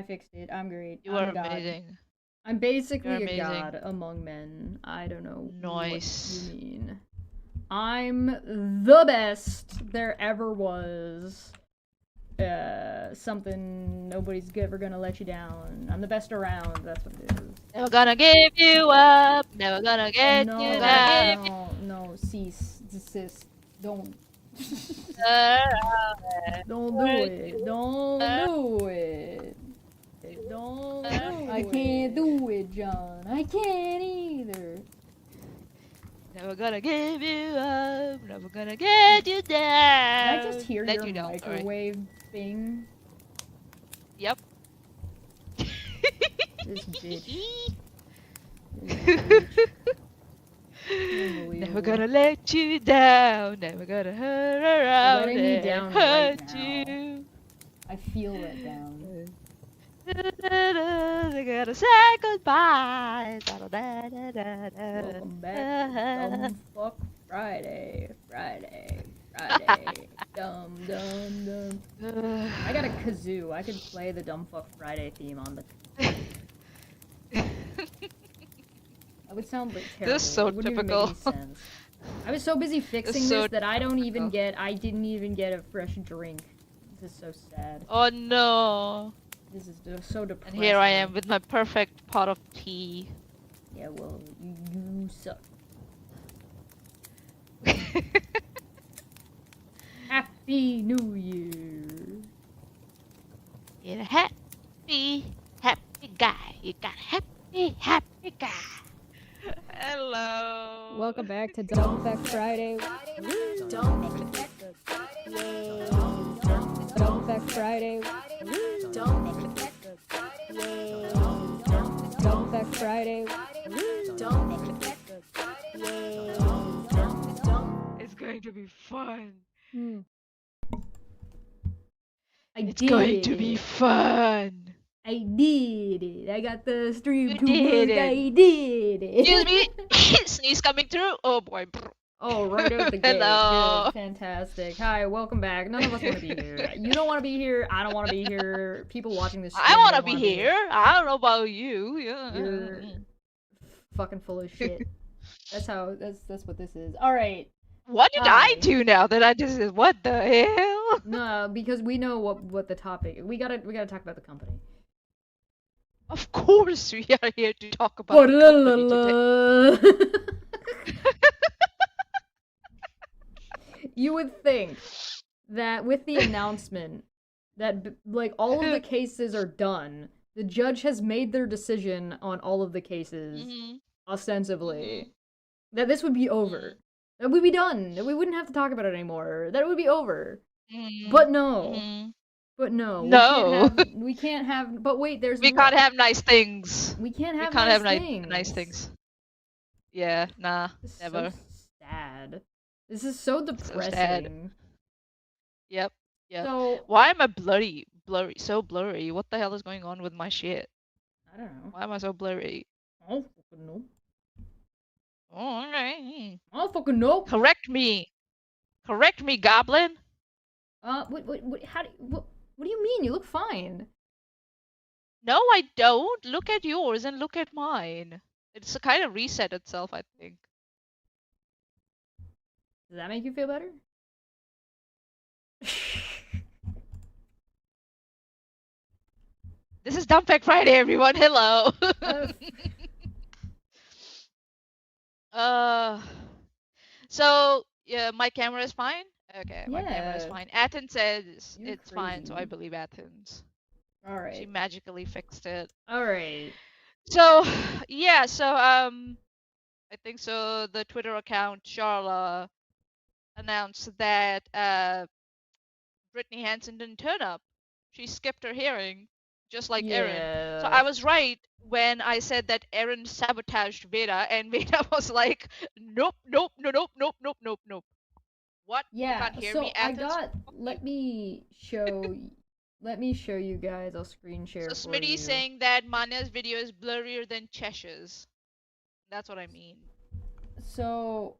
I fixed it. I'm great. You I'm are a god. amazing. I'm You're basically a amazing. god among men. I don't know what you Nice. mean. I'm the best there ever was. Something nobody's ever gonna let you down. I'm the best around. That's what it is. Never gonna give you up. Never gonna get No, you down. no, cease, desist. Don't. Don't Don't do it. Don't do it. Don't do it. I can't do it, John. I can't either. Never gonna give you up. Never gonna get you down. Did I just hear your down, microwave thing? Yep. This bitch. Never gonna let you down. Never gonna hurt around letting me and down hurt right now. you. I feel let down. They gotta say goodbye. Welcome back to Dumb Fuck Friday. Friday. Dumb. I got a kazoo. I could play the Dumb Fuck Friday theme on the. That would sound like terrible. This is so it wouldn't typical. Even make any sense. I was so busy fixing this that I didn't even get a fresh drink. This is so sad. Oh no. This is so depressing. And here I am with my perfect pot of tea. Yeah, well, you suck. Happy New Year. You're a happy guy. You got a happy guy. Hello. Welcome back to Dumb Fuck Friday. Dumb Fuck Friday. Dumb Fuck Friday. It's going to be fun. It's going to be fun. I did it. I got the stream to did work. it. I did it. Excuse me. Sneeze coming through. Oh boy. Oh, right out the gate. Hello. Good. Fantastic. Hi, welcome back. None of us want to be here. You don't want to be here. I don't want to be here. People watching this stream I want to don't be wanna here. I don't know about you. Yeah. You're fucking full of shit. That's what this is. All right. What did I do now that I just said, what the hell? No, because we know what the topic. We gotta talk about the company. Of course, we are here to talk about the company today. You would think that with the announcement that like all of the cases are done, the judge has made their decision on all of the cases, ostensibly, that this would be over. That would be done. That we wouldn't have to talk about it anymore. That it would be over. But no. But no. No. We can't have. But wait, there's. We can't have nice things. We can't have. We can't nice have things. nice things. Yeah, nah, never. So sad. This is so depressing. So sad. Yep. So why am I so blurry? What the hell is going on with my shit? I don't know. Why am I so blurry? I don't fucking know. Oh, okay. I don't fucking know. Correct me, Goblin. What do you mean? You look fine. No, I don't. Look at yours and look at mine. It's a kind of reset itself, I think. Does that make you feel better? This is Dumb Fact Friday, everyone. Hello. So yeah, my camera is fine. Okay, my camera is fine. Athens says it's fine, so I believe Athens. All right. She magically fixed it. All right. So yeah, I think so. The Twitter account Charla announced that Brittany Hansen didn't turn up. She skipped her hearing, just like Erin. So I was right when I said that Erin sabotaged Veda, and Veda was like, nope. What? Yeah, you can't hear so me, I got. Let me show you guys. I'll screen share. So Smitty's saying that Manya's video is blurrier than Chesh's. That's what I mean. So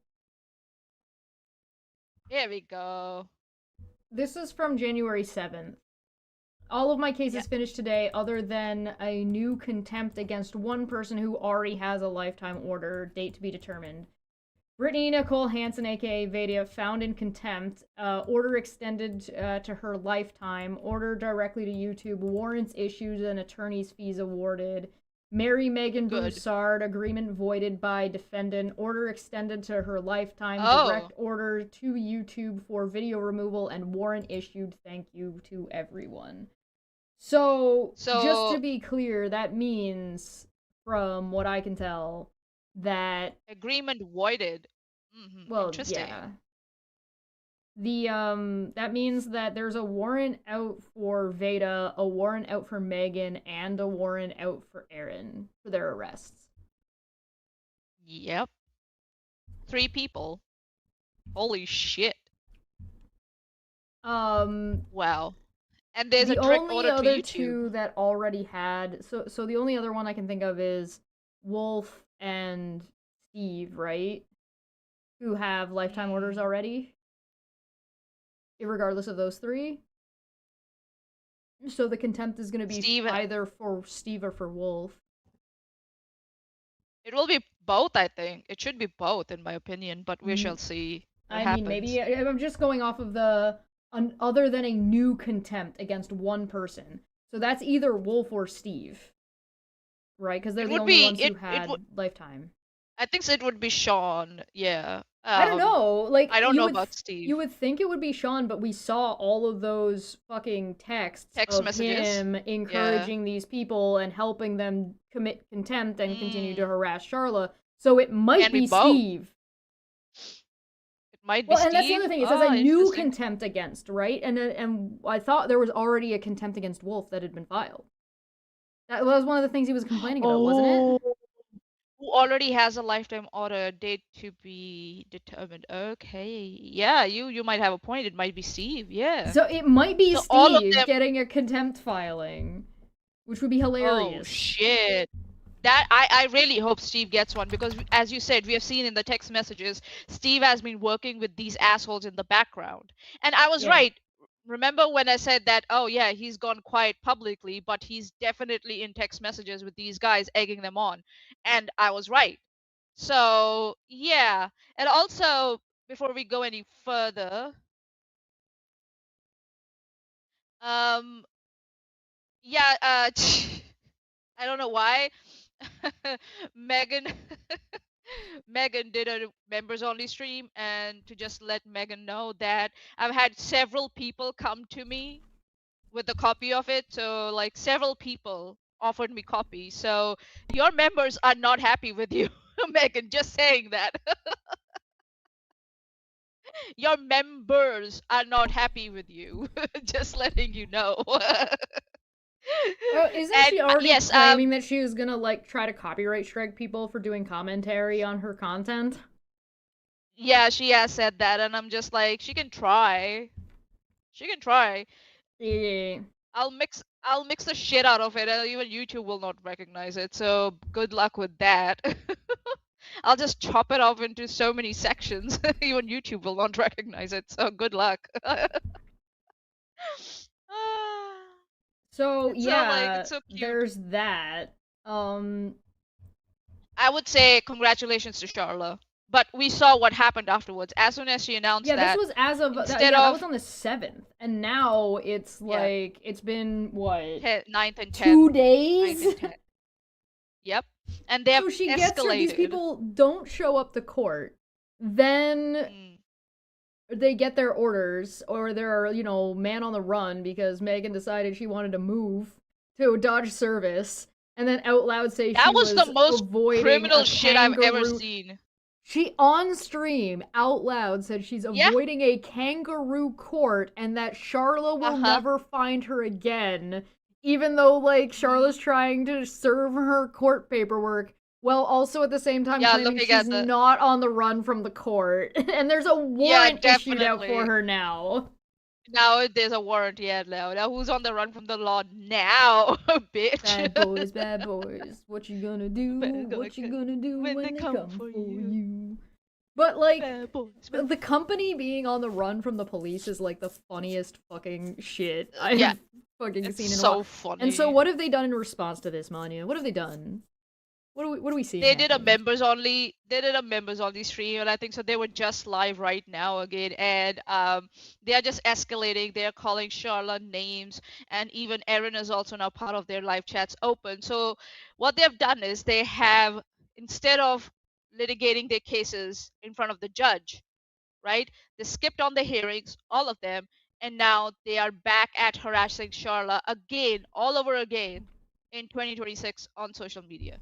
here we go. This is from January 7th. all of my cases finished today, other than a new contempt against one person who already has a lifetime order, date to be determined. Brittany Nicole Hansen, aka Vadia, found in contempt. Order extended to her lifetime. Order directly to YouTube. Warrants issued and attorney's fees awarded. Mary Megan Broussard, agreement voided by defendant. Order extended to her lifetime. Direct order to YouTube for video removal and warrant issued. Thank you to everyone. So just to be clear, that means, from what I can tell, that agreement voided. Well, interesting. Yeah. That means that there's a warrant out for Veda, a warrant out for Megan, and a warrant out for Aaron for their arrests. Yep. 3 people. Holy shit. Wow. And there's a direct order to YouTube. The only other 2 that already had... So the only other one I can think of is Wolf and Steve, right? Who have lifetime orders already. Regardless of those 3. So the contempt is going to be either for Steve or for Wolf. It will be both, I think. It should be both, in my opinion, but we shall see what happens. Maybe I'm just going off of the... other than a new contempt against one person. So that's either Wolf or Steve. Right? Because they're the only ones who had lifetime. I think it would be Sean, yeah. I don't know. Like, I don't know about Steve. You would think it would be Sean, but we saw all of those fucking text messages. Him encouraging these people and helping them commit contempt and continue to harass Charla. So it might be Steve. Might be Steve. And that's the other thing. It says a new contempt against, right? And I thought there was already a contempt against Wolf that had been filed. That was one of the things he was complaining about, wasn't it? Who already has a lifetime order, date to be determined. Okay, yeah, you might have a point. It might be Steve. Yeah. So it might be Steve getting a contempt filing, which would be hilarious. Oh shit. That I really hope Steve gets one, because as you said, we have seen in the text messages, Steve has been working with these assholes in the background. And I was right. Remember when I said that, oh yeah, he's gone quiet publicly, but he's definitely in text messages with these guys, egging them on. And I was right. So yeah. And also, before we go any further, yeah, I don't know why. Megan did a members only stream, and to just let Megan know that I've had several people come to me with a copy of it. So like several people offered me copies. So your members are not happy with you, Megan, just saying that. Your members are not happy with you. Just letting you know. Isn't she already claiming that she was gonna like try to copyright strike people for doing commentary on her content? Yeah, she has said that, and I'm just like, she can try. She can try. Yeah. I'll mix the shit out of it, and even YouTube will not recognize it. So good luck with that. I'll just chop it off into so many sections. Even YouTube will not recognize it. So good luck. So there's that. I would say congratulations to Charla, but we saw what happened afterwards. As soon as she announced that. Yeah, this was as of that was on the 7th, and now it's like it's been what 9th and 10th. 2 days. 9th and 10th. Yep, and they have so she escalated. Gets her, these people don't show up to court, then. They get their orders, or they're, man on the run because Megan decided she wanted to move to Dodge service, and then out loud say that she was the most avoiding criminal shit I've ever seen. She on stream out loud said she's avoiding a kangaroo court and that Charla will never find her again, even though like Charla's trying to serve her court paperwork. Well, also at the same time claiming she's not on the run from the court. And there's a warrant issued out for her now. Now there's a warrant, now. Now who's on the run from the law now, bitch? Bad boys. What you gonna do? What you gonna do when they come for you? But like, Bad boys, the company being on the run from the police is like the funniest fucking shit I Yeah, have fucking it's seen in a while. so And so, funny. what have they done in response to this, Manya? What have they done? What are we seeing They did a happening? members only. They did a members only stream, and I think so. They were just live right now again, and they are just escalating. They are calling Charlotte names, and even Erin is also now part of their live chats open. So what they have done is they have, instead of litigating their cases in front of the judge, right? They skipped on the hearings, all of them, and now they are back at harassing Charlotte again, all over again, in 2026 on social media.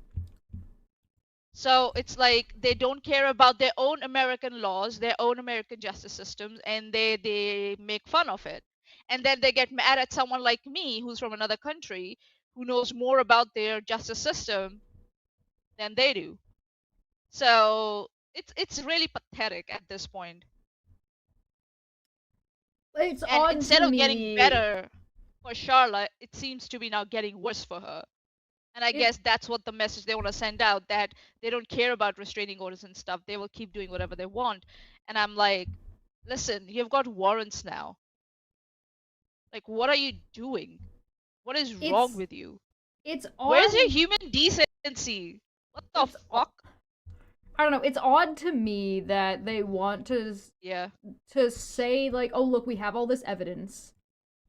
So it's like they don't care about their own American laws, their own American justice systems, and they make fun of it. And then they get mad at someone like me who's from another country who knows more about their justice system than they do. So it's really pathetic at this point. It's And odd to instead of getting me. better for Charlotte, it seems to be now getting worse for her. And I It guess that's what the message they want to send out, that they don't care about restraining orders and stuff. They will keep doing whatever they want. And I'm like, listen, you've got warrants now. Like, what are you doing? What is wrong it's with you? it's Where's your odd. human decency? What the It's fuck? I don't know. It's odd to me that they want Yeah. to say like, oh look, we have all this evidence,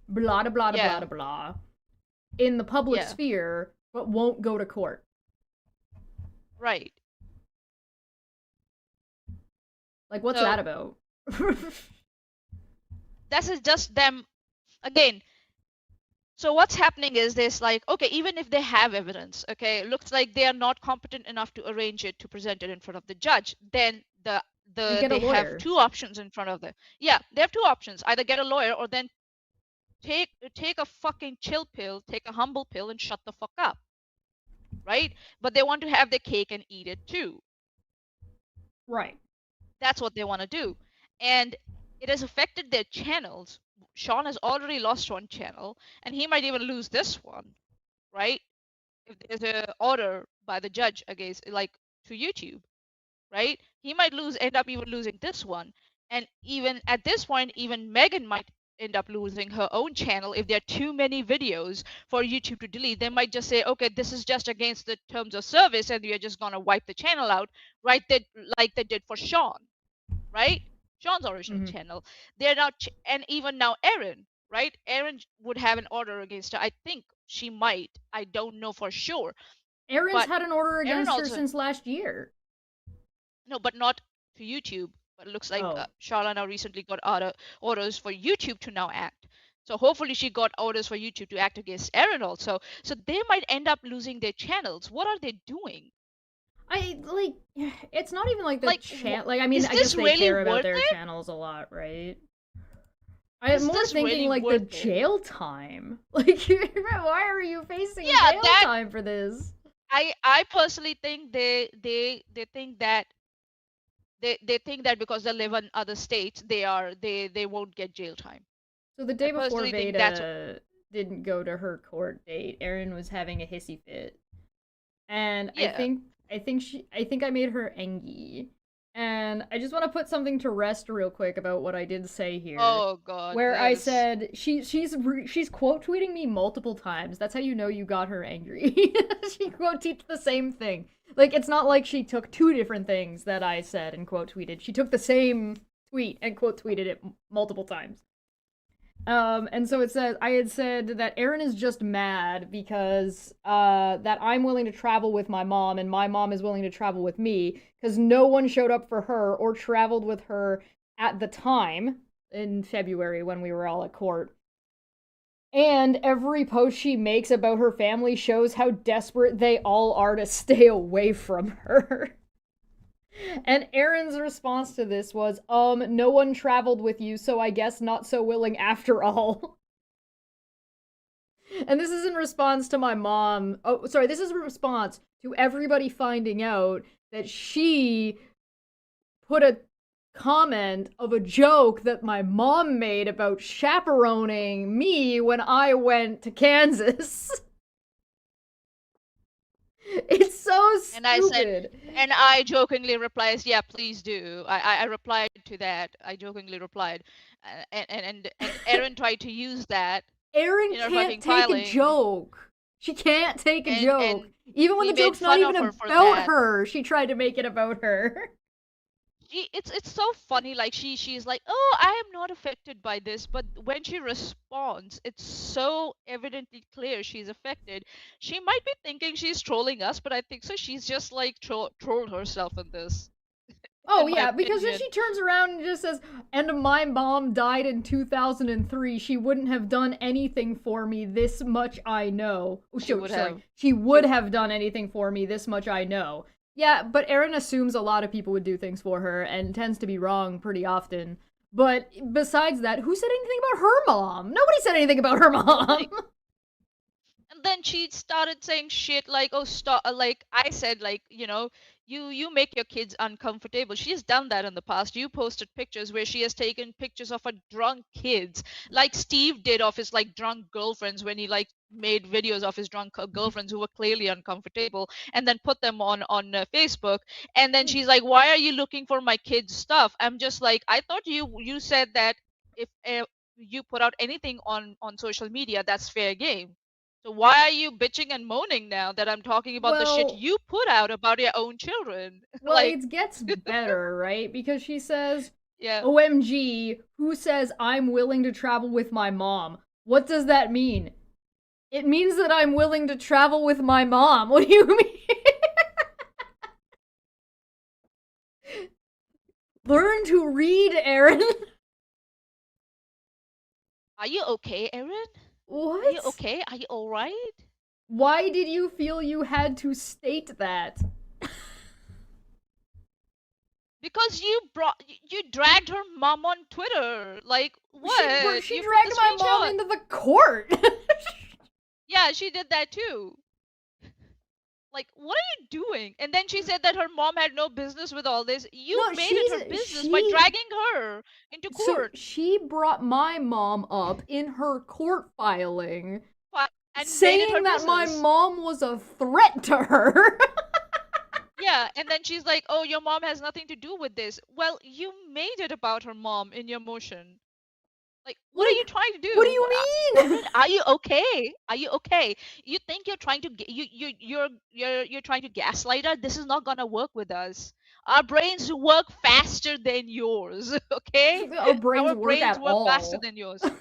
blah blah blah blah Yeah. blah blah, in the public Yeah. sphere, but won't go to court. Right. Like, what's that So about? this is just them again. So what's happening is this, like, okay, even if they have evidence, okay, it looks like they are not competent enough to arrange it, to present it in front of the judge, then Get a they have lawyer. two options in front of them. Yeah, they have two options. Either get a lawyer or then take a fucking chill pill, take a humble pill and shut the fuck up. Right? But they want to have their cake and eat it too. Right. That's what they want to do. And it has affected their channels. Sean has already lost one channel, and he might even lose this one, right? If there's a order by the judge against, like, to YouTube, right? He might end up even losing this one. And even at this point, even Megan might end up losing her own channel if there are too many videos for YouTube to delete. They might just say, okay, this is just against the terms of service, and we are just gonna wipe the channel out, right? Like they did for Sean, right? Sean's original channel. They're now, and even now Erin, right? Erin would have an order against her. I think she might. I don't know for sure. Erin's But had an order Erin against her also, since last year. no, but not to YouTube. But it looks like Oh. Charla now recently got orders for YouTube to now act. So hopefully she got orders for YouTube to act against Erin also. So they might end up losing their channels. What are they doing? I like. It's not even like the Like, Like, I mean, is I guess this they really care about worth their it? channels a lot, right? I'm Is more this thinking really like the worth it? jail time. Like, why are you facing Yeah, jail that time for this? I personally think they think that they think that because they live in other states, they won't get jail time. So the I day before personally think that's Veda didn't go to her court date, Erin was having a hissy fit, and yeah. I think I made her angry, and I just want to put something to rest real quick about what I did say here. Oh God, Where I yes. said she's quote tweeting me multiple times. That's how you know you got her angry. She quote tweeted the same thing. Like, it's not like she took two different things that I said and quote tweeted. She took the same tweet and quote tweeted it multiple times. And so it says I had said that Erin is just mad because that I'm willing to travel with my mom and my mom is willing to travel with me because no one showed up for her or traveled with her at the time in February when we were all at court. And every post she makes about her family shows how desperate they all are to stay away from her. And Erin's response to this was, no one traveled with you, so I guess not so willing after all. And this is in response to my mom. Oh, sorry, this is a response to everybody finding out that she put a comment of a joke that my mom made about chaperoning me when I went to Kansas. It's so stupid. And I jokingly replies, "Yeah, please do." I replied to that. I jokingly replied, and Erin tried to use that Erin in her can't fucking take a filing, joke. She can't take a joke. and Even when we the made joke's not fun even of her for about that. her, she tried to make it about her. It's so funny. Like she's like, "Oh, I am not affected by this," but when she responds, it's so evidently clear she's affected. She might be thinking she's trolling us, but I think so. She's just like trolled herself in this, Oh, in my yeah, because then opinion. she turns around and just says, and my mom died in 2003. She wouldn't have done anything for me, this much I know. Oh, She would sorry. have. She would have done anything for me, this much I know. Yeah, but Erin assumes a lot of people would do things for her and tends to be wrong pretty often. But besides that, who said anything about her mom? Nobody said anything about her mom. And then she started saying shit like, "Oh, stop!" Like I said, like you make your kids uncomfortable. She's done that in the past. You posted pictures where she has taken pictures of her drunk kids, like Steve did of his like drunk girlfriends when he like made videos of his drunk girlfriends who were clearly uncomfortable, and then put them on Facebook. And then she's like, "Why are you looking for my kids' stuff?" I'm just like, I thought you said that if you put out anything on social media, that's fair game. So why are you bitching and moaning now that I'm talking about the shit Well, you put out about your own children? well, Like, it gets better, right? Because she says, yeah. OMG, who says I'm willing to travel with my mom? What does that mean? It means that I'm willing to travel with my mom. What do you mean? Learn to read, Erin. Are you okay, Erin? Are you What? okay? Are you alright? Why did you feel you had to state that? Because you dragged her mom on Twitter. Like, what? She You put the dragged my mom screenshot. into the court. Yeah, she did that too. Like, what are you doing? And then she said that her mom had no business with all this. You No, made it her business by dragging her into So court. she brought my mom up in her court filing, And made it her saying that my business. mom was a threat to her. Yeah, and then she's like, "Oh, your mom has nothing to do with this." Well, you made it about her mom in your motion. Like, what are you trying to What do do? you Erin, mean? are you okay? Are you okay? You think you're trying to you're trying to gaslight her? This is not gonna work with us. Our brains work faster than yours, okay? Our brains Our work brains at work faster all. than yours.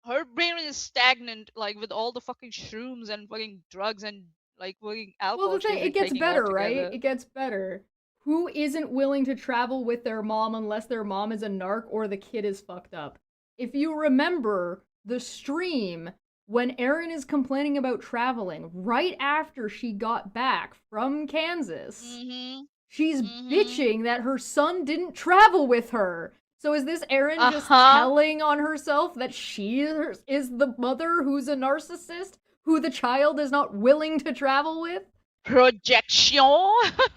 Her brain is stagnant, like with all the fucking shrooms and fucking drugs and like fucking Well, the alcohol thing, she's it like gets taking all better, right? together. It gets better. Who isn't willing to travel with their mom unless their mom is a narc or the kid is fucked up? If you remember the stream when Erin is complaining about traveling right after she got back from Kansas, Mhm. she's Mhm. bitching that her son didn't travel with her. So is this Erin Uh just huh. telling on herself that she is the mother who's a narcissist who the child is not willing to travel with? Projection.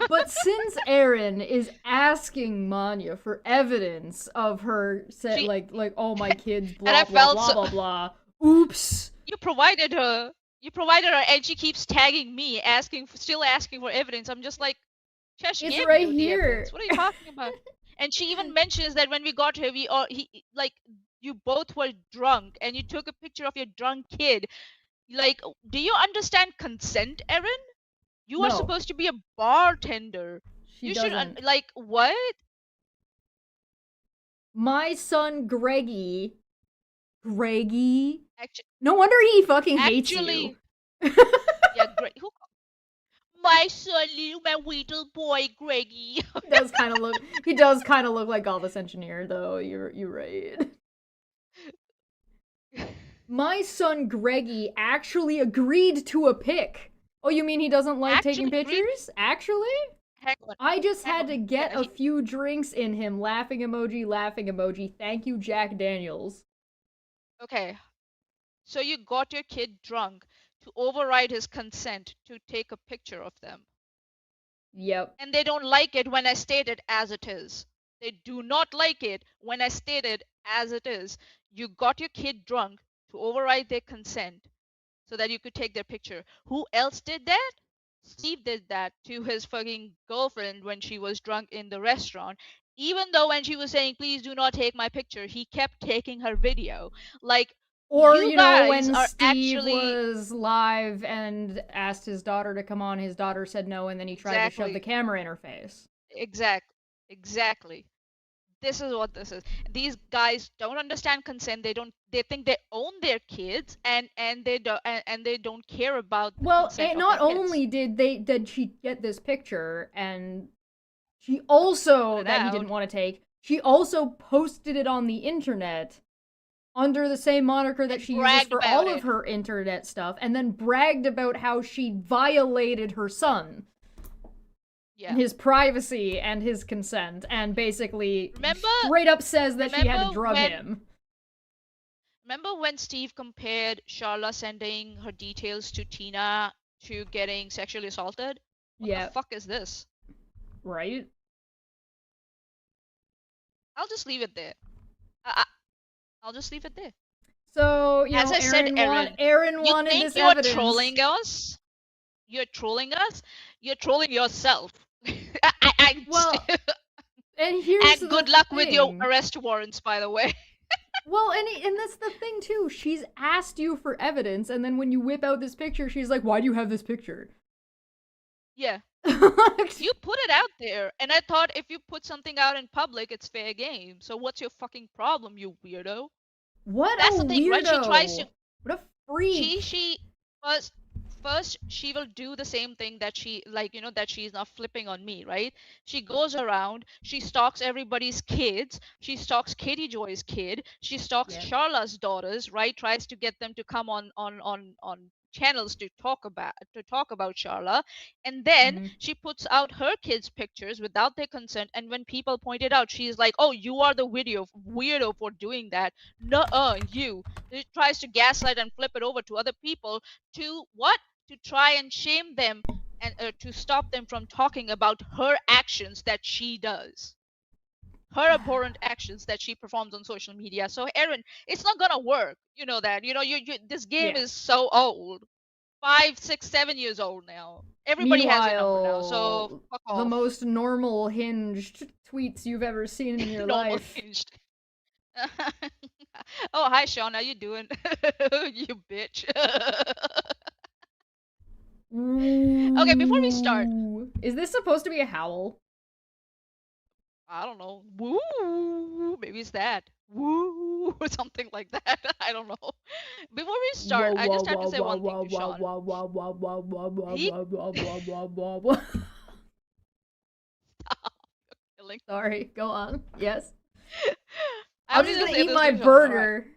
But since Erin is asking Manya for evidence of her set, She like oh my kids and blah I blah felt blah so. blah blah. Oops. You provided her. You provided her, and she keeps tagging me, still asking for evidence. I'm just like, Chesh It's gave right you the here. evidence. What are you talking about? And she even mentions that when we got here, like you both were drunk, and you took a picture of your drunk kid. Like, do you understand consent, Erin? You are No, supposed to be a bartender. she You should doesn't. like what? My son Greggy. Actually, No wonder he fucking hates you. actually, yeah, great. Who? My son, my little boy, Greggy. He does kind of look like Galvis Engineer though. You're right. My son Greggy actually agreed to a pic. Oh, you mean he doesn't like taking Actually, agreed. pictures? Actually? Hang on, I just hang had on. to Yeah, get a few drinks in him. Laughing emoji, laughing emoji. Thank you, Jack Daniels. okay. So you got your kid drunk to override his consent to take a picture of them. Yep. And they don't like it when I state it as it is. They do not like it when I state it as it is. You got your kid drunk to override their consent so that you could take their picture. Who else did that? Steve did that to his fucking girlfriend when she was drunk in the restaurant. Even though when she was saying, please do not take my picture, he kept taking her video. Like, Or, you you know, guys when are Steve actually. was live and asked his daughter to come on, his daughter said no, and then he tried to shove the Exactly. camera in her face. Exactly. This is what this is. These guys don't understand consent. They think they own their kids, and they don't care about the Well, consent and of their not kids. only did she get this picture, and she Put also, it that he out. didn't want to take, she also posted it on the internet under the same moniker that And she uses bragged for about all of it. her internet stuff, and then bragged about how she violated her son and Yeah. his privacy and his consent, and basically Remember straight up says that she had to remember drug when him. remember when Steve compared Charla sending her details to Tina to getting sexually assaulted? What the Yeah, fuck is this? right? I'll just leave it there. I, I'll just leave it there. So, you As know, I said, Erin, Aaron you wanted think this you're evidence. trolling us? You're trolling us? You're trolling yourself. I, Well, and here's and the good luck with your thing. arrest warrants, by the way. Well, and that's the thing too. She's asked you for evidence, and then when you whip out this picture, she's like, "Why do you have this picture?" Yeah. You put it out there, and I thought if you put something out in public, it's fair game. So what's your fucking problem, you weirdo? What a That's the thing, right? She tries to weirdo! What a freak! she first first she will do the same thing that she, like, that she's not flipping on me, right? She goes around, she stalks everybody's kids, she stalks Katie Joy's kid, she stalks Yeah. Charla's daughters, right? Tries to get them to come on channels to talk about Charla, and then Mm-hmm. she puts out her kids' pictures without their consent, and when people point it out, she's like, oh, you are the weirdo for doing that. No, you. It tries to gaslight and flip it over to other people to what? To try and shame them and to stop them from talking about her actions that she does. Her abhorrent actions that she performs on social media. So, Erin, it's not gonna work. You know that. This game Yeah. is so old. 5, 6, 7 years old now. Everybody has your number now. So Meanwhile, fuck the off. most normal hinged tweets you've ever seen in your Normal life. hinged. Oh, hi Sean, how you doing? You bitch. Okay, before we start, Ooh. Is this supposed to be a howl? I don't know. Woo, maybe it's that. Woo, or something like that. I don't know. Before we start, Whoa, I whoa, just have to whoa, say whoa, one thing whoa, to whoa, Sean. whoa, whoa, whoa, whoa, whoa, whoa, He whoa, whoa, whoa, whoa, whoa, whoa. killing. Sorry, go on. Yes. I I'm was just gonna gonna say eat this my to Sean. All right. burger.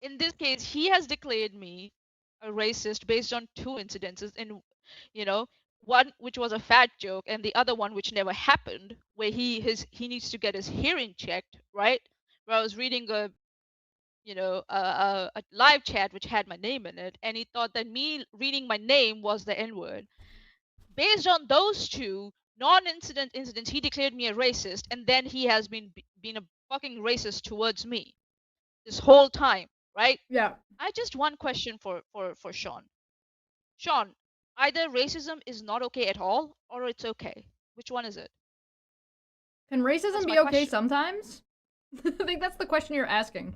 In this case, he has declared me a racist based on two incidences. In, you know, one which was a fat joke, and the other one which never happened, where he needs to get his hearing checked, right? Where I was reading a live chat which had my name in it, and he thought that me reading my name was the N word. Based on those two non-incident incidents, he declared me a racist, and then he has been a fucking racist towards me this whole time, right? Yeah. I just one question for Sean. Sean, either racism is not okay at all, or it's okay. Which one is it? Can That's racism my be okay question. sometimes? I think that's the question you're asking.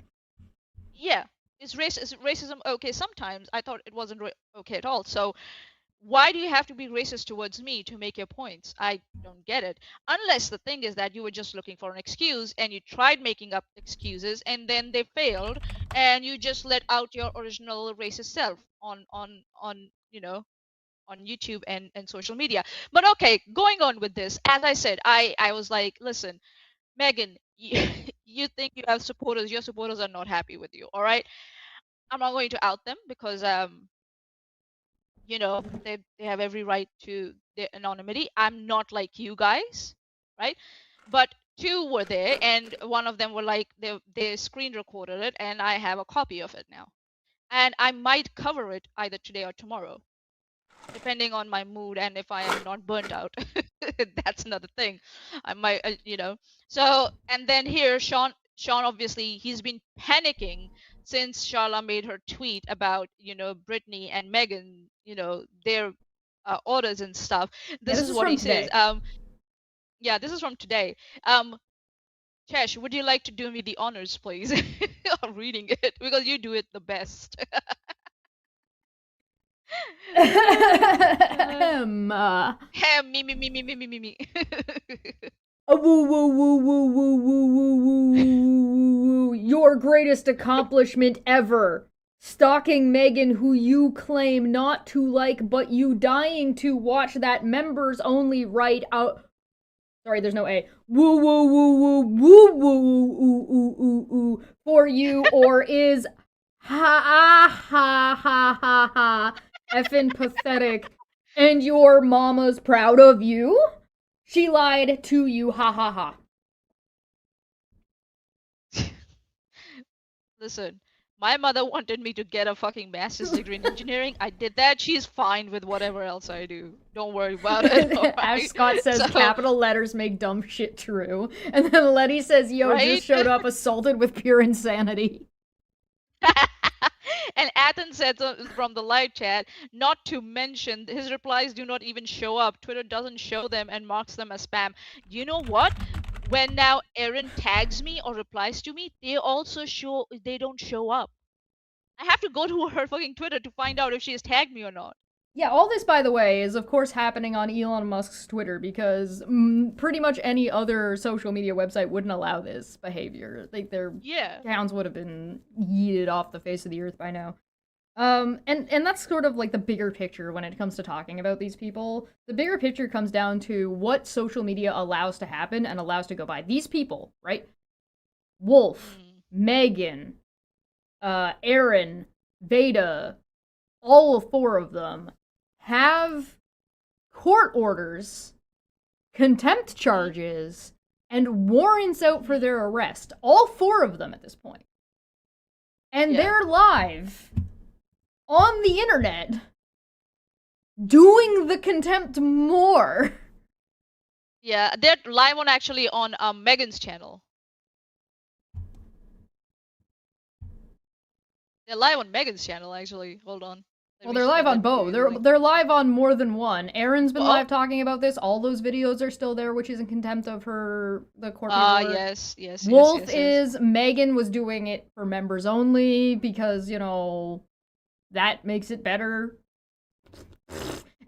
Yeah, is racism okay sometimes? I thought it wasn't okay at all. So why do you have to be racist towards me to make your points? I don't get it. Unless the thing is that you were just looking for an excuse and you tried making up excuses and then they failed and you just let out your original racist self on YouTube and social media. But okay, going on with this, as I said, I was like, listen, Megan, you think you have supporters, your supporters are not happy with you, all right? I'm not going to out them because they have every right to their anonymity. I'm not like you guys, right? But two were there, and one of them were like they screen recorded it, and I have a copy of it now, and I might cover it either today or tomorrow, depending on my mood and if I am not burnt out. That's another thing. I might, So, and then here, Sean obviously he's been panicking since Charla made her tweet about Brittany and Megan. They're orders and stuff. this Is is what from he today. says. Yeah, this is from today. Chesh, would you like to do me the honors, please, of reading it because you do it the best. Me. Woo, woo, woo, woo, woo, woo, woo, woo, woo, your greatest accomplishment ever. Stalking Megan, who you claim not to like, but you dying to watch that members only write out. Sorry, there's no A. Woo, woo, woo, woo, woo, woo, ooh, ooh, ooh, ooh, for you, or is ha ha ha ha ha effing pathetic, and your mama's proud of you? She lied to you, ha ha ha. Listen, my mother wanted me to get a fucking master's degree in engineering. I did that. She's fine with whatever else I do. Don't worry about it. Right? Ash Scott says capital letters make dumb shit true. And then Letty says, yo, right? Just showed up assaulted with pure insanity. And Athen said from the live chat, not to mention, his replies do not even show up. Twitter doesn't show them and marks them as spam. You know what? When now Erin tags me or replies to me, they don't show up. I have to go to her fucking Twitter to find out if she has tagged me or not. Yeah, all this, by the way, is of course happening on Elon Musk's Twitter because pretty much any other social media website wouldn't allow this behavior. Like their accounts would have been yeeted off the face of the earth by now. And that's sort of like the bigger picture when it comes to talking about these people. The bigger picture comes down to what social media allows to happen and allows to go by. These people, right? Wolf, Megan, Erin, Veda, all 4 of them have court orders, contempt charges, and warrants out for their arrest. All 4 of them at this point. And they're live on the internet doing the contempt more. Yeah, they're live on Megan's channel. They're live on Megan's channel, actually. Hold on. Well, they're live on both. They're live on more than one. Erin's been live talking about this. All those videos are still there, which is in contempt of the court. Yes. Wolf is Megan was doing it for members only because, you know, that makes it better.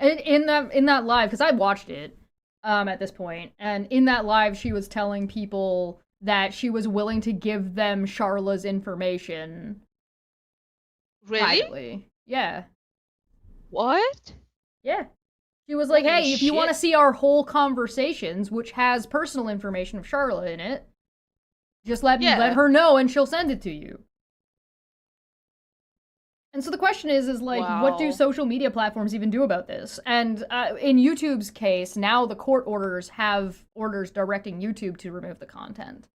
And in that live, because I watched it at this point, and in that live, she was telling people that she was willing to give them Charla's information. Really? Privately. Yeah. What? Yeah. She was like, hey, if you want to see our whole conversations, which has personal information of Charla in it, just let her know and she'll send it to you. And so the question is like, what do social media platforms even do about this? And in YouTube's case, now the court orders have orders directing YouTube to remove the content.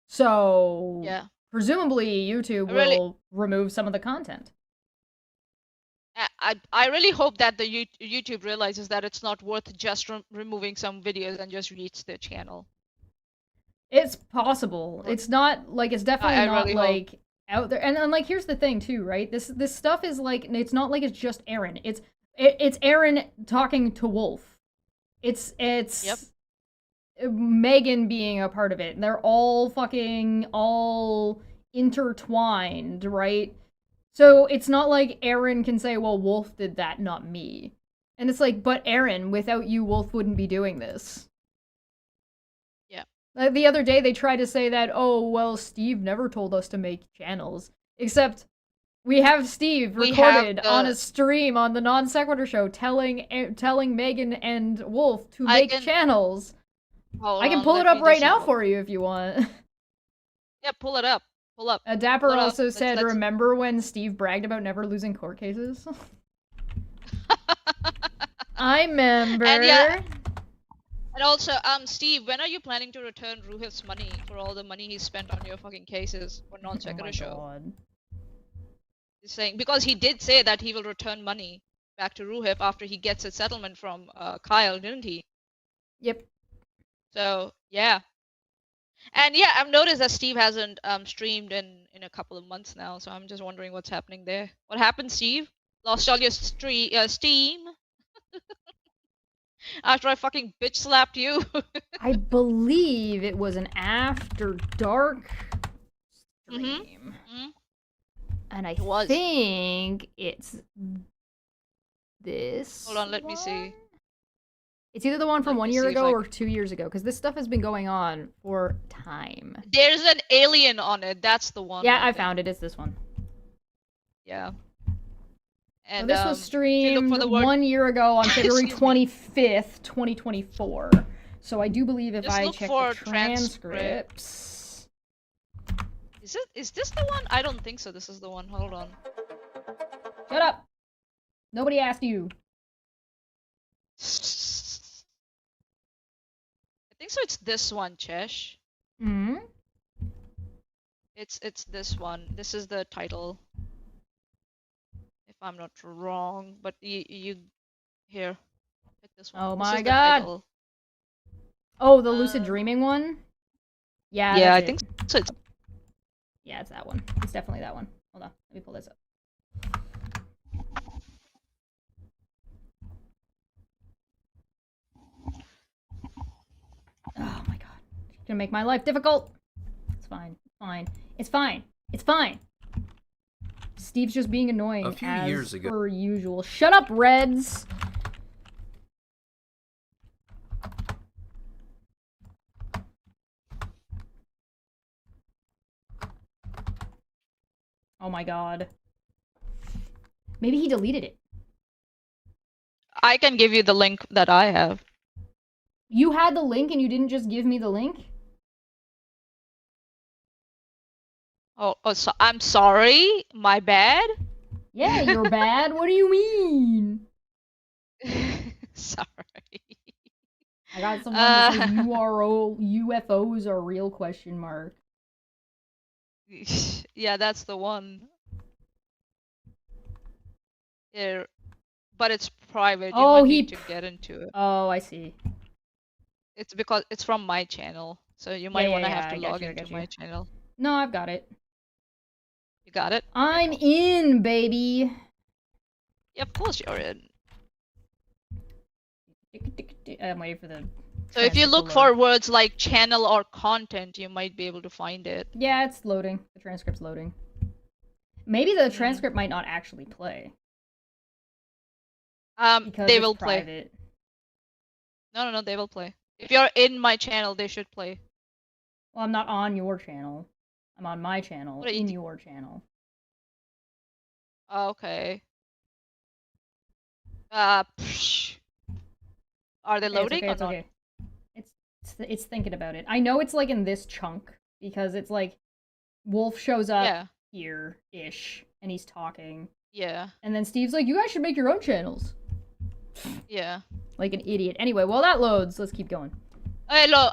So presumably YouTube will remove some of the content. I really hope that the YouTube realizes that it's not worth just removing some videos and just reach their channel. It's possible. It's not like it's definitely not really like out there. And like here's the thing too, right? This stuff is like it's not like it's just Erin. It's Erin talking to Wolf. It's Megan being a part of it. They're all intertwined, right? So it's not like Erin can say, well, Wolf did that, not me. And it's like, but Erin, without you, Wolf wouldn't be doing this. Yeah. Like the other day, they tried to say that, oh, well, Steve never told us to make channels. Except we have Steve recorded on a stream on the Non Sequitur show telling Megan and Wolf to make channels. I can pull it up right now for you if you want. Yeah, pull it up. Pull up. Dapper also said, remember when Steve bragged about never losing court cases? I remember. And also, Steve, when are you planning to return Ruhif's money for all the money he spent on your fucking cases for Non Sequitur show? God. He's saying, because he did say that he will return money back to Ruhif after he gets a settlement from Kyle, didn't he? Yep. So, yeah. And yeah, I've noticed that Steve hasn't streamed in a couple of months now, so I'm just wondering what's happening there. What happened, Steve? Lost all your Steam? After I fucking bitch slapped you. I believe it was an After Dark stream. Mhm. And I It was. think it's this. Hold on, let me one? see. It's either the one from Let 1 me year see if ago I or 2 years ago, because this stuff has been going on for time. There's an alien on it. That's the one. Yeah, I found it. It's this one. Yeah. So And this was if you look for streamed the word 1 year ago on February Excuse me. 25th, 2024. So I do believe if Just I look check for the transcripts. Is this the one? I don't think so. This is the one. Hold on. Shut up! Nobody asked you. I think so. It's this one, Chesh. Hmm? It's this one. This is the title, if I'm not wrong. But you here. Pick this one. Oh This my is the god! title. Oh, the lucid dreaming one? Yeah, Yeah, I that's think it. so. It's Yeah, it's that one. It's definitely that one. Hold on. Let me pull this up. Oh my god. It's gonna make my life difficult. It's fine. It's fine. It's fine. It's fine. Steve's just being annoying A few as years ago. per usual. Shut up, Reds! Oh my god. Maybe he deleted it. I can give you the link that I have. You had the link and you didn't just give me the link? Oh, so I'm sorry. My bad. Yeah, you're bad. What do you mean? Sorry. I got someone that says UFOs are real question mark. Yeah, that's the one. Yeah, but it's private. You Oh, might he need to get into it. Oh, I see. It's because it's from my channel, so you might Yeah, want to yeah, have I to got log you, I into got my you. channel. No, I've got it. You got it? I'm Okay, cool. in, baby. Yeah, of course you're in. I'm waiting for the So if you transcript to look load. for words like channel or content, you might be able to find it. Yeah, it's loading. The transcript's loading. Maybe the transcript might not actually play. Because they it's will play. private. No, they will play. If you're in my channel, they should play. Well, I'm not on your channel. I'm on my channel, What are you in your channel. Okay. Are they loading okay, or it's not? okay. It's thinking about it. I know it's like in this chunk because it's like Wolf shows up here-ish and he's talking. Yeah. And then Steve's like, "You guys should make your own channels." Yeah. Like an idiot. Anyway, while that loads, let's keep going. Hello,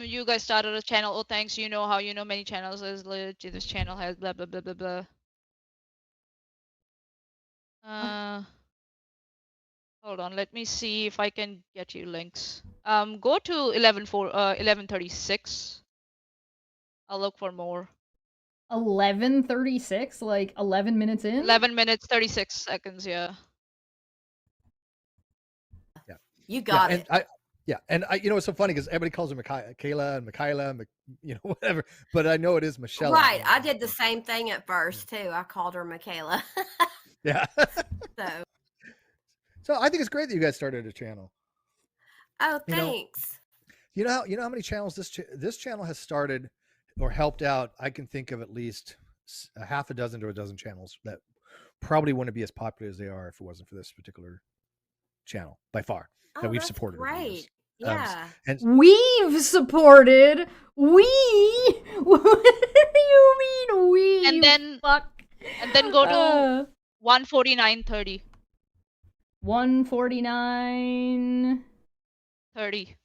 you guys started a channel. Oh, thanks. You know how you know many channels is legit. This channel has blah blah blah blah blah. Hold on. Let me see if I can get you links. Go to 1136. I'll look for more. 11:36, like 11 minutes in. 11 minutes 36 seconds. Yeah. Yeah. You got and it. I, you know, it's so funny because everybody calls her Kayla and Michaela, you know, whatever. But I know it is Michelle. Right. I did the same thing at first too. I called her Michaela. Yeah. So I think it's great that you guys started a channel. Oh, thanks. You know how many channels this channel has started or helped out? I can think of at least a half a dozen to a dozen channels that probably wouldn't be as popular as they are if it wasn't for this particular channel by far that we've supported. Great. Yeah. And we've supported. What do you mean we? And then go to 149.30. 149. 30.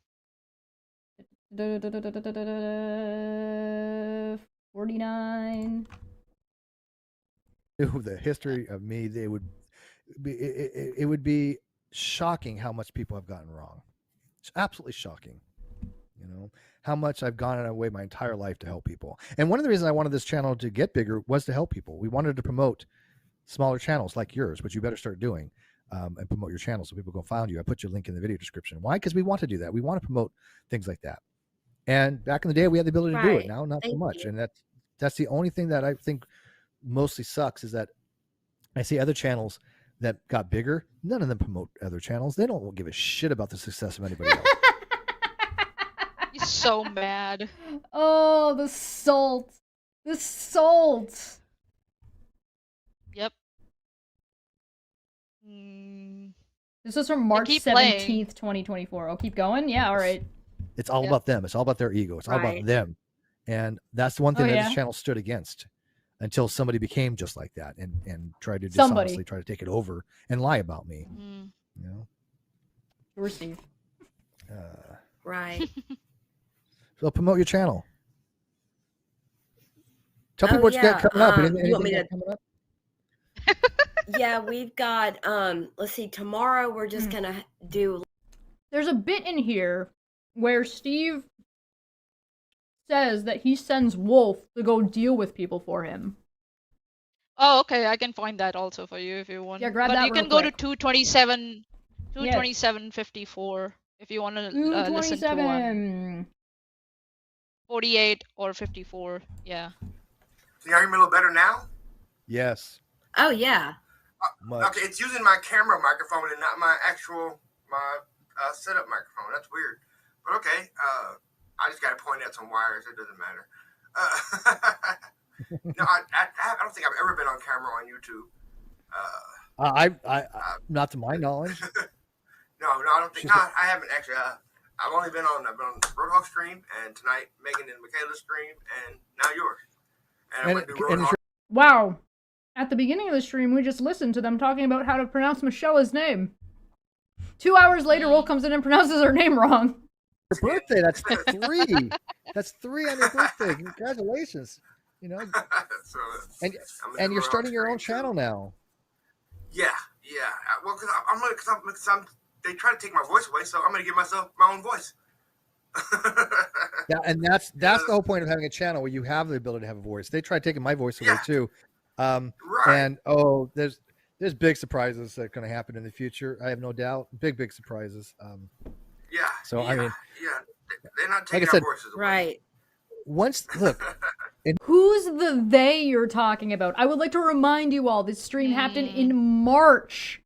49. The history of me, it would be shocking how much people have gotten wrong. It's absolutely shocking. You know how much I've gone away my entire life to help people. And one of the reasons I wanted this channel to get bigger was to help people. We wanted to promote smaller channels like yours, which you better start doing. and promote your channel so people go find you. I put your link in the video description. Why? Because we want to do that. We want to promote things like that. And back in the day, we had the ability to do it. Right. Now, not so Thank much. you. And that's the only thing that I think mostly sucks is that I see other channels that got bigger. None of them promote other channels. They don't give a shit about the success of anybody else. He's so mad. Oh, the salt. The salt. Yep. Mm, This was from March keep playing. 17th, 2024. I'll keep going? Yeah, all right. It's all Yep. about them. It's all about their ego. It's all about Right. them. And that's the one thing Oh, that yeah? this channel stood against until somebody became just like that and tried to Somebody. dishonestly try to take it over and lie about me. mm. You know? Sure, Steve. Right. So promote your channel. Tell Oh, people what you got yeah, coming up. you Anything want me got to- coming up? Yeah, we've got let's see, tomorrow we're just gonna do There's a bit in here where Steve says that he sends Wolf to go deal with people for him. Oh, okay. I can find that also for you if you want. Yeah, grab but that you real can go to quick. 227, Yeah. 227.54 if you want to listen to 227. 48 or 54. Yeah. Can you hear me a little better now? Yes. Oh yeah. Much. Okay, it's using my camera microphone and not my setup microphone. That's weird. But okay, I just got to point out some wires. It doesn't matter. No, I don't think I've ever been on camera on YouTube. I not to my knowledge. No, I don't think. No, I haven't actually. I've only been on Roadhog stream, and tonight Megan and Michaela's stream, and now yours. And I went to Roadhog. Wow. At the beginning of the stream, we just listened to them talking about how to pronounce Michelle's name. 2 hours later, Wolf comes in and pronounces her name wrong. Your birthday, that's 3. That's 3 on your birthday. Congratulations. You know, So, and I'm in and the you're Roadhog starting your own stream, too. channel now. Yeah. Well, because they try to take my voice away, so I'm gonna give myself my own voice. Yeah, and that's the whole point of having a channel where you have the ability to have a voice. They tried taking my voice away Yeah. too. Right. And there's big surprises that are going to happen in the future. I have no doubt. Big surprises. Yeah. So, yeah, I mean, they're not like I taking said- our voices away. Right. Once look, Who's the they you're talking about? I would like to remind you all this stream happened in March.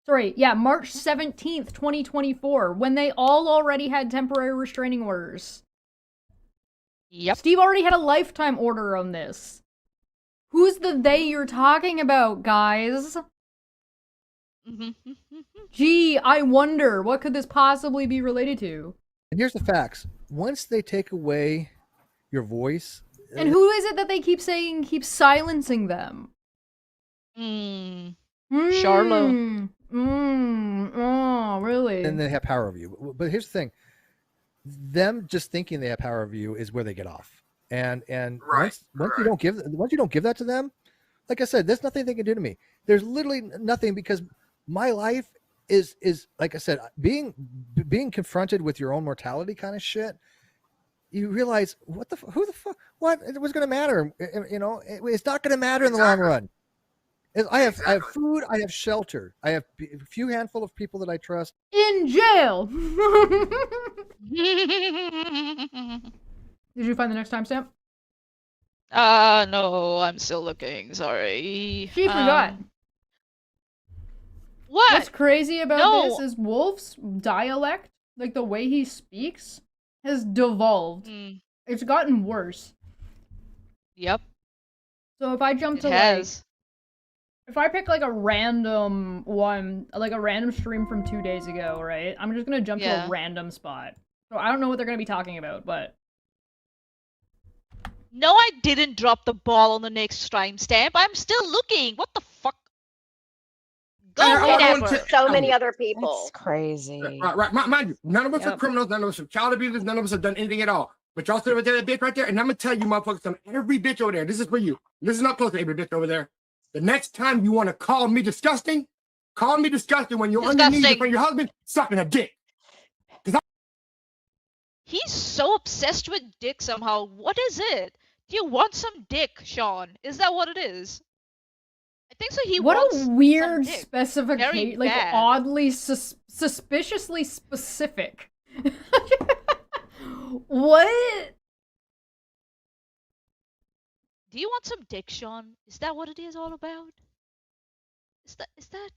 March 17th, 2024, when they all already had temporary restraining orders. Yep. Steve already had a lifetime order on this. Who's the they you're talking about, guys? Gee, I wonder, what could this possibly be related to? and here's the facts. Once they take away your voice, And who is it that they keep saying keeps silencing them? Charlo. Oh, really? and they have power over you. But here's the thing: them just thinking they have power over you is where they get off. And Right, once you don't give that to them, like I said, there's nothing they can do to me. There's literally nothing, because my life is like I said, being confronted with your own mortality kind of shit. You realize who the fuck, what it was going to matter. You know, it's not going to matter in the long run. I have food, I have shelter, I have a few handful of people that I trust. In jail! Did you find the next timestamp? No, I'm still looking. Sorry. She forgot. What? What's crazy about No. this is Wolf's dialect, like the way he speaks, has devolved. It's gotten worse. Yep. So if I jump It to has. if I pick like a random one, like a random stream from 2 days ago, right? I'm just gonna jump to Yeah. a random spot. So I don't know what they're gonna be talking about, but No, I didn't drop the ball on the next timestamp. I'm still looking. What the fuck? Go I ahead, want Amber. to- So many other people. That's crazy. Right. Mind you, none of us are Yep. criminals, none of us are child abusers, none of us have done anything at all. But y'all sit over there, that bitch right there, and I'm gonna tell you, motherfuckers, on every bitch over there, this is for you. This is not close to every bitch over there. The next time you want to call me disgusting when you're on your knees in Disgusting. front of your husband, sucking a dick. He's so obsessed with dick somehow. What is it? Do you want some dick, Sean? Is that what it is? I think so. He What wants a some weird dick. specification, like bad. oddly suspiciously specific. What? Do you want some dick, Sean? Is that what it is all about? Is that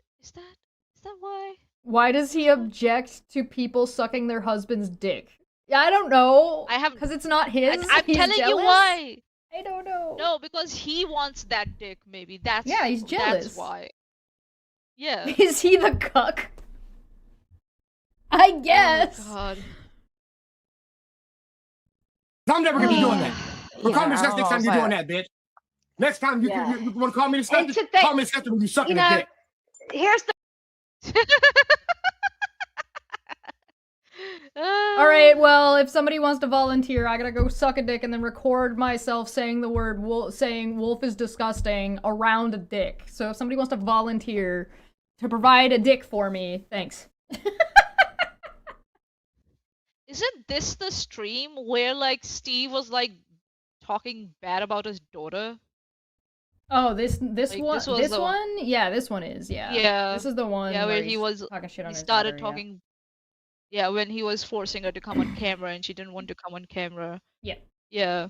why? Why does he object to people sucking their husband's dick? Yeah, I don't know. I have- Because it's not his. I'm He's telling you jealous? why. I don't know. No, because he wants that dick. Maybe that's Yeah, he's jealous. That's why. Yeah. Is he the cuck? I guess. Oh God. I'm never gonna be doing that. But call me Yeah, disgusting next time you're doing that, bitch. Next time you Yeah. you want to call me disgusting, And to think- call me disgusting when you sucking You a know, dick. here's the All right, well, if somebody wants to volunteer, I gotta go suck a dick and then record myself saying the word saying wolf is disgusting around a dick. So if somebody wants to volunteer to provide a dick for me, thanks. Isn't this the stream where like Steve was like talking bad about his daughter? Oh, this Like, one, this was this the- one, yeah, this one is, yeah. Yeah. This is the one. Yeah, where where he he's was talking shit on he his started daughter, yeah. talking. Yeah, when he was forcing her to come on camera and she didn't want to come on camera. Yeah. Yeah.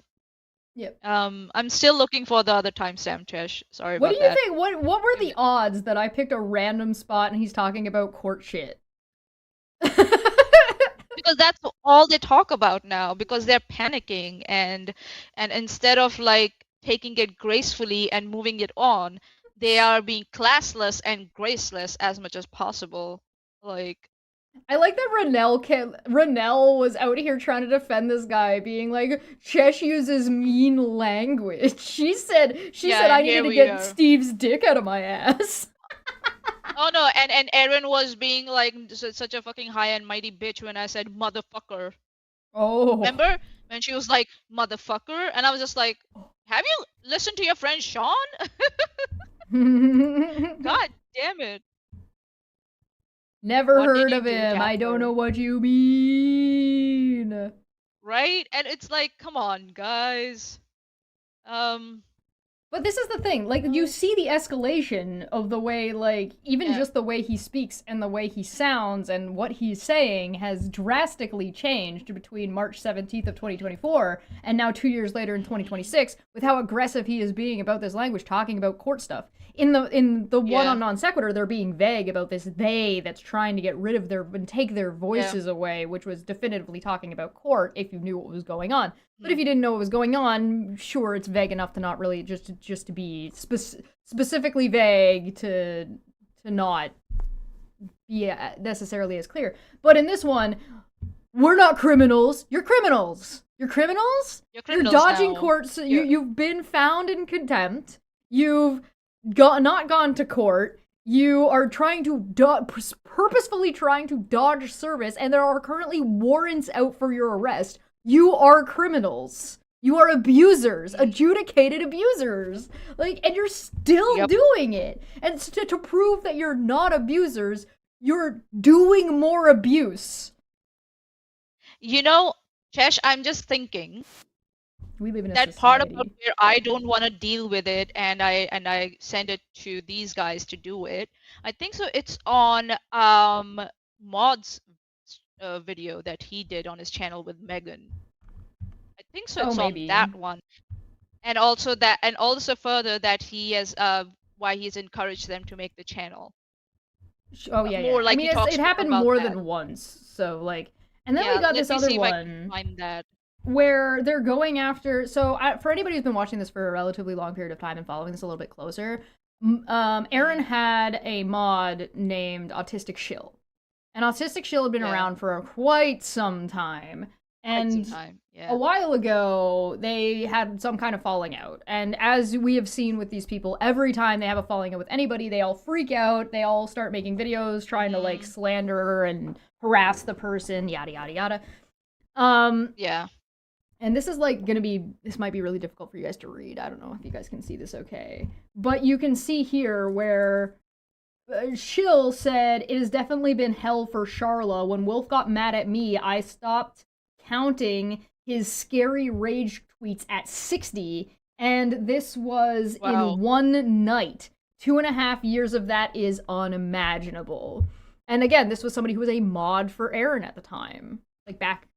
Yep. I'm still looking for the other timestamp, Trish. Sorry What about do you that. think? What were the odds that I picked a random spot and he's talking about court shit? Because that's all they talk about now, because they're panicking and instead of like taking it gracefully and moving it on, they are being classless and graceless as much as possible. Like, I like that Renell was out here trying to defend this guy, being like, Chesh uses mean language. She said Yeah, I here needed to we get are. Steve's dick out of my ass. oh no, and Erin was being like such a fucking high and mighty bitch when I said motherfucker. Oh. Remember when she was like motherfucker, and I was just like, have you listened to your friend Sean? God damn it. Never What did heard you of do, him. I don't Jasper? know what you mean. Right? And it's like, come on, guys. But this is the thing, like, you see the escalation of the way, like, even Yeah. just the way he speaks and the way he sounds and what he's saying has drastically changed between March 17th of 2024 and now 2 years later in 2026 with how aggressive he is being about this language, talking about court stuff. In the one Yeah. on Non Sequitur, they're being vague about this they that's trying to get rid of their and take their voices away, which was definitively talking about court if you knew what was going on. But if you didn't know what was going on, sure, it's vague enough to not really just to be specifically vague to not be necessarily as clear. But in this one, we're not criminals. You're criminals. You're criminals. You're You're criminals dodging now. court. So Yeah. you've been found in contempt. You've not gone to court. You are trying to purposefully trying to dodge service, and there are currently warrants out for your arrest. You are criminals. You are abusers, adjudicated abusers. Like, and you're still doing it. And to prove that you're not abusers, you're doing more abuse. You know, Chesh, I'm just thinking We live in a that society. part about where I don't want to deal with it and I send it to these guys to do it. I think so it's on Mod's video that he did on his channel with Megan. I think so Oh, it's maybe. on that one. And also further that he has why he's encouraged them to make the channel. Oh yeah, more yeah. like I he mean, talks it happened about more that. than once. So like, and then Yeah, we got let this me other see if I can one find that. where they're going after. So for anybody who's been watching this for a relatively long period of time and following this a little bit closer, Aaron had a mod named Autistic Shill, and Autistic Shill had been Yeah. around for quite some time. Quite some And time. Yeah. a while ago, they had some kind of falling out. And as we have seen with these people, every time they have a falling out with anybody, they all freak out. They all start making videos trying to, like, slander and harass the person, yada, yada, yada. Yeah. And this is, like, this might be really difficult for you guys to read. I don't know if you guys can see this okay. But you can see here where Shill said, "It has definitely been hell for Charla. When Wolf got mad at me, I stopped counting his scary rage tweets at 60, and this was Wow. in one night. 2.5 years of that is unimaginable. And again, this was somebody who was a mod for Aaron at the time, like back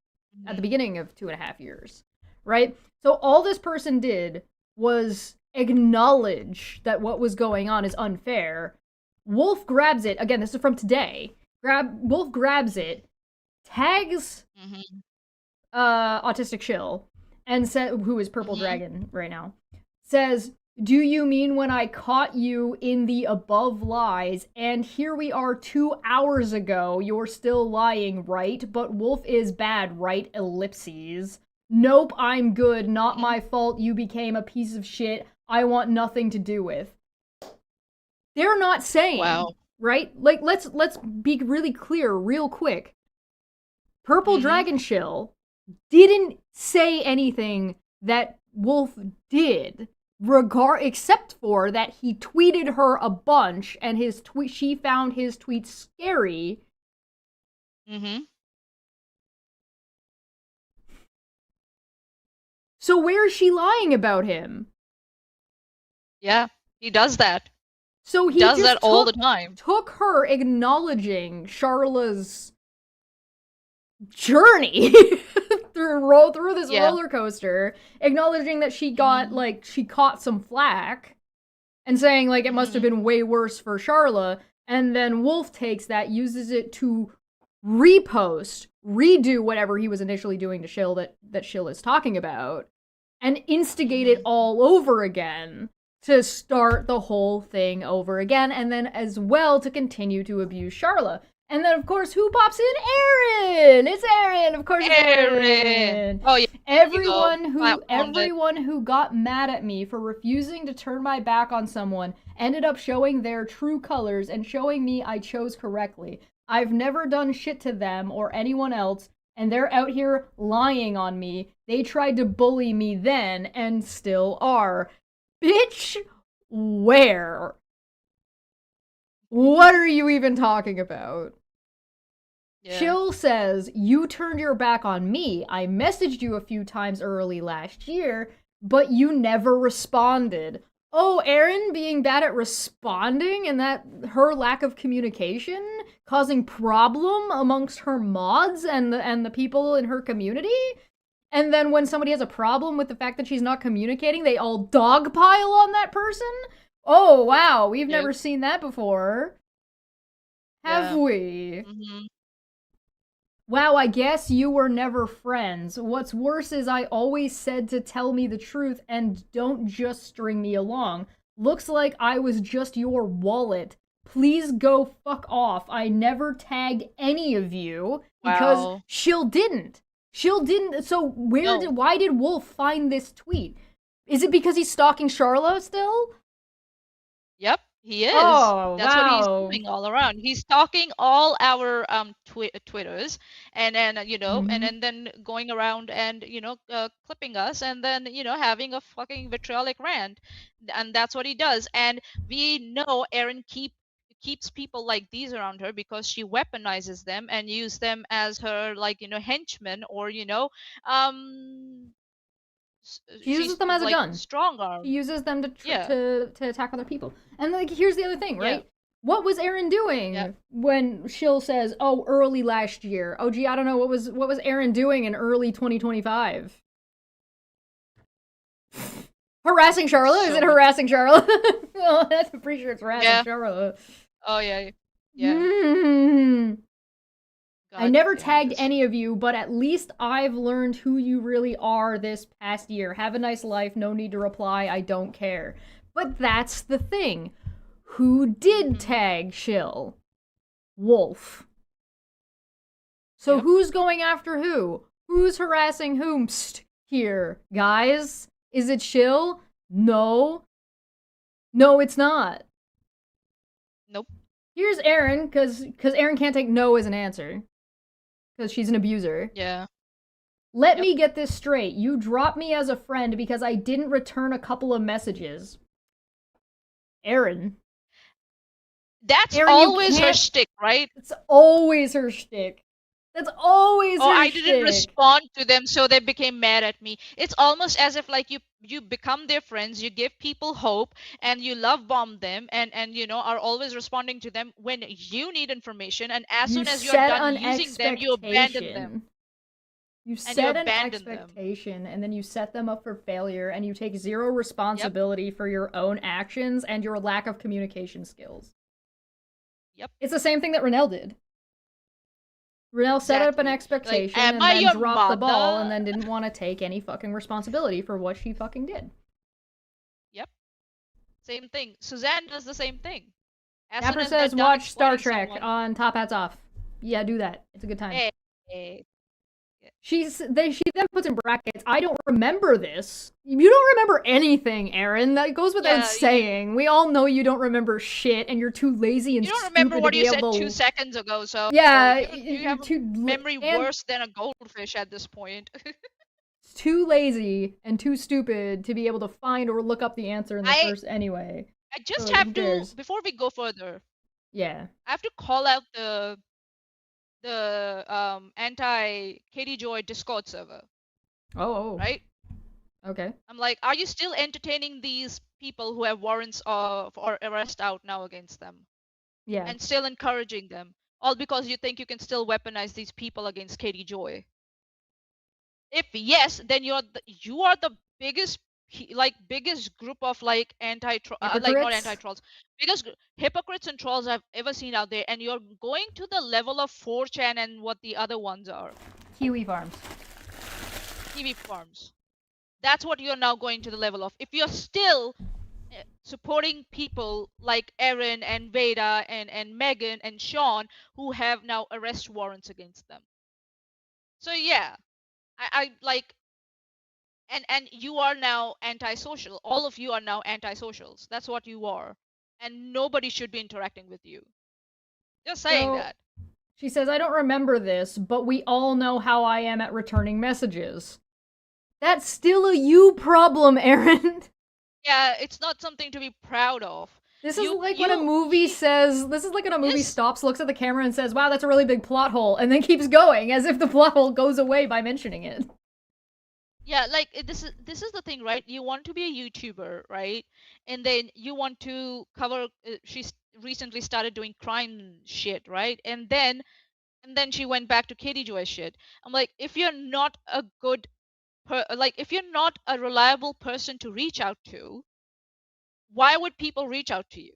at the beginning of 2.5 years, right? So all this person did was acknowledge that what was going on is unfair. Wolf grabs it. Again, this is from today. Wolf grabs it, tags Autistic Shill, and who is Purple Dragon right now, says, "Do you mean when I caught you in the above lies, and here we are 2 hours ago, you're still lying, right? But Wolf is bad, right? Ellipses. Nope, I'm good, not my fault, you became a piece of shit I want nothing to do with." They're not saying, right? Like, let's be really clear real quick. Purple Dragon Shill didn't say anything that Wolf did, except for that he tweeted her a bunch, and she found his tweets scary. So where is she lying about him? Yeah, he does that. So he does just that all the time. Took her acknowledging Charla's journey through this roller coaster, acknowledging that she got she caught some flack, and saying like it must have been way worse for Charla, and then Wolf takes that, uses it to redo whatever he was initially doing to Shill that Shill is talking about, and instigate it all over again to start the whole thing over again, and then as well to continue to abuse Charla. And then, of course, who pops in? Aaron! It's Aaron! Of course it's Aaron! Oh, yeah. Everyone who got mad at me for refusing to turn my back on someone ended up showing their true colors and showing me I chose correctly. I've never done shit to them or anyone else, and they're out here lying on me. They tried to bully me then, and still are. Bitch, where? What are you even talking about? Yeah. Shill says, "You turned your back on me. I messaged you a few times early last year, but you never responded." Oh, Aaron being bad at responding, and that her lack of communication causing problem amongst her mods and the people in her community? And then when somebody has a problem with the fact that she's not communicating, they all dogpile on that person? Oh, wow, we've never seen that before. Have we? Wow, I guess you were never friends. What's worse is I always said to tell me the truth and don't just string me along. Looks like I was just your wallet. Please go fuck off. I never tagged any of you because Shill didn't. So why did Wolf find this tweet? Is it because he's stalking Charla still? Yep, he is. Oh, That's what he's doing all around. He's stalking all our Twitters, and then and then going around and clipping us, and then having a fucking vitriolic rant, and that's what he does. And we know Erin keeps people like these around her because she weaponizes them and use them as her henchmen, or she uses them as a gun. Strong arm. She uses them to attack other people. And here's the other thing, right? Yeah. What was Aaron doing when Shill says, "Oh, early last year"? Oh, gee, I don't know. What was Aaron doing in early 2025? Harassing Charla? Is it harassing Charla? Oh, I'm pretty sure it's harassing Charla. Oh, yeah. I never tagged any of you, but at least I've learned who you really are this past year. Have a nice life. No need to reply. I don't care. But that's the thing. Who did tag Shill? Wolf. So who's going after who? Who's harassing whomst here, guys? Is it Shill? No. No, it's not. Nope. Here's Aaron, because Aaron can't take no as an answer. Because she's an abuser. Yeah. Let me get this straight. You dropped me as a friend because I didn't return a couple of messages. Aaron. That's always her shtick, right? It's always her shtick. That's always Oh, her I didn't shtick. respond to them, so they became mad at me. It's almost as if like you become their friends, you give people hope, and you love bomb them, and are always responding to them when you need information, and as You soon as you're set done an using them, you abandon them. expectation. You And you set an abandon them. expectation, and then you set them up for failure, and you take zero responsibility for your own actions and your lack of communication skills. Yep. It's the same thing that Renell did. Renell set up an Exactly. expectation Like, am and I then your dropped the ball mother? and then didn't want to take any fucking responsibility for what she fucking did. Yep. Same thing. Suzanne does the same thing. As Dapper soon as they're says, done watch Star explaining Trek someone, on Top Hats Off. Yeah, do that. It's a good time. hey, She then puts in brackets, I don't remember this. You don't remember anything, Aaron. That goes without Yeah, saying. We all know you don't remember shit, and you're too lazy and you don't stupid remember what to you be said able to... 2 seconds ago, so Yeah, you have a memory worse than a goldfish at this point. too lazy and too stupid to be able to find or look up the answer in the first anyway. I just So, have who to, cares? before we go further, Yeah. I have to call out the anti Katie Joy Discord server, Oh. right? Okay. I'm like, are you still entertaining these people who have warrants for arrest out now against them? Yeah. And still encouraging them, all because you think you can still weaponize these people against Katie Joy. If yes, then you are the biggest group of like not anti trolls, biggest hypocrites and trolls I've ever seen out there, and you're going to the level of 4chan and what the other ones are. Kiwi Farms. TV farms. That's what you're now going to the level of. If you're still supporting people like Erin and Veda and Megan and Sean who have now arrest warrants against them. So yeah, I like, and you are now antisocial. All of you are now antisocials. That's what you are, and nobody should be interacting with you. Just saying that. She says, I don't remember this, but we all know how I am at returning messages. That's still a you problem, Aaron. Yeah, it's not something to be proud of. This is like when a movie says, this is like when a movie stops, looks at the camera and says, wow, that's a really big plot hole, and then keeps going, as if the plot hole goes away by mentioning it. Yeah, like this is the thing, right? You want to be a YouTuber, right? And then you want to cover, she's recently started doing crime shit, right? And then she went back to Katie Joy shit. I'm like, if you're not a good if you're not a reliable person to reach out to, why would people reach out to you?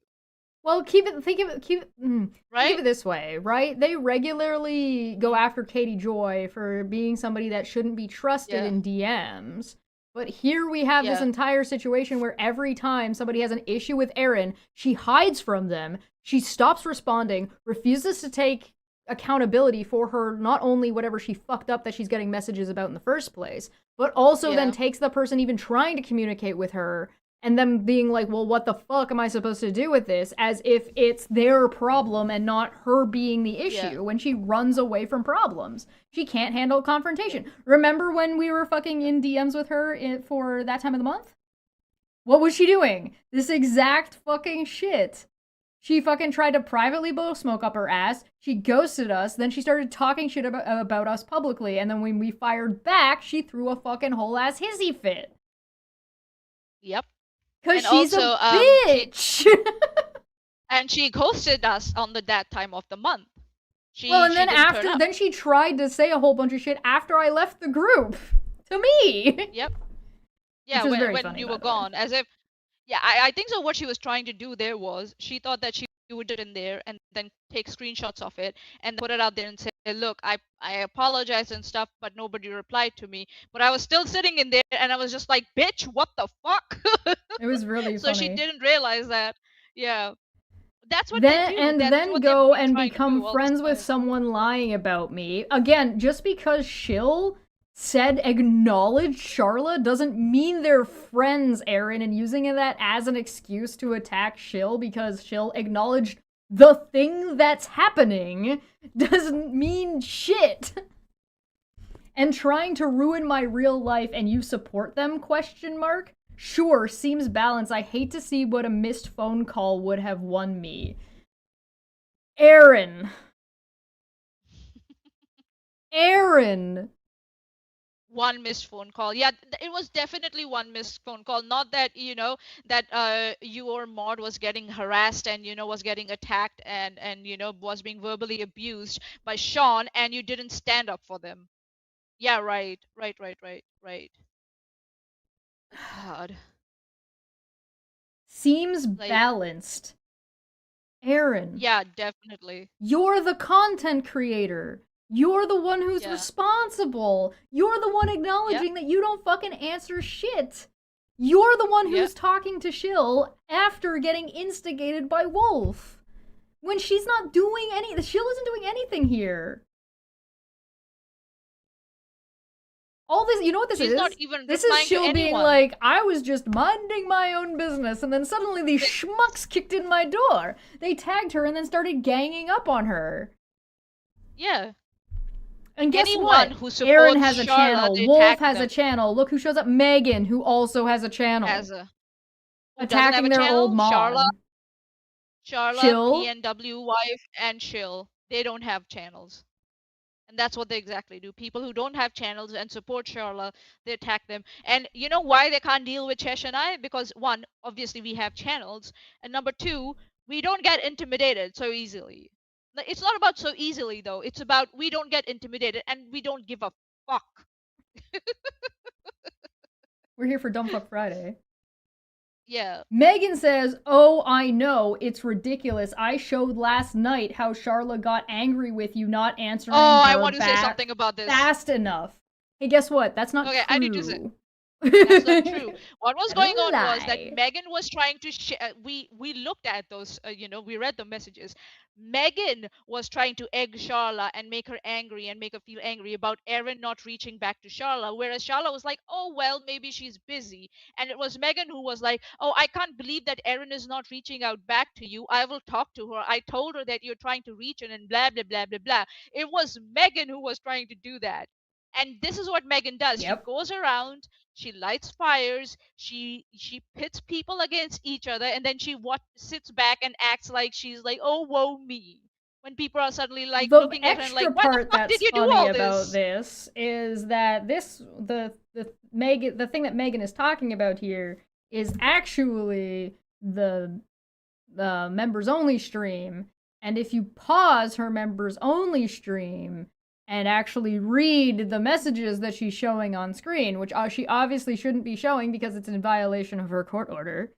Well, think of it this way, right? They regularly go after Katie Joy for being somebody that shouldn't be trusted in DMs. But here we have this entire situation where every time somebody has an issue with Erin, she hides from them, she stops responding, refuses to take accountability for her, not only whatever she fucked up that she's getting messages about in the first place, but also then takes the person even trying to communicate with her and them being like, well, what the fuck am I supposed to do with this? As if it's their problem and not her being the issue when she runs away from problems. She can't handle confrontation. Remember when we were fucking in DMs with her for that time of the month? What was she doing? This exact fucking shit. She fucking tried to privately blow smoke up her ass. She ghosted us. Then she started talking shit about us publicly. And then when we fired back, she threw a fucking whole ass hissy fit. Yep. Because she's also, a bitch. And she ghosted us on that time of the month. And then then she tried to say a whole bunch of shit after I left the group. To me. Yep. Yeah, when you were gone. As if, I think so what she was trying to do there was, she thought that she would get in there and then take screenshots of it and put it out there and say, look, I apologize and stuff, but nobody replied to me. But I was still sitting in there and I was just like, bitch, what the fuck? It was really so funny. So she didn't realize that. Yeah. That's what then, they do. And That's then go and become friends with someone lying about me. Again, just because Shill said acknowledge Charla doesn't mean they're friends, Aaron, and using that as an excuse to attack Shill because Shill acknowledged the thing that's happening doesn't mean shit. And trying to ruin my real life and you support them, ? Sure, seems balanced. I hate to see what a missed phone call would have won me. Aaron. Aaron. One missed phone call. Yeah, it was definitely one missed phone call. Not that, that you or Maud was getting harassed and, was getting attacked and, was being verbally abused by Sean and you didn't stand up for them. Yeah, right. God. Seems Like, balanced. Aaron. yeah, definitely. You're the content creator. You're the one who's Yeah. responsible. You're the one acknowledging that you don't fucking answer shit. You're the one who's talking to Shill after getting instigated by Wolf. When she's not doing Shill isn't doing anything here. All this, you know what this She's is? not even This is replying to Shill being anyone. like, I was just minding my own business, and then suddenly these schmucks kicked in my door. They tagged her and then started ganging up on her. Yeah. And guess Anyone what? who supports Aaron has a Charlotte, channel. they Wolf tag has a them. channel. Look who shows up. Megan, who also has a channel. Who doesn't attacking have a their channel? old mom. Charlotte, Shill? PNW wife, and Shill. They don't have channels. And that's what they exactly do. People who don't have channels and support Charla, they attack them. And you know why they can't deal with Chesh and I? Because one, obviously we have channels. And number two, we don't get intimidated so easily. It's not about so easily though. It's about we don't get intimidated and we don't give a fuck. We're here for Dumb Fuck Friday. Yeah. Megan says, oh, I know, it's ridiculous. I showed last night how Charla got angry with you not answering Oh, I her want to say back something about this. fast enough. Hey, guess what? That's not Okay, true. I need to say- That's not true. What was Don't going on was lie. that Megan was trying to we looked at those we read the messages. Megan was trying to egg Charla and make her angry and make her feel angry about Erin not reaching back to Charla, whereas Charla was like, oh well, maybe she's busy. And it was Megan who was like, oh, I can't believe that Erin is not reaching out back to you. I will talk to her. I told her that you're trying to reach her and blah blah blah blah blah. It was Megan who was trying to do that. And this is what Megan does. Yep. She goes around, she lights fires, she pits people against each other, and then she sits back and acts like she's like, oh, woe me. When people are suddenly like the looking at her and extra like, why the part fuck that's did you do funny all about this? this is that the thing that Megan is talking about here is actually the members only stream, and if you pause her members only stream and actually read the messages that she's showing on screen, which she obviously shouldn't be showing because it's in violation of her court order,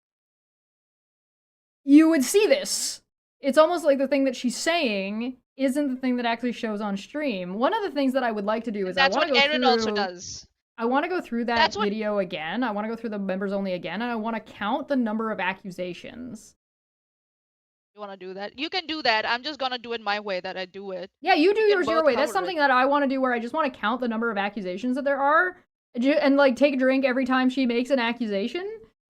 you would see this. It's almost like the thing that she's saying isn't the thing that actually shows on stream. One of the things that I would like to do is That's I want what to go Erin through... also does. I want to go through that That's what- video again. I want to go through the members only again, and I want to count the number of accusations. You want to do that? You can do that. I'm just gonna do it my way that I do it. Yeah, you do We can yours your both way. That's cover something it. that I want to do where I just want to count the number of accusations that there are and like take a drink every time she makes an accusation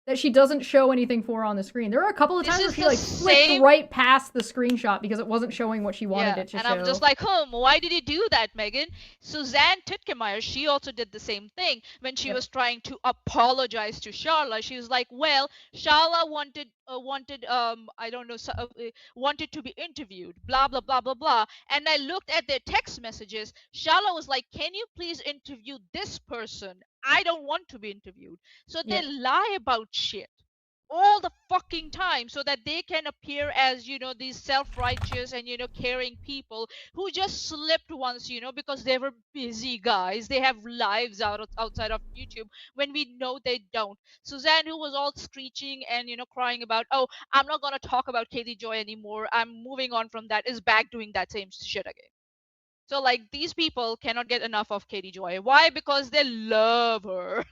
that she doesn't show anything for on the screen. There are a couple of This times where is she the like flipped same- right past the screenshot because it wasn't showing what she wanted it to and show. I'm just like, why did you do that, Megan? Suzanne Titkemeyer, she also did the same thing when she Yep. was trying to apologize to Charla. She was like, well, Charla wanted wanted to be interviewed, blah blah blah blah blah. And I looked at their text messages. Charla was like, can you please interview this person? I don't want to be interviewed. So they Yeah. lie about shit all the fucking time so that they can appear as these self-righteous and caring people who just slipped once because they were busy guys. They have lives outside of YouTube when we know they don't. Suzanne, who was all screeching and crying about, oh, I'm not gonna talk about Katie Joy anymore, I'm moving on from that, is back doing that same shit again. So like these people cannot get enough of Katie Joy. Why? Because they love her.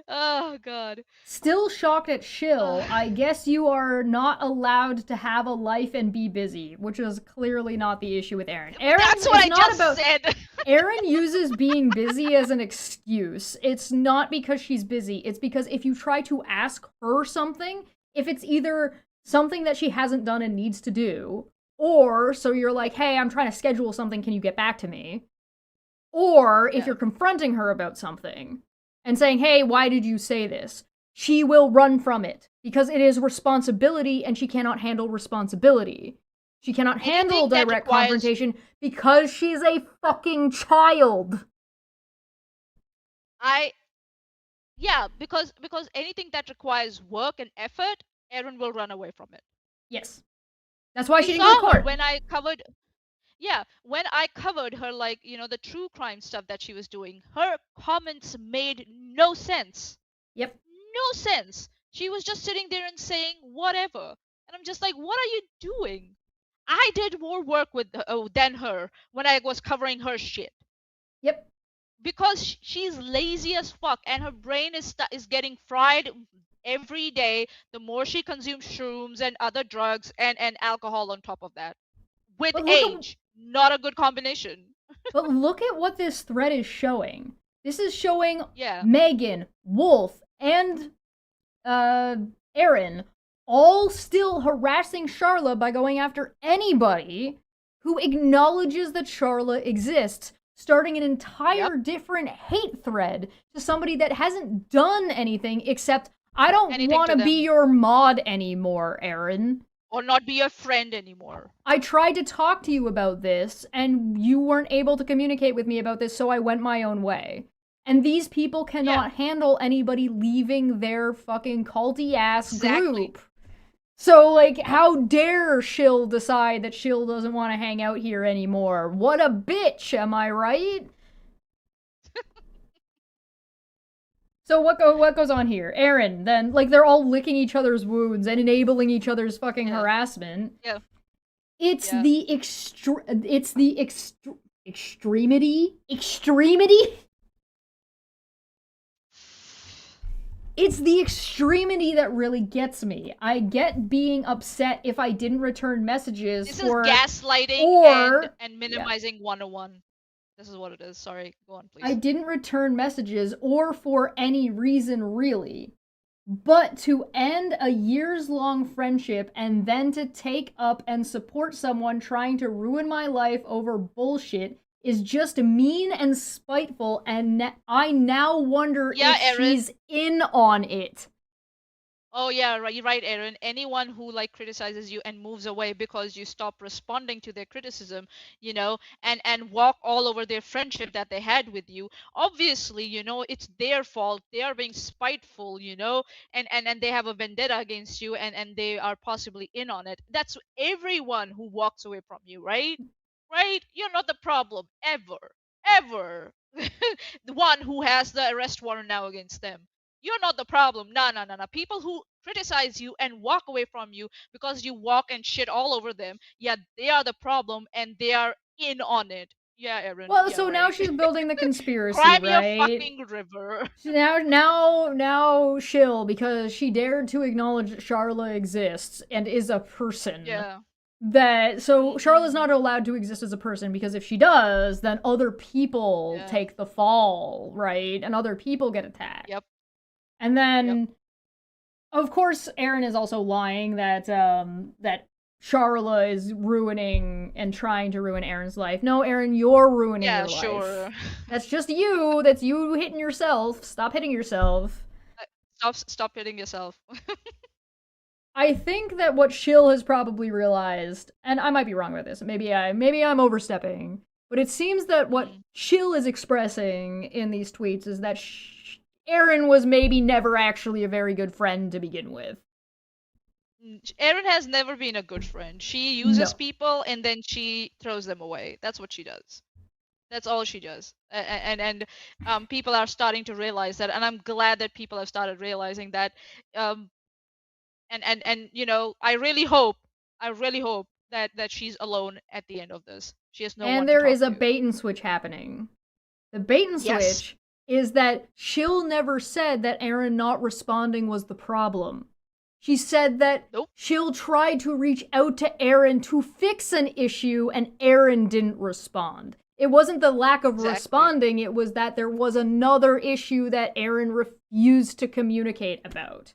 Oh god. Still shocked at Shill. I guess you are not allowed to have a life and be busy, which is clearly not the issue with Aaron. Aaron That's what is I not just about said. Aaron uses being busy as an excuse. It's not because she's busy. It's because if you try to ask her something, if it's either something that she hasn't done and needs to do, or so you're like, hey, I'm trying to schedule something, can you get back to me? Or if Yeah. you're confronting her about something and saying, hey, why did you say this? She will run from it because it is responsibility and she cannot handle responsibility. She cannot Anything handle that direct requires- confrontation because she's a fucking child. Because anything that requires work and effort, Erin will run away from it. Yes. That's why she We didn't go to saw her court. when I covered her, like, the true crime stuff that she was doing. Her comments made no sense. Yep. No sense. She was just sitting there and saying whatever. And I'm just like, what are you doing? I did more work than her when I was covering her shit. Yep. Because she's lazy as fuck and her brain is getting fried every day the more she consumes shrooms and other drugs and alcohol on top of that. With But look at- age. Not a good combination. But look at what this thread is showing. This is showing Yeah. Megan, Wolf, and Erin all still harassing Charla by going after anybody who acknowledges that Charla exists, starting an entire different hate thread to somebody that hasn't done anything except, I don't Anything want to to be them. your mod anymore, Erin. Or not be your friend anymore. I tried to talk to you about this, and you weren't able to communicate with me about this, so I went my own way. And these people cannot handle anybody leaving their fucking culty-ass Exactly. group. So, like, how dare Shill decide that Shill doesn't want to hang out here anymore? What a bitch, am I right? So what goes on here? Erin, then, like, they're all licking each other's wounds and enabling each other's fucking harassment. Yeah. It's Yeah. the extremity? It's the extremity that really gets me. I get being upset if I didn't return messages This for... is gaslighting or- and minimizing 101. This is what it is. Sorry. Go on, please. I didn't return messages or for any reason really. But to end a years-long friendship and then to take up and support someone trying to ruin my life over bullshit is just mean and spiteful, and I now wonder if Erin. she's in on it. Oh yeah, right. You're right, Erin. Anyone who criticizes you and moves away because you stop responding to their criticism, and walk all over their friendship that they had with you. Obviously, it's their fault. They are being spiteful, and they have a vendetta against you, and they are possibly in on it. That's everyone who walks away from you, right? Right? You're not the problem ever. The one who has the arrest warrant now against them. You're not the problem. No. People who criticize you and walk away from you because you walk and shit all over them, they are the problem and they are in on it. Yeah, Erin. Well, yeah, so right. now she's building the conspiracy, Cry me right? a fucking river. Now Shill, because she dared to acknowledge that Charla exists and is a person. Yeah. So Charlotte's not allowed to exist as a person, because if she does, then other people take the fall, right? And other people get attacked. Yep. And then, of course, Erin is also lying that Charla is ruining and trying to ruin Erin's life. No, Erin, you're ruining your life. Yeah, sure. That's just you. That's you hitting yourself. Stop hitting yourself. Stop hitting yourself. I think that what Shill has probably realized, and I might be wrong about this, maybe I'm overstepping, but it seems that what Shill is expressing in these tweets is that Erin was maybe never actually a very good friend to begin with. Erin has never been a good friend. She uses people and then she throws them away. That's what she does. That's all she does. And people are starting to realize that, and I'm glad that people have started realizing that. And I really hope that she's alone at the end of this. She has no one to And there talk is a to. bait and switch happening. The bait and switch is that Shill never said that Erin not responding was the problem. She said that Shill tried to reach out to Erin to fix an issue and Erin didn't respond. It wasn't the lack of responding, it was that there was another issue that Erin refused to communicate about.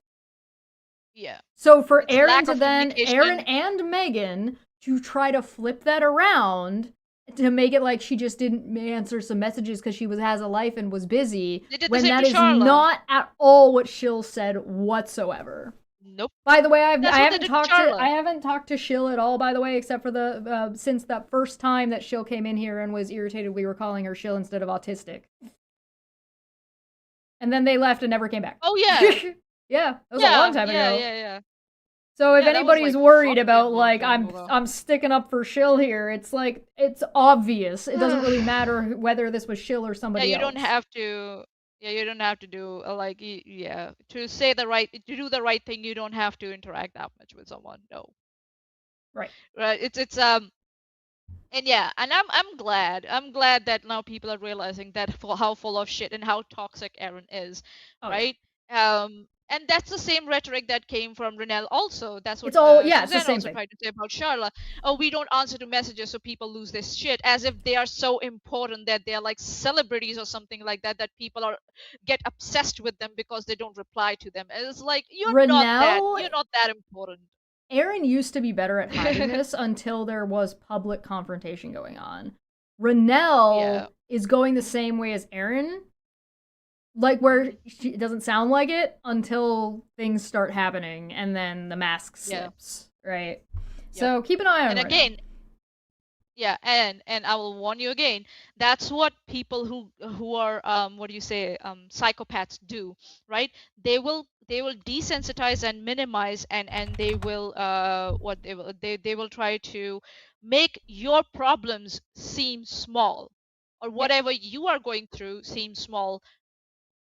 Yeah. So for It's Erin lack to of then, communication. Erin and Megan to try to flip that around to make it like she just didn't answer some messages because she has a life and was busy, They did the when same that to is Charla. not at all what Shill said whatsoever. Nope. By the way, I That's what they haven't did to talked to Charlotte. I haven't talked to Shill at all. By the way, except for the since that first time that Shill came in here and was irritated we were calling her Shill instead of autistic. And then they left and never came back. Oh yeah. Yeah, that was a long time ago. Yeah. So if Yeah, that was, anybody's like, worried fucking about long like time ago. I'm sticking up for Shill here, it's like it's obvious. It doesn't really matter whether this was Shill or somebody you else. don't have to. Yeah, you don't have to do to say to do the right thing. You don't have to interact that much with someone. No. Right. Right. It's and yeah, and I'm glad that now people are realizing that for how full of shit and how toxic Aaron is, Oh, right? And that's the same rhetoric that came from Renelle also. That's what It's all it's the Suzanne same also thing. tried to say about Charla. Oh, we don't answer to messages, so people lose this shit, as if they are so important that they're like celebrities or something like that, that people get obsessed with them because they don't reply to them. And it's like you're not that important. Aaron used to be better at hiding this until there was public confrontation going on. Renelle is going the same way as Aaron. Like, where it doesn't sound like it until things start happening, and then the mask slips, right? So keep an eye on it. And again, and I will warn you again, that's what people who are psychopaths do, right? They will desensitize and minimize, and they will they will try to make your problems seem small, or whatever you are going through seem small.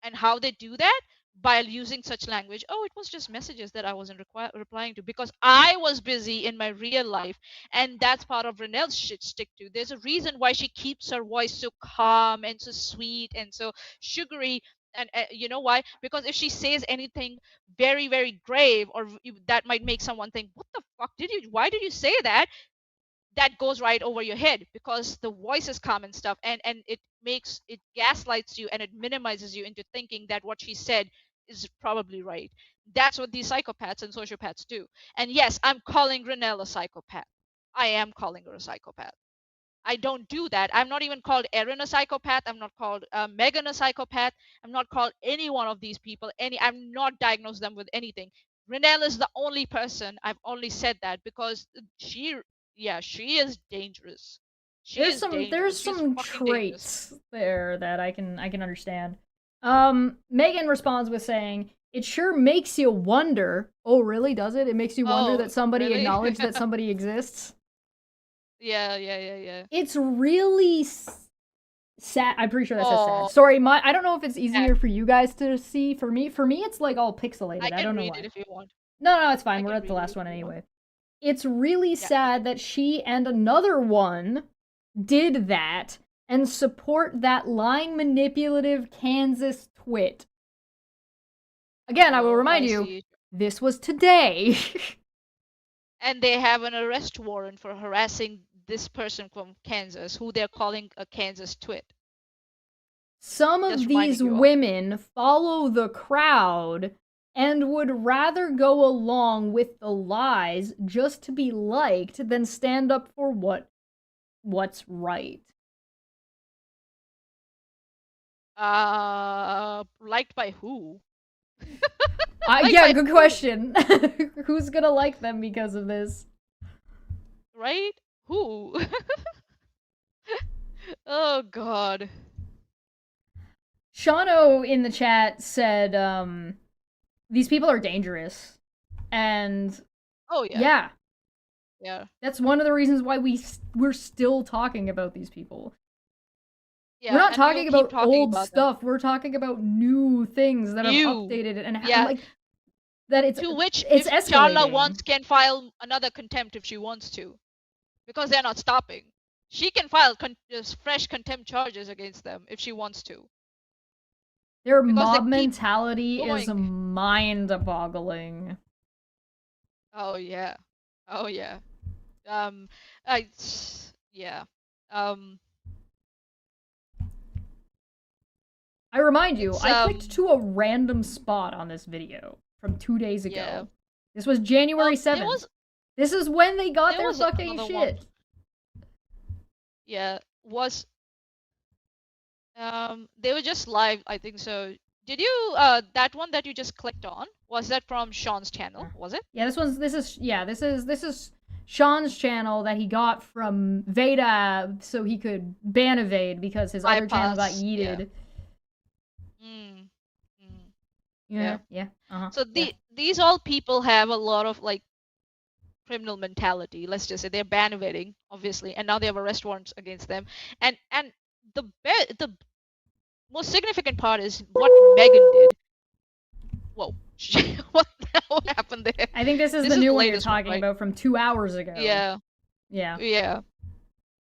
And how they do that? By using such language. Oh, it was just messages that I wasn't replying to because I was busy in my real life. And that's part of Renelle's shit stick too. There's a reason why she keeps her voice so calm and so sweet and so sugary. And you know why? Because if she says anything very, very grave, or that might make someone think, what the fuck why did you say that? That goes right over your head, because the voice is calm and stuff, and it gaslights you, and it minimizes you into thinking that what she said is probably right. That's what these psychopaths and sociopaths do. And yes, I'm calling Renelle a psychopath. I am calling her a psychopath. I don't do that. I'm not even called Erin a psychopath. I'm not called Megan a psychopath. I'm not called any one of these people. I'm not diagnosed them with anything. Renelle is the only person I've only said that because she is dangerous. There's some traits there that I can understand. Megan responds with saying, "It sure makes you wonder." Oh, really? Does it? It makes you wonder that somebody acknowledged that somebody exists. Yeah. It's really sad. I'm pretty sure that says sad. Sorry, I don't know if it's easier for you guys to see. For me, it's like all pixelated. I don't know why. I can read it if you want. No, it's fine. We're at the last one anyway. It's really sad that she and another one did that and support that lying, manipulative Kansas twit. Again, I will remind you, this was today. And they have an arrest warrant for harassing this person from Kansas, who they're calling a Kansas twit. Some of these women follow the crowd and would rather go along with the lies just to be liked than stand up for what's right. Liked by who? Yeah, good question. Who's gonna like them because of this? Right? Who? Oh, God. Shano in the chat said, these people are dangerous. And... Oh, yeah. Yeah. That's one of the reasons why we're still talking about these people. Yeah, we're not talking about old stuff. We're talking about new things that have updated it and like that. It's to which it's if Charla can file another contempt if she wants to, because they're not stopping. She can file fresh contempt charges against them if she wants to. Their mob mentality is mind-boggling. Oh yeah. I remind you, I clicked to a random spot on this video from 2 days ago. Yeah. This was January 7th. This is when they got their fucking shit. Yeah, they were just live, I think so, Did you that one that you just clicked on, was that from Sean's channel? Was it? Yeah, this is Sean's channel that he got from Veda so he could ban evade because his other channel got Bypass, yeeted. Mm. Yeah. Uh-huh. So yeah. these all people have a lot of like criminal mentality. Let's just say they're ban evading, obviously, and now they have arrest warrants against them. And the most significant part is what Megan did. Whoa, what the hell happened there? I think this is the This is new the one you're latest one, talking right? about from 2 hours ago. Yeah, Yeah.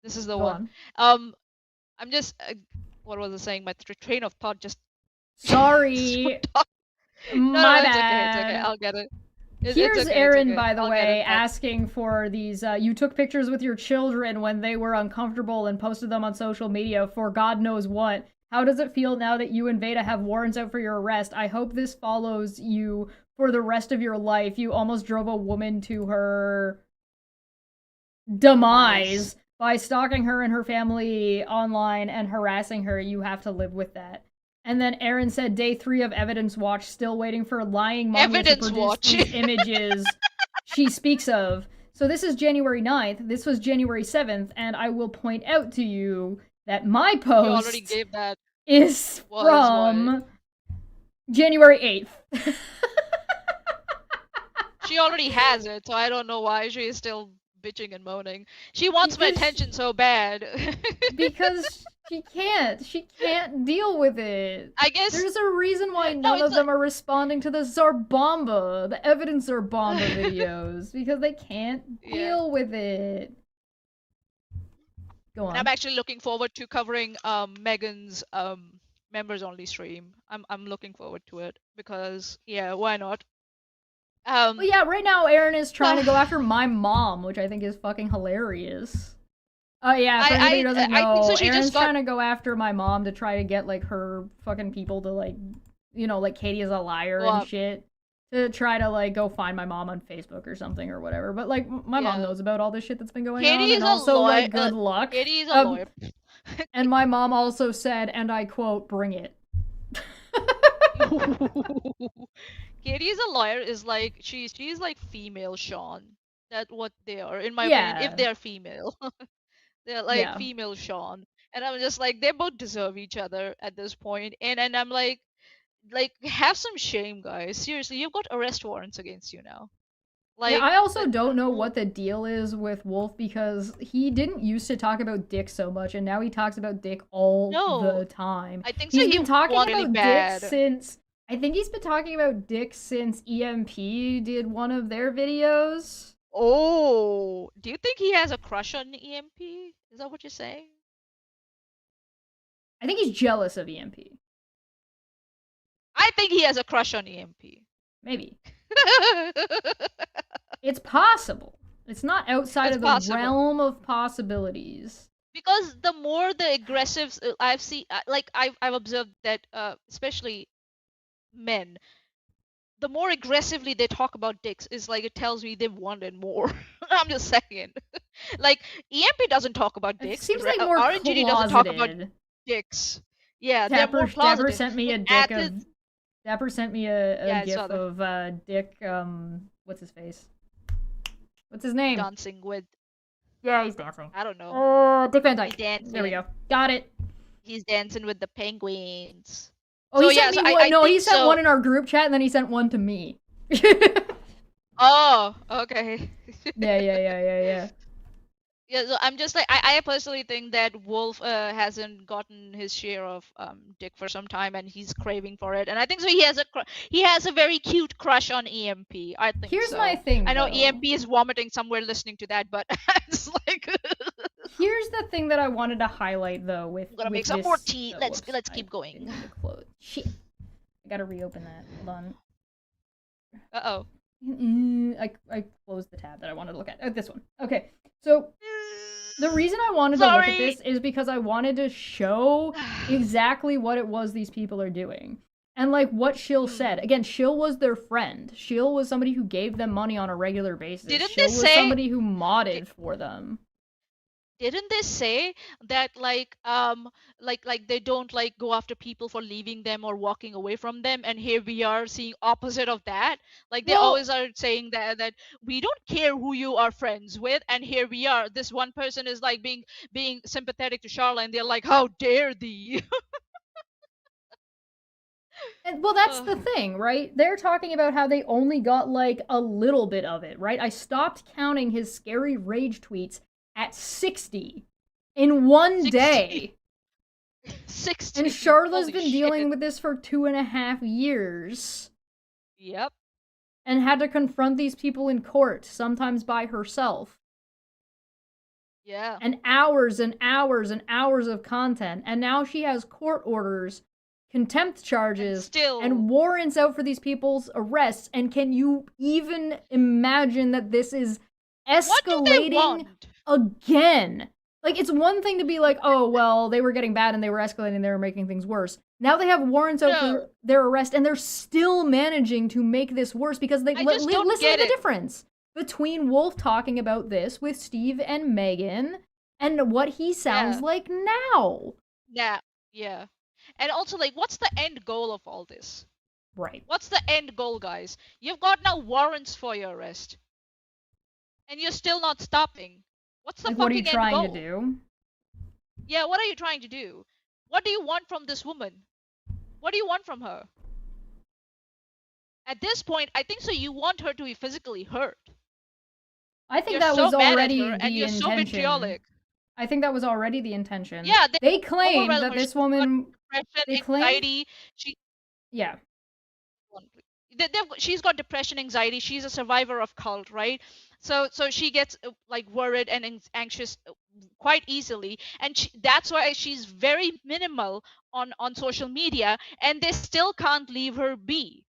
this is the Go one. on. I'm just what was I saying? My train of thought just. Sorry. My it's bad. okay. I'll get it. Here's it's okay, Aaron, okay. by the I'll get way, it back. asking for these. You took pictures with your children when they were uncomfortable and posted them on social media for God knows what. How does it feel now that you and Veda have warrants out for your arrest? I hope this follows you for the rest of your life. You almost drove a woman to her demise by stalking her and her family online and harassing her. You have to live with that. And then Aaron said, day 3 of Evidence Watch, still waiting for lying model to produce these images she speaks of. So this is January 9th, this was January 7th, and I will point out to you that my post You already gave that. is from January 8th. She already has it, so I don't know why she is still bitching and moaning. She wants my attention so bad. Because she can't deal with it. I guess there's a reason why none of them are responding to the Zarbomba, the evidence Zarbomba videos, because they can't deal with it. Go on. And I'm actually looking forward to covering Megan's members only stream. I'm looking forward to it because why not? Well, yeah, right now Aaron is trying to go after my mom, which I think is fucking hilarious. Oh yeah, for anybody who doesn't know, so Aaron's trying to go after my mom to try to get like her fucking people to like, like Katie is a liar and shit. To try to like go find my mom on Facebook or something or whatever. But like my mom knows about all this shit that's been going on. And also like good luck. Katie is a lawyer. And my mom also said, and I quote, bring it. Katie is a lawyer is like she's like female Sean. That's what they are, in my opinion, if they're female. They're like female Sean. And I'm just like, they both deserve each other at this point. And I'm like have some shame, guys. Seriously, you've got arrest warrants against you now. Like I also don't know what the deal is with Wolf because he didn't used to talk about dick so much and now he talks about dick all the time. I think so. He's been talking about dick since I think he's been talking about dick since EMP did one of their videos. Oh, do you think he has a crush on EMP? Is that what you're saying? I think he's jealous of EMP. I think he has a crush on EMP. Maybe. It's possible. It's not outside of the realm of possibilities. Because the more the aggressive I've seen, like I've observed that, especially men, the more aggressively they talk about dicks is like it tells me they wanted more. I'm just saying. Like EMP doesn't talk about dicks. It seems like more RNGD doesn't talk about dicks. Yeah, they're more closeted. Dapper sent me a dick of. Dapper sent me a gif of Dick. What's his face? What's his name? Dancing with. Yeah, he's dancing. I don't know. Dick Van Dyke. There we go. Got it. He's dancing with the penguins. Oh, so, he sent me one. No, he sent one in our group chat, and then he sent one to me. Oh, okay. Yeah. Yeah, so I'm just like I personally think that Wolf hasn't gotten his share of dick for some time, and he's craving for it. And I think so. He has a very cute crush on EMP. I think. Here's my thing. I know EMP is vomiting somewhere listeing to that, but it's like. Here's the thing that I wanted to highlight though. I'm gonna make some more tea. Let's keep going. Shit. I gotta reopen that. Hold on. I closed the tab that I wanted to look at. This one. Okay. So the reason I wanted to look at this is because I wanted to show exactly what it was these people are doing. And like what Shill said. Again, Shill was their friend. Shill was somebody who gave them money on a regular basis. Didn't Shill they was say somebody who modded for them. didn't they say that like they don't like go after people for leaving them or walking away from them, and here we are seeing opposite of that. Like they Well, always are saying that we don't care who you are friends with, and here we are, this one person is like being sympathetic to Charlotte, and they're like, how dare thee. well, that's the Ugh. thing, right? They're talking about how they only got like a little bit of it, right? I stopped counting his scary rage tweets at 60 in one 60. day. 60. And Charlotte's Holy been shit. dealing with this for 2.5 years Yep. and had to confront these people in court, sometimes by herself. Yeah. And hours and hours and hours of content. And now she has court orders, contempt And charges, still. and warrants out for these people's arrests. And can you even imagine that this is What do they escalating want? again? Like, it's one thing to be like, oh, well, they were getting bad and they were escalating, they were making things worse. Now they have warrants out for their arrest, and they're still managing to make this worse because they I just don't listen get to the it. difference between Wolf talking about this with Steve and Megan and what he sounds Yeah. like now. Yeah. And also, like, what's the end goal of all this? Right. What's the end goal, guys? You've got now warrants for your arrest, and you're still not stopping. What's the Like, fucking what are you end trying goal? to do? Yeah, what are you trying to do? What do you want from this woman? What do you want from her? At this point, I think so you want her to be physically hurt. I think You're that so was mad at already her, and the you're so intention. vitriolic. I think that was already the intention. Yeah, They claim overwhelm that her. this She's got woman. depression, They claim. anxiety. Yeah. She's got depression, anxiety. She's a survivor of cult, right? So she gets like worried and anxious quite easily, and that's why she's very minimal on social media, and they still can't leave her be.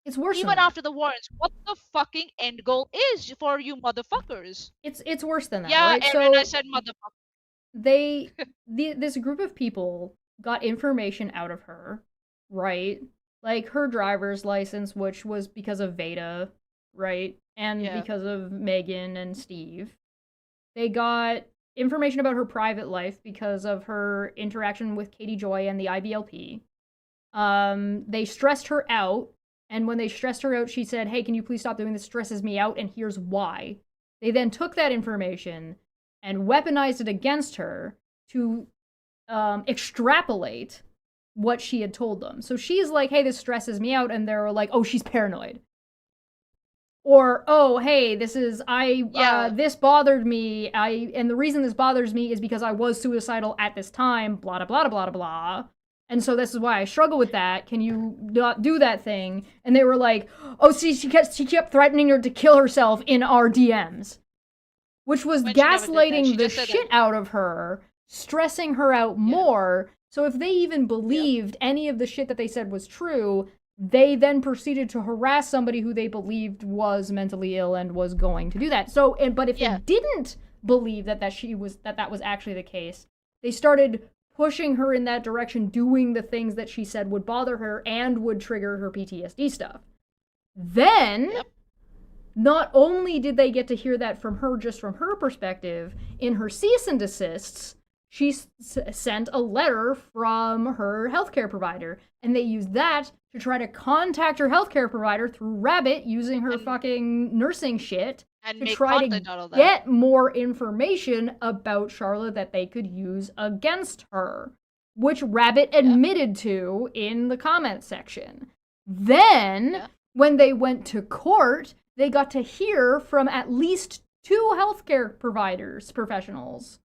It's worse Even than that. after the warrants. What the fucking end goal is for you motherfuckers? It's worse than that, Yeah, right? Aaron, I So said motherfucker. this group of people got information out of her, right? Like her driver's license, which was because of Veda, right? And Yeah. because of Megan and Steve. They got information about her private life because of her interaction with Katie Joy and the IBLP. They stressed her out, and when they stressed her out, she said, "Hey, can you please stop doing this? It stresses me out, and here's why." They then took that information and weaponized it against her to extrapolate what she had told them. So she's like, "Hey, this stresses me out," and they're like, "Oh, she's paranoid." Or, "Oh, hey, this bothered me. And the reason this bothers me is because I was suicidal at this time, blah, blah, blah, blah, blah, blah. And so this is why I struggle with that. Can you not do that thing?" And they were like, "Oh, see, she kept threatening her to kill herself in our DMs." Which was When she never did that. She gaslighting the just said shit that. out of her, stressing her out more. So if they even believed any of the shit that they said was true, they then proceeded to harass somebody who they believed was mentally ill and was going to do that. So, but if they didn't believe that was actually the case, they started pushing her in that direction, doing the things that she said would bother her and would trigger her PTSD stuff. Then, not only did they get to hear that from her, just from her perspective, in her cease and desists, she sent a letter from her healthcare provider, and they used that to try to contact her healthcare provider through Rabbit, using her fucking nursing shit, and to make try content to out of that. get more information about Charlotte that they could use against her, which Rabbit admitted to in the comment section. Then, when they went to court, they got to hear from at least 2 healthcare professionals.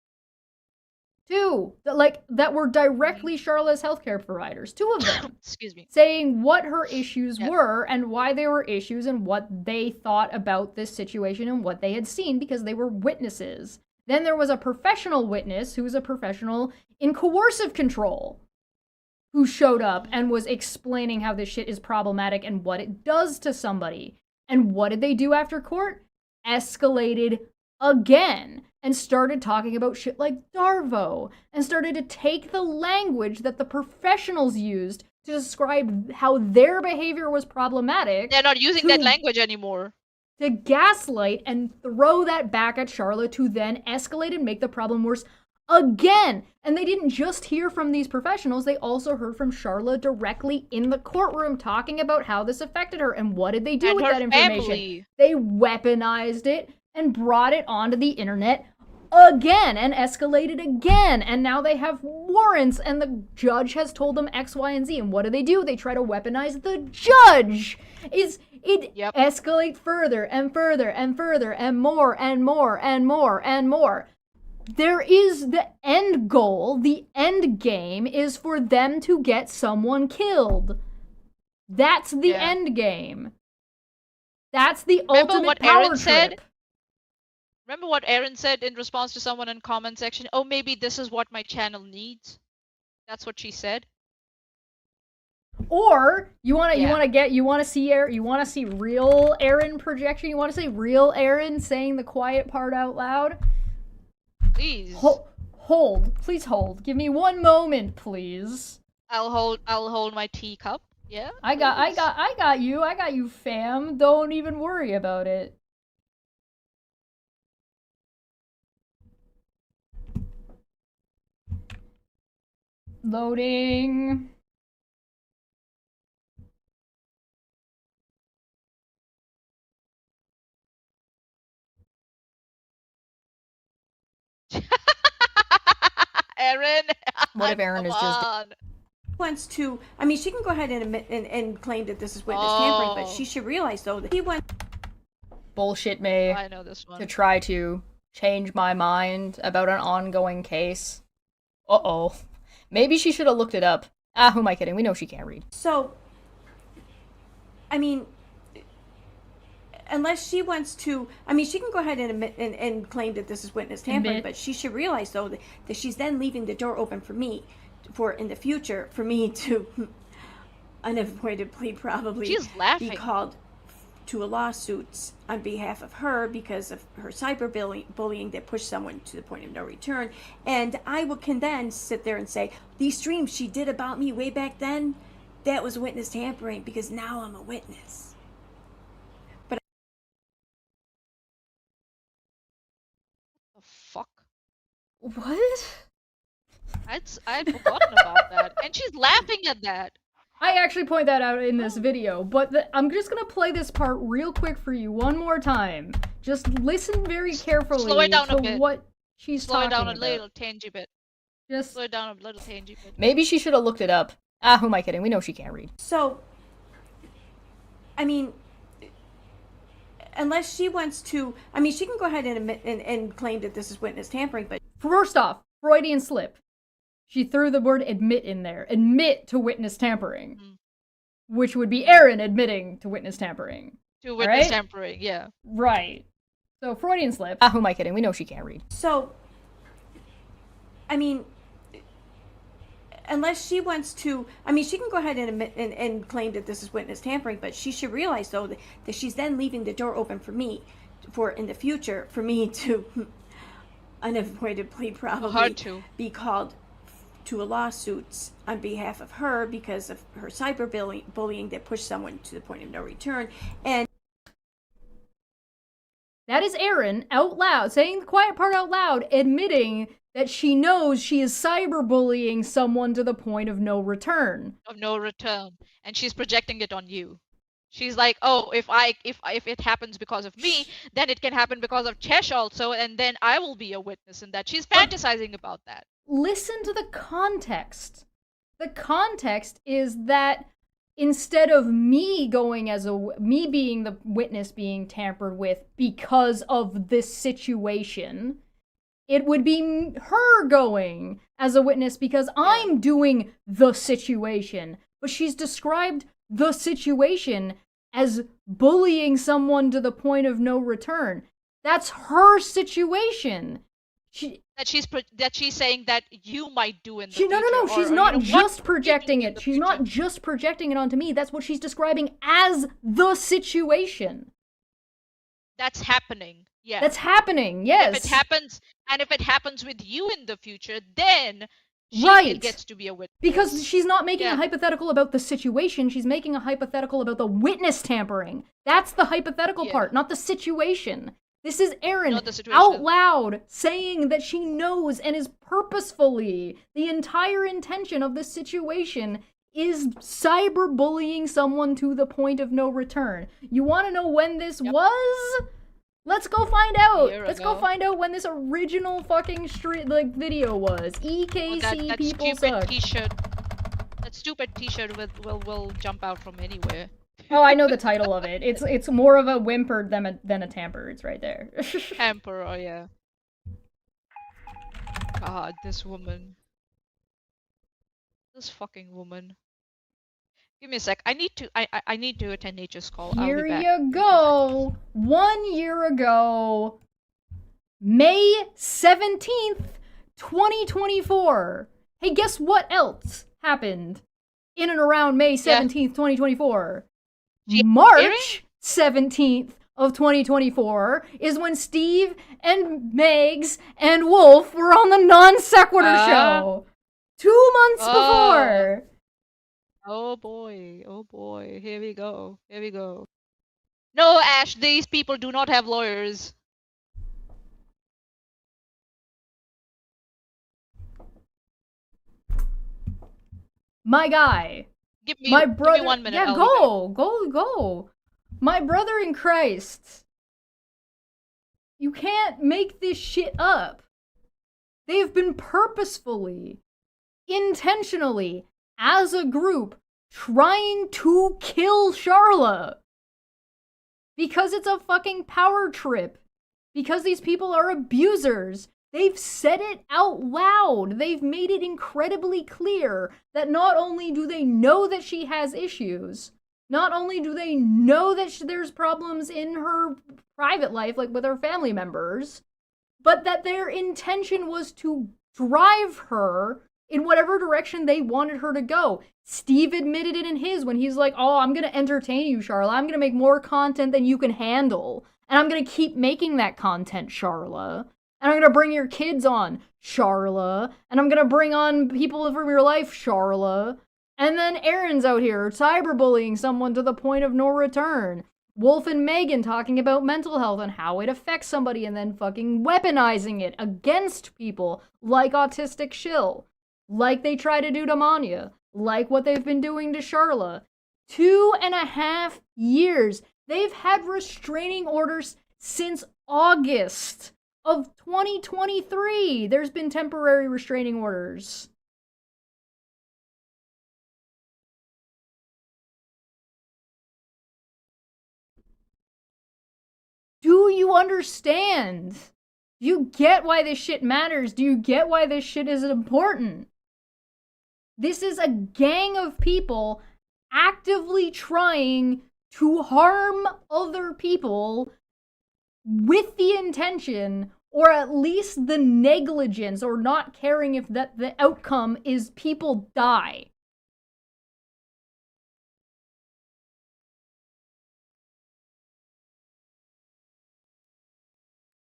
2 that were directly Charlotte's healthcare providers. 2 of them. Excuse me. Saying what her issues were and why they were issues and what they thought about this situation and what they had seen, because they were witnesses. Then there was a professional witness who was a professional in coercive control who showed up and was explaining how this shit is problematic and what it does to somebody. And what did they do after court? Escalated again and started talking about shit like Darvo and started to take the language that the professionals used to describe how their behavior was problematic. They're not using that language anymore. to gaslight and throw that back at Charlotte to then escalate and make the problem worse again. And they didn't just hear from these professionals, they also heard from Charlotte directly in the courtroom talking about how this affected her. And what did they do And with her that information? family. They weaponized it and brought it onto the internet again and escalated again. And now they have warrants and the judge has told them X, Y, and Z. And what do? They try to weaponize the judge. It Yep. escalates further and further and further and more and more and more and more. There is the end goal. The end game is for them to get someone killed. That's the Yeah. end game. That's the Remember ultimate what power Aaron trip. said? Remember what Aaron said in response to someone in comment section? Oh, maybe this is what my channel needs. That's what she said. Or you want to Yeah. you want to see real Aaron projection. You want to see real Aaron saying the quiet part out loud. Please. Please hold. Give me one moment, please. I'll hold my teacup. Yeah. I got you, fam. Don't even worry about it. Loading. Aaron. What if Aaron Come is just on. wants to, I mean, she can go ahead and admit and claim that this is witness tampering, but Oh. she should realize, though, that he went bullshit me I know this one. to try to change my mind about an ongoing case? Uh-oh. Maybe she should have looked it up. Ah, who am I kidding? We know she can't read. So, I mean, unless she wants to, I mean, she can go ahead and admit and claim that this is witness tampering, Admit. but she should realize, though, that she's then leaving the door open for me, for in the future, for me to unavoidably probably She's laughing. be called to a lawsuit on behalf of her because of her cyberbullying that pushed someone to the point of no return. And can then sit there and say, these streams she did about me way back then, that was witness tampering because now I'm a witness. The fuck? What? I'd forgotten about that. And she's laughing at that. I actually point that out in this video, but I'm just gonna play this part real quick for you one more time. Just listen very carefully Slow it down a to bit. what she's Slow it talking down a about. little tangy bit. Just Slow it down a little tangy bit. maybe she should have looked it up. Ah, who am I kidding? We know she can't read. So, I mean, unless she wants to, I mean, she can go ahead and admit and claim that this is witness tampering, but First off, Freudian slip. She threw the word admit in there. Admit to witness tampering. Mm. Which would be Aaron admitting to witness tampering. To witness Right? tampering, yeah. Right. So Freudian slip. Ah, who am I kidding? We know she can't read. so, I mean, unless she wants to, I mean, she can go ahead and admit and claim that this is witness tampering, but she should realize, though, that she's then leaving the door open for me, for in the future, for me to unavoidably probably Hard to. be called to a lawsuit on behalf of her because of her cyberbullying that pushed someone to the point of no return. And That is Aaron out loud, saying the quiet part out loud, admitting that she knows she is cyberbullying someone to the point of no return. Of no return. And she's projecting it on you. She's like, oh, if it happens because of me, then it can happen because of Chesh also, and then I will be a witness in that. She's fantasizing about that. Listen to the context. The context is that instead of me going as me being the witness being tampered with because of this situation, it would be her going as a witness because I'm doing the situation. But she's described the situation as bullying someone to the point of no return. That's her situation. That she's saying that you might do in the No, future. no, she's or, not you know, just what projecting in it. the She's not future. just projecting it onto me. That's what she's describing as the situation. That's happening. Yeah. That's happening, yes. If it happens with you in the future, then Right. gets to be a witness. Because she's not making Yeah. a hypothetical about the situation, she's making a hypothetical about the witness tampering. That's the hypothetical Yeah. part, not the situation. This is Erin Not the situation. out loud saying that she knows and is purposefully, the entire intention of this situation is cyberbullying someone to the point of no return. You want to know when this was? Let's go find out. Year Let's go ago. find out when this original fucking video was. EKC that people stupid suck. T-shirt. That stupid T-shirt will jump out from anywhere. Oh, I know the title of it. It's more of a whimper than a tamper. It's right there. Hamper, oh yeah. God, this woman. This fucking woman. Give me a sec. I need to attend nature's call. I'll Here be back. you go. 1 year ago, May 17th, 2024. Hey, guess what else happened in and around May 17th, 2024? March 17th of 2024 is when Steve and Megs and Wolf were on the Non Sequitur show. 2 months before. Oh boy, here we go. No, Ash, these people do not have lawyers. My guy. Give me, My give brother. me 1 minute. Yeah, I'll be back. go. My brother in Christ. You can't make this shit up. They have been purposefully, intentionally, as a group, trying to kill Charla. Because it's a fucking power trip. Because these people are abusers. They've said it out loud. They've made it incredibly clear that not only do they know that she has issues, not only do they know that there's problems in her private life, like with her family members, but that their intention was to drive her in whatever direction they wanted her to go. Steve admitted it in his when he's like, oh, I'm going to entertain you, Charla. I'm going to make more content than you can handle. And I'm going to keep making that content, Charla. And I'm going to bring your kids on, Charla. And I'm going to bring on people from your life, Charla. And then Erin's out here cyberbullying someone to the point of no return. Wolf and Megan talking about mental health and how it affects somebody and then fucking weaponizing it against people like Autistic Shill. Like they try to do to Manya. Like what they've been doing to Charla. 2.5 years. They've had restraining orders since August of 2023. There's been temporary restraining orders. Do you understand? Do you get why this shit matters? Do you get why this shit is important? This is a gang of people actively trying to harm other people with the intention, or at least the negligence, or not caring if that the outcome is people die.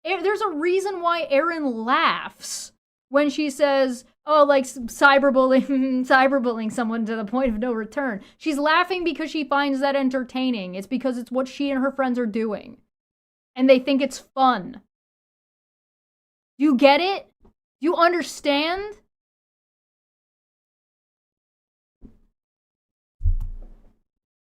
There's a reason why Erin laughs when she says, oh, like cyberbullying someone to the point of no return. She's laughing because she finds that entertaining. It's because it's what she and her friends are doing. And they think it's fun. Do you get it? Do you understand?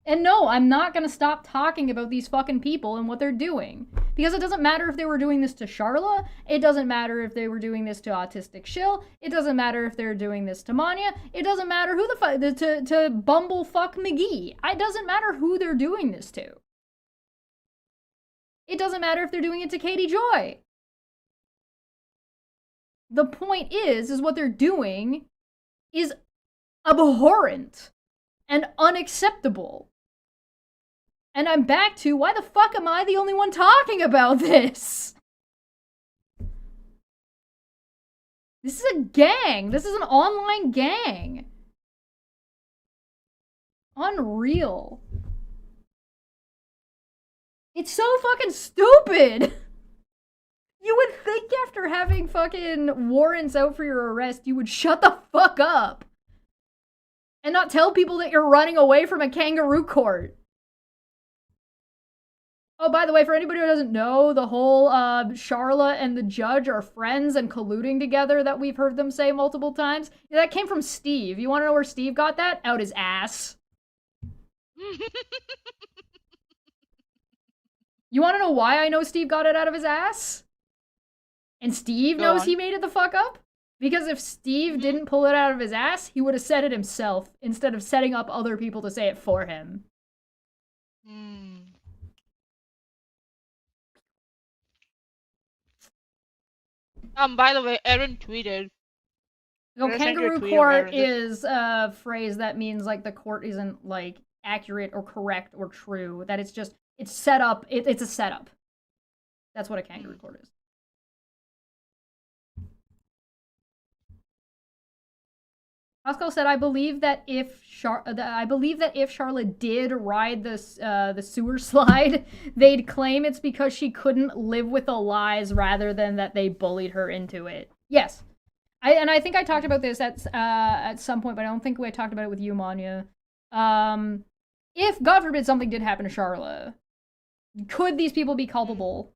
And no, I'm not gonna stop talking about these fucking people and what they're doing. Because it doesn't matter if they were doing this to Charla, it doesn't matter if they were doing this to Autistic Shill, it doesn't matter if they're doing this to Manya, it doesn't matter who the fuck, to Bumblefuck McGee. It doesn't matter who they're doing this to. It doesn't matter if they're doing it to Katie Joy. The point is what they're doing is abhorrent and unacceptable. And I'm back to, why the fuck am I the only one talking about this? This is a gang. This is an online gang. Unreal. It's so fucking stupid. You would think after having fucking warrants out for your arrest, you would shut the fuck up. And not tell people that you're running away from a kangaroo court. Oh, by the way, for anybody who doesn't know, the whole Charla and the judge are friends and colluding together that we've heard them say multiple times. Yeah, that came from Steve. You want to know where Steve got that? Out his ass. You want to know why I know Steve got it out of his ass? And Steve knows he made it the fuck up? Because if Steve didn't pull it out of his ass, he would have said it himself instead of setting up other people to say it for him. By the way, Erin tweeted. No, kangaroo court is a phrase that means like the court isn't like accurate or correct or true. That it's just, it's set up, it's a setup. That's what a kangaroo court is. Pascal said, I believe that if Charlotte did ride the sewer slide, they'd claim it's because she couldn't live with the lies rather than that they bullied her into it. Yes. I think I talked about this at some point, but I don't think we talked about it with you, Manya. If, God forbid, something did happen to Charlotte, could these people be culpable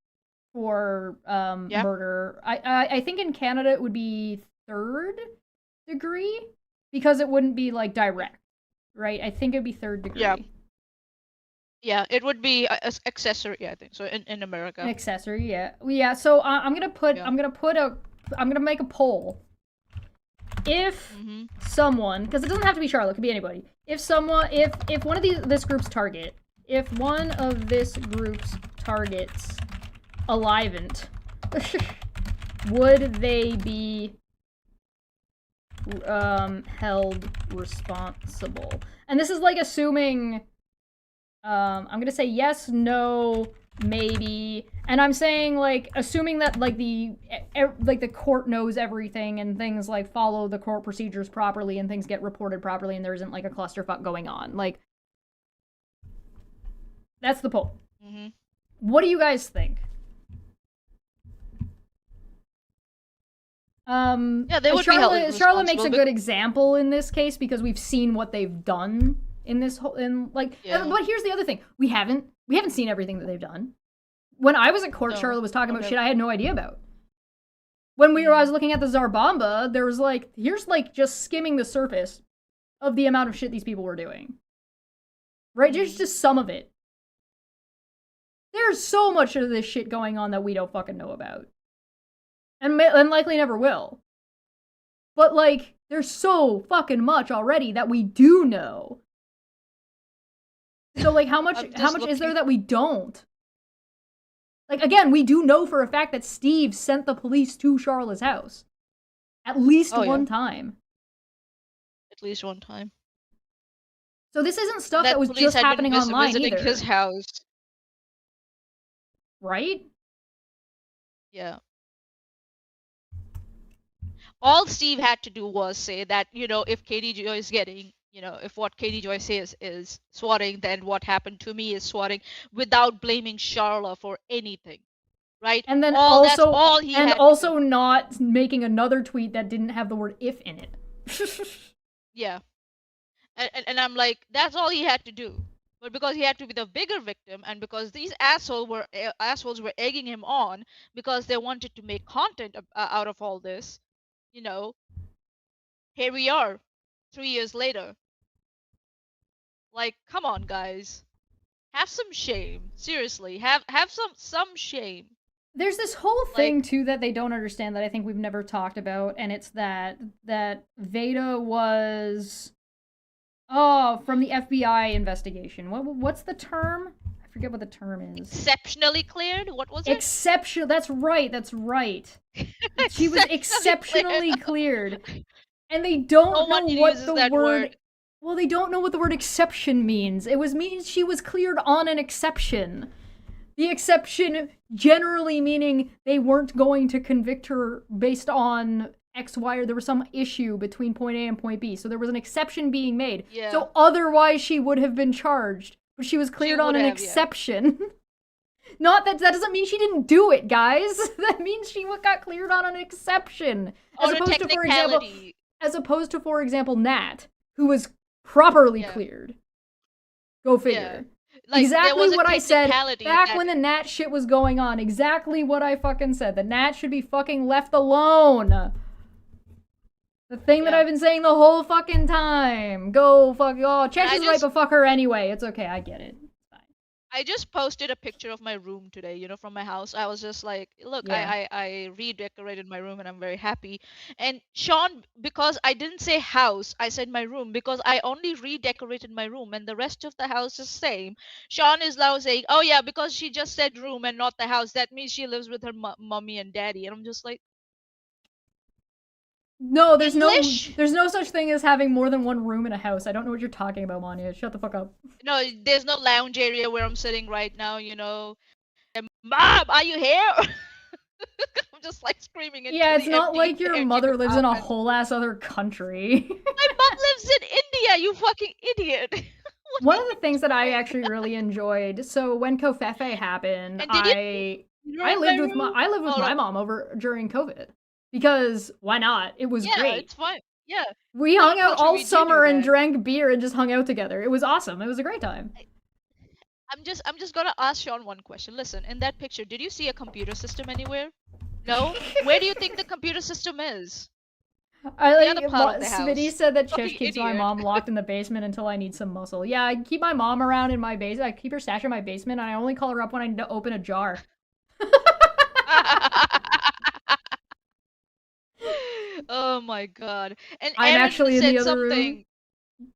for murder? I think in Canada it would be 3rd degree. Because it wouldn't be, like, direct, right? I think it'd be 3rd degree. Yeah, it would be accessory, I think. So in America. An accessory, yeah. Yeah, so I'm gonna make a poll. If someone, because it doesn't have to be Charlotte, it could be anybody. If one of this group's target, if one of this group's targets Alivant, would they be held responsible? And this is like assuming I'm gonna say yes, no, maybe, and I'm saying like assuming that like the court knows everything and things like follow the court procedures properly and things get reported properly and there isn't like a clusterfuck going on. Like, that's the poll. What do you guys think? Yeah, they would be held responsible. Charlotte makes a good example in this case because we've seen what they've done in this whole, but here's the other thing. We haven't seen everything that they've done. When I was at court, Charlotte was talking about shit I had no idea about. When I was looking at the Zarbamba, there was like, here's like just skimming the surface of the amount of shit these people were doing. Right? Just some of it. There's so much of this shit going on that we don't fucking know about. And likely never will. But, like, there's so fucking much already that we do know. So, like, how much is there that we don't? Like, again, we do know for a fact that Steve sent the police to Charlotte's house. At least one time. At least one time. So this isn't stuff that was just happening online either. His house. Right? Yeah. All Steve had to do was say that, if Katie Joy is getting, if what Katie Joy says is swatting, then what happened to me is swatting, without blaming Charla for anything, right? And then also not making another tweet that didn't have the word "if" in it. Yeah, and I'm like, that's all he had to do. But because he had to be the bigger victim, and because these assholes were egging him on because they wanted to make content out of all this. Here we are, 3 years later. Like, come on, guys. Have some shame. Seriously, have some shame. There's this whole thing, too, that they don't understand that I think we've never talked about, and it's that Veda was... from the FBI investigation. What's the term? I forget what the term is. Exceptionally cleared? What was it? Exceptional. That's right. She was exceptionally cleared. And they don't know what the word... Well, they don't know what the word exception means. It means she was cleared on an exception. The exception generally meaning they weren't going to convict her based on X, Y, or there was some issue between point A and point B. So there was an exception being made. Yeah. So otherwise she would have been charged. But she was cleared on an exception. Not that doesn't mean she didn't do it, guys. That means she got cleared on an exception. Or a technicality. As opposed to, for example, Nat, who was properly cleared. Go figure. Like, exactly what I said back that... when the Nat shit was going on. Exactly what I fucking said. The Nat should be fucking left alone. The thing that I've been saying the whole fucking time. Go fuck. Oh, Chesh is right, but fuck her anyway. It's okay. I get it. I just posted a picture of my room today, you know, from my house. I was just like, look, I redecorated my room and I'm very happy. And Sean, because I didn't say house, I said my room because I only redecorated my room and the rest of the house is same. Sean is now saying, oh yeah, because she just said room and not the house. That means she lives with her mommy and daddy. And I'm just like, no, there's no such thing as having more than one room in a house. I don't know what you're talking about, Manya. Shut the fuck up. No, there's no lounge area where I'm sitting right now, you know. And, Mom, are you here? I'm just like screaming into it's not like your mother lives in a whole ass other country. My mom lives in India, you fucking idiot. One of the things that I actually really enjoyed, so when Kofefe happened, I lived with my mom over during COVID. Because why not? It was great. Yeah, it's fine. Yeah. We hung out all summer and drank beer and just hung out together. It was awesome. It was a great time. I'm just gonna ask Sean one question. Listen, in that picture, did you see a computer system anywhere? No? Where do you think the computer system is? Smitty said that Chesh keeps my mom locked in the basement until I need some muscle. Yeah, I keep my mom around in my basement. I keep her stashed in my basement, and I only call her up when I need to open a jar. Oh my god. And I'm Aaron actually said in the other something. room.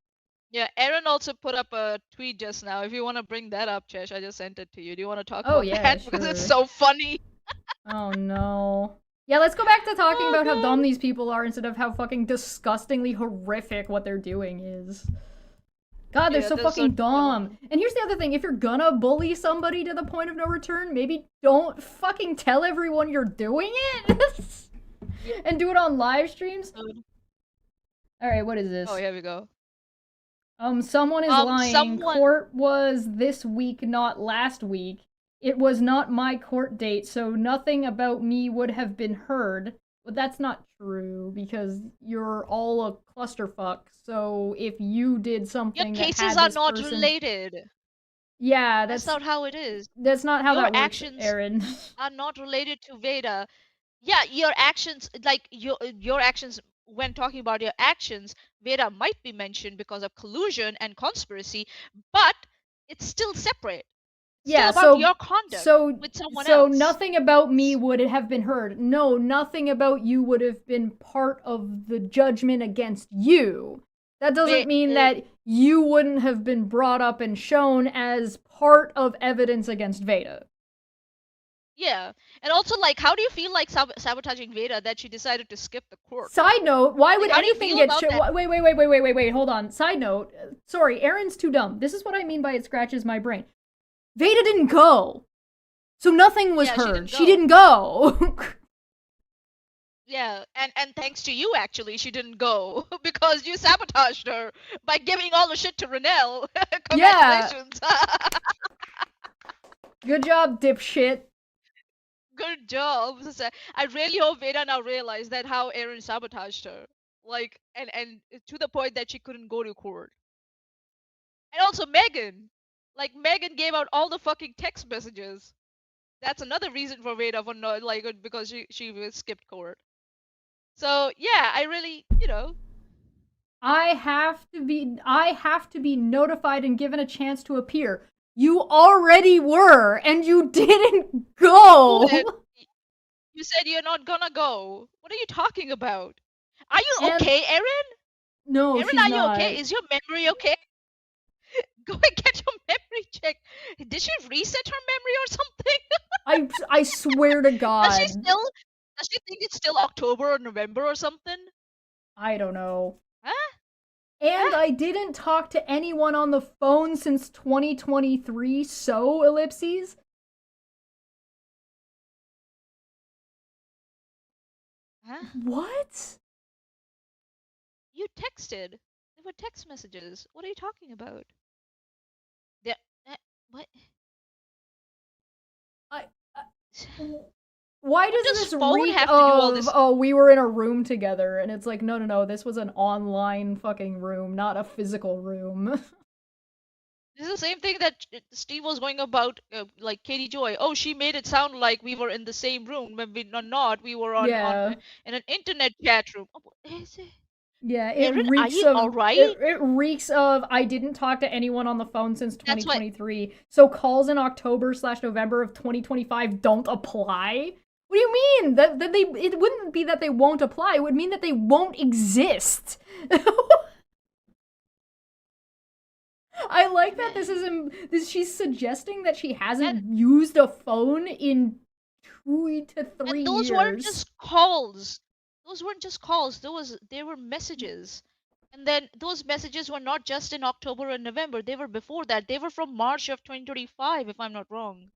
Yeah, Aaron also put up a tweet just now. If you want to bring that up, Chesh, I just sent it to you. Do you want to talk about that? Sure. Because it's so funny. Oh no. Yeah, let's go back to talking about how dumb these people are instead of how fucking disgustingly horrific what they're doing is. God, they're so fucking dumb. And here's the other thing, if you're gonna bully somebody to the point of no return, maybe don't fucking tell everyone you're doing it. And do it on live streams. Alright, what is this? Oh, here we go. Someone is lying. Court was this week, not last week. It was not my court date, so nothing about me would have been heard. But that's not true, because you're all a clusterfuck, so if you did something your cases that had are not related. Yeah, that's not how it is. That's not how that works, actions Aaron. are not related to Veda. Yeah, your actions, like your actions, when talking about your actions, Veda might be mentioned because of collusion and conspiracy, but it's still separate. Yeah, still about your conduct with someone else. So nothing about me would have been heard. No, nothing about you would have been part of the judgment against you. That doesn't mean that you wouldn't have been brought up and shown as part of evidence against Veda. Yeah, and also, like, how do you feel like sabotaging Veda that she decided to skip the court? Side note, why would anything get wait, hold on. Side note, sorry, Aaron's too dumb. This is what I mean by it scratches my brain. Veda didn't go. So nothing was heard. She didn't go. Yeah, and thanks to you, actually, she didn't go because you sabotaged her by giving all the shit to Renelle. Congratulations. Yeah. Good job, dipshit. Good job. I really hope Veda now realized that how Aaron sabotaged her. Like, and to the point that she couldn't go to court. And also Megan. Like, Megan gave out all the fucking text messages. That's another reason for Veda for not, like, because she skipped court. So, yeah, I really, you know. I have to be notified and given a chance to appear. You already were, and you didn't go. You said you're not gonna go. What are you talking about? Are you okay, Erin? No, Erin, she's are not. You okay? Is your memory okay? Go and get your memory checked. Did she reset her memory or something? I swear to God. Does she think it's still October or November or something? I don't know. Huh? And I didn't talk to anyone on the phone since 2023, so ellipses. Huh? What? You texted. There were text messages. What are you talking about? What? Why does does this phone reek have to do all of, this? oh, we were in a room together, and it's like, no, this was an online fucking room, not a physical room. This is the same thing that Steve was going about, like Katie Joy. Oh, she made it sound like we were in the same room when we are not. We were on Yeah. in an internet chat room. Oh, is it? Yeah, it Aaron, are reeks you of alright? it reeks of I didn't talk to anyone on the phone since That's what- 2023. So calls in October/November of 2025 don't apply. What do you mean? That they it wouldn't be that they won't apply. It would mean that they won't exist. I like that she's suggesting that she hasn't used a phone in 2 to 3 And those years. weren't just calls. Those weren't just calls. They were messages. And then those messages were not just in October and November. They were before that. They were from March of 2025, if I'm not wrong.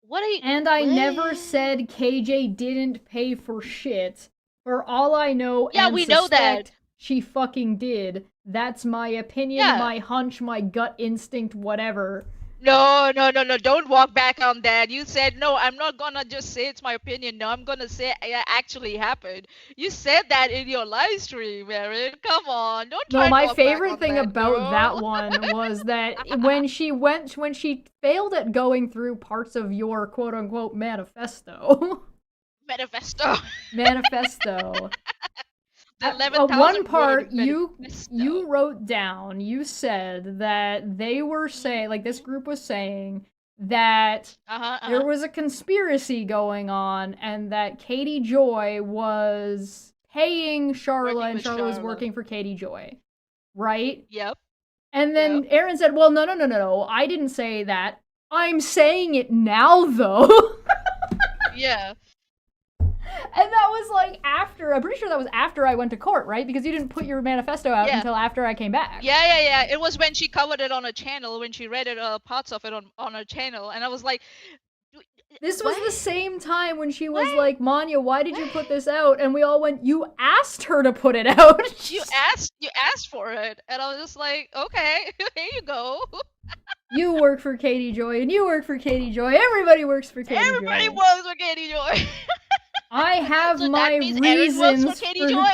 What are you? And I never said KJ didn't pay for shit. For all I know, Yeah, and we know that. suspect she fucking did. That's my opinion, Yeah. my hunch, my gut instinct, whatever. No. Don't walk back on that. You said, no, I'm not gonna just say it's my opinion. No, I'm gonna say it actually happened. You said that in your live stream, Aaron. Come on. Don't try No, to my walk back favorite on thing that, about girl. that one was that when she failed at going through parts of your quote unquote manifesto. Manifesto. The At 11,000 one part, word you manifesto. wrote down, you said that they were saying, like this group was saying, that there was a conspiracy going on and that Katie Joy was paying Charla Working and with Charla was Charla. working for Katie Joy, right? Yep. And then Aaron said, well, no, I didn't say that. I'm saying it now, though. Yeah. And that was like after, I'm pretty sure that was after I went to court, right? Because you didn't put your manifesto out Yeah. until after I came back. Yeah. It was when she covered it on a channel, when she read it, parts of it on her channel, and I was like, This was the what? same time when she was What? like, Manya, why did you put this out? And we all went, you asked her to put it out. You asked for it, and I was just like, okay, here you go. You work for Katie Joy, and you work for Katie Joy. Everybody works for Katie Everybody Joy. works for Katie Joy. I have So my that means Aaron works reasons for Katie Joy.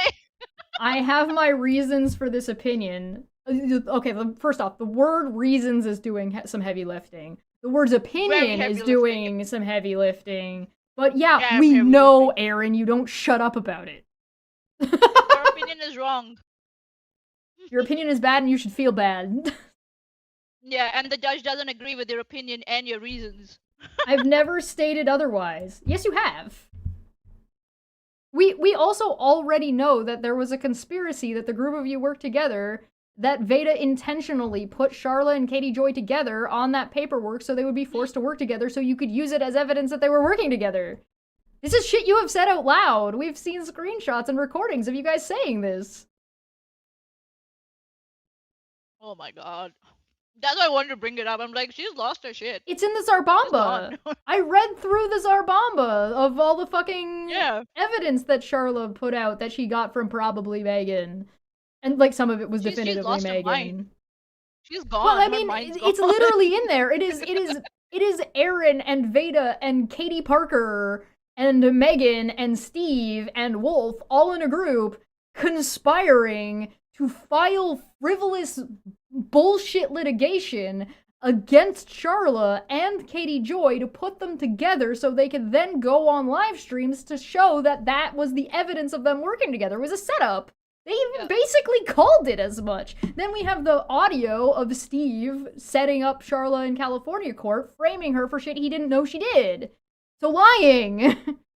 I have my reasons for this opinion. Okay, first off, the word reasons is doing some heavy lifting. The word's opinion heavy is lifting. doing some heavy lifting. But yeah, Yeah, we heavy know, lifting. Aaron, you don't shut up about it. Your opinion is wrong. Your opinion is bad and you should feel bad. Yeah, and the judge doesn't agree with your opinion and your reasons. I've never stated otherwise. Yes, you have. We also already know that there was a conspiracy that the group of you worked together, that Veda intentionally put Charla and Katie Joy together on that paperwork so they would be forced to work together so you could use it as evidence that they were working together. This is shit you have said out loud. We've seen screenshots and recordings of you guys saying this. Oh my god. That's why I wanted to bring it up. I'm like, she's lost her shit. It's in the She's Zarbamba. gone. I read through the Zarbamba of all the fucking Yeah. evidence that Charla put out that she got from probably Megan. And like some of it was She's definitively lost her Megan. mind. She's gone. Well, I Her mean, mind's it's gone. literally in there. It is Aaron and Veda and Katie Parker and Megan and Steve and Wolf all in a group conspiring to file frivolous bullshit litigation against Charla and Katie Joy to put them together so they could then go on live streams to show that that was the evidence of them working together. It was a setup. They even basically called it as much. Then we have the audio of Steve setting up Charla in California court, framing her for shit he didn't know she did. So lying.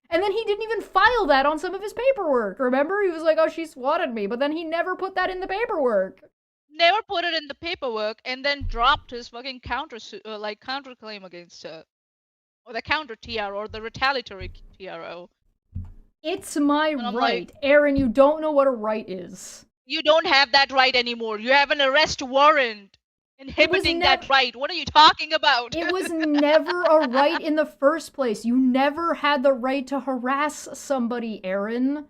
And then he didn't even file that on some of his paperwork. Remember? He was like, oh, she swatted me. But then he never put that in the paperwork. Never put it in the paperwork and then dropped his fucking counterclaim against her. Or the counter TR or the retaliatory TRO. It's my And I'm right. like- Aaron, you don't know what a right is. You don't have that right anymore. You have an arrest warrant inhibiting that right. What are you talking about? It was never a right in the first place. You never had the right to harass somebody, Aaron.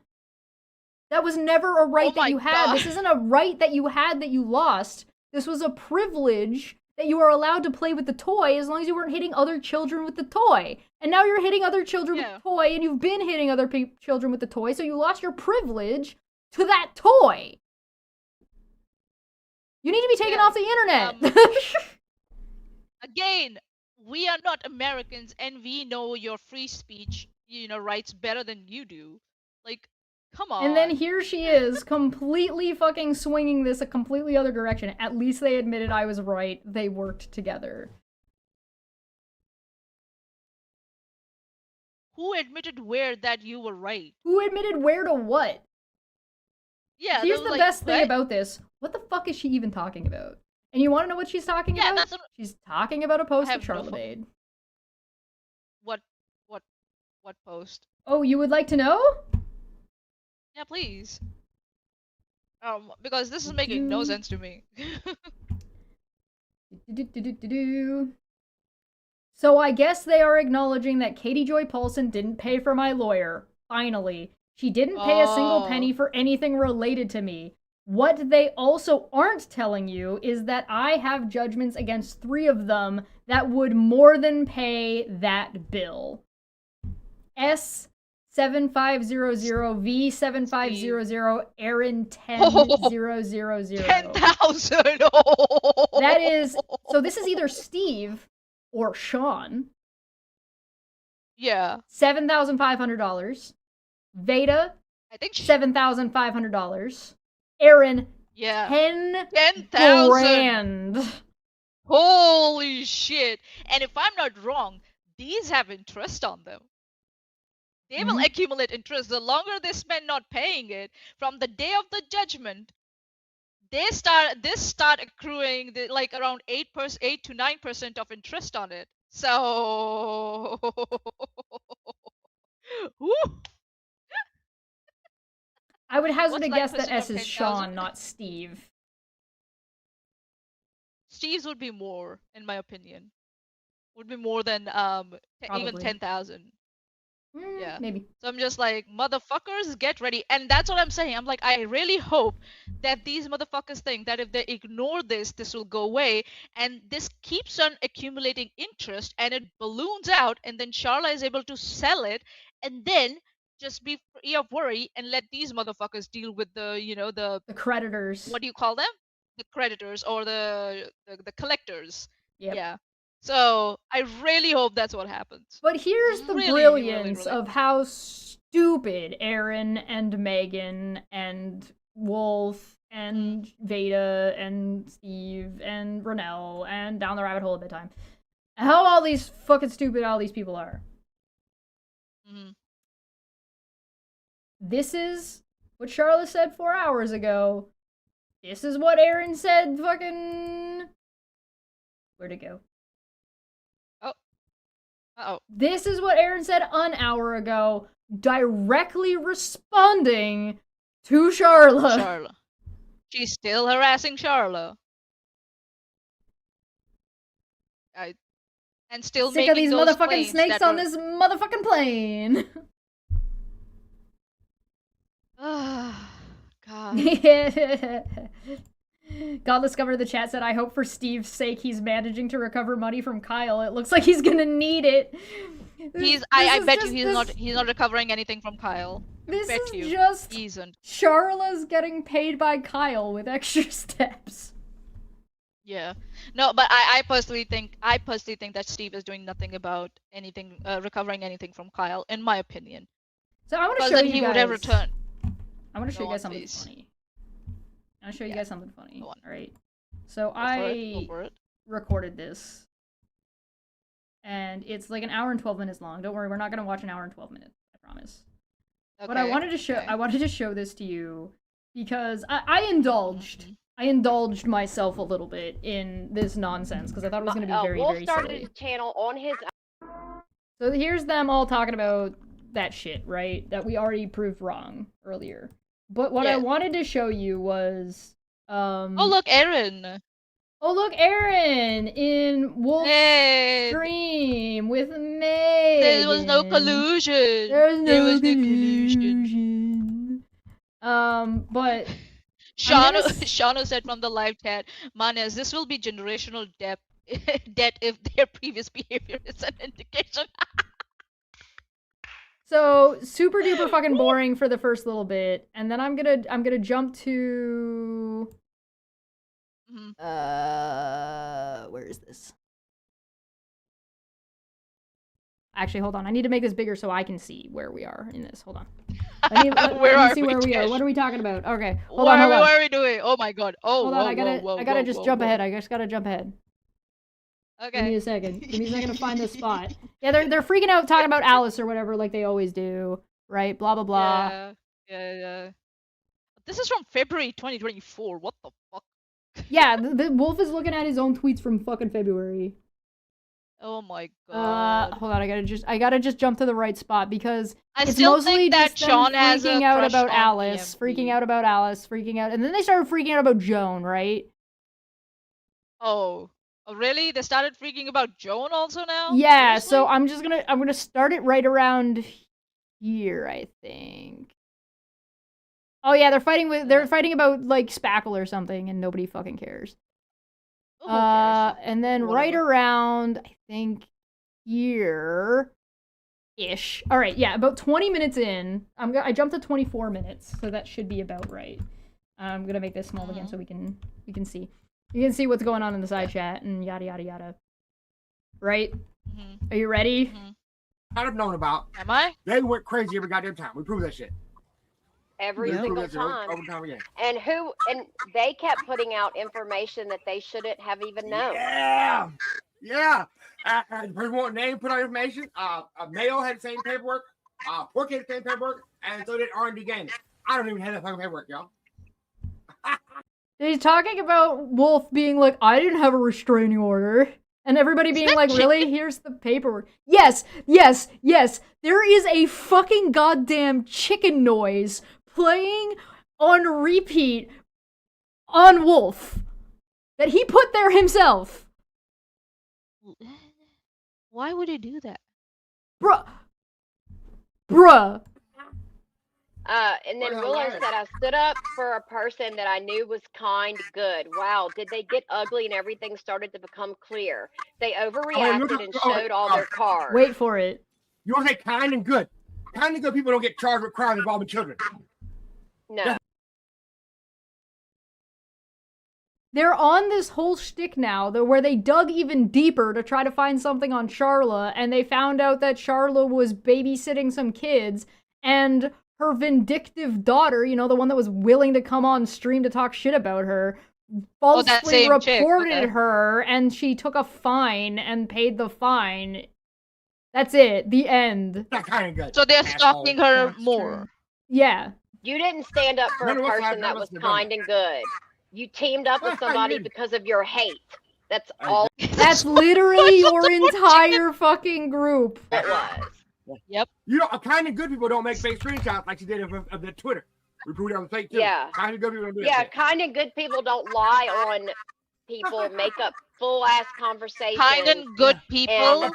That was never a right Oh that my you had. God. This isn't a right that you had that you lost. This was a privilege that you are allowed to play with the toy as long as you weren't hitting other children with the toy. And now you're hitting other children with the toy, and you've been hitting other children with the toy, so you lost your privilege to that toy. You need to be taken off the internet. Again, we are not Americans, and we know your free speech, rights better than you do. Like, come on. And then here she is, completely fucking swinging this a completely other direction. At least they admitted I was right. They worked together. Who admitted where that you were right? Who admitted where to what? Yeah. Here's the best thing about this. What the fuck is she even talking about? And you want to know what she's talking about? That's She's talking about a post that Charlotte made. What post? Oh, you would like to know? Yeah, please. Because this is making no sense to me. So I guess they are acknowledging that Katie Joy Paulson didn't pay for my lawyer. Finally. She didn't pay a single penny for anything related to me. What they also aren't telling you is that I have judgments against 3 of them that would more than pay that bill. S7500, V7500, Aaron 10000. 10,000! That is, so this is either Steve or Sean. Yeah. $7,500. Veda, I think $7,500. Aaron, yeah. 10,000 grand. Holy shit. And if I'm not wrong, these have interest on them. They will accumulate interest. The longer they spend not paying it, from the day of the judgment, this start accruing like around 8 to 9% of interest on it. So I would hazard a guess that 9% S of is 10,000? Sean, not Steve. Steve's would be more, in my opinion. Would be more than even 10,000. Yeah. Maybe. So I'm just like, motherfuckers, get ready. And that's what I'm saying. I'm like, I really hope that these motherfuckers think that if they ignore this, this will go away. And this keeps on accumulating interest and it balloons out. And then Charla is able to sell it and then just be free of worry and let these motherfuckers deal with the creditors. What do you call them? The creditors or the collectors. Yep. Yeah. So I really hope that's what happens. But here's the brilliance of how stupid Aaron and Megan and Wolf and Veda and Steve and Ronell and down the rabbit hole a bit time. How all these fucking stupid all these people are. This is what Charlotte said 4 hours ago. This is what Aaron said fucking... Where'd it go? Uh-oh. This is what Aaron said an hour ago, directly responding to Charla. She's still harassing Charla. And still sick making of these those motherfucking snakes on this motherfucking plane. God. Godless Governor of the chat said, I hope for Steve's sake he's managing to recover money from Kyle. It looks like he's gonna need it. I bet you he's not recovering anything from Kyle. This is just Charla's getting paid by Kyle with extra steps. Yeah. No, but I personally think that Steve is doing nothing about anything recovering anything from Kyle, in my opinion. So I want to show you he guys. would have returned. I want to show you guys something funny. I'll show you guys something funny. Alright. So I recorded this. And it's like an hour and 12 minutes long. Don't worry, we're not going to watch an hour and 12 minutes. I promise. Okay, but I wanted to show this to you because I indulged. I indulged myself a little bit in this nonsense because I thought it was going to be very, very silly. His channel on his... So here's them all talking about that shit, right? That we already proved wrong earlier. But what I wanted to show you was oh look, Aaron. Oh look, Aaron in Wolf's stream with May. There was no collusion. There was no collusion. But Shano said from the live chat, Manes, this will be generational debt debt if their previous behavior is an indication. So super duper fucking boring for the first little bit, and then I'm gonna jump to where is this? Actually, hold on. I need to make this bigger so I can see where we are in this. Hold on. Let me see where we are. What are we talking about? Okay, hold on. What are we doing? Oh my god. Oh, hold on. I gotta just jump ahead. I just gotta jump ahead. Okay. Give me a second. Give me a second to find this spot. Yeah, they're freaking out talking about Alice or whatever, like they always do, right? Blah blah blah. Yeah. This is from February 2024. What the fuck? Yeah, the Wolf is looking at his own tweets from fucking February. Oh my god. Hold on. I gotta just jump to the right spot because it's still mostly think that just them Sean has a freaking out crush about on Alice, EMP. freaking out about Alice, freaking out, and then they started freaking out about Joan, right? Oh, really? They started freaking about Joan also now? Yeah, Seriously? so I'm gonna start it right around here, I think. Oh yeah, they're fighting about like Spackle or something, and nobody fucking cares. Who cares? And then right around I think here ish. All right, yeah, about 20 minutes in, I jumped to 24 minutes, so that should be about right. I'm gonna make this small again so we can see. You can see what's going on in the side chat and yada yada yada. Right? Are you ready? I'd have known about. Am I? They went crazy every goddamn time. We proved that shit. Every We single proved that shit time. over and time again. And they kept putting out information that they shouldn't have even known. Yeah. The person won't name put out information. Mayo had the same paperwork. Pork had the same paperwork, and so did R&D Gaming. I don't even have that fucking paperwork, y'all. He's talking about Wolf being like, I didn't have a restraining order. And everybody being like, really? Here's the paperwork. Yes. There is a fucking goddamn chicken noise playing on repeat on Wolf that he put there himself. Why would he do that? Bruh. And then Willow said, I stood up for a person that I knew was kind, good. Wow, did they get ugly and everything started to become clear? They overreacted and showed all their cards. Wait for it. You want to say kind and good? Kind and good people don't get charged with crimes involving children. No. They're on this whole shtick now, where they dug even deeper to try to find something on Charla, and they found out that Charla was babysitting some kids, and her vindictive daughter, you know, the one that was willing to come on stream to talk shit about her, falsely reported her, and she took a fine and paid the fine. That's it. The end. Not kind of good. So they're stalking her more. Yeah. You didn't stand up for a person that was kind and good. You teamed up with somebody because of your hate. That's all. That's literally your entire fucking group. It was. Yep. You know, kind of good people don't make fake screenshots like you did of the Twitter. We proved it on the fake too. Yeah. Kind of good people don't do that. Yeah, shit. kind of good people don't lie on people, make up full ass conversations. Kind and good people And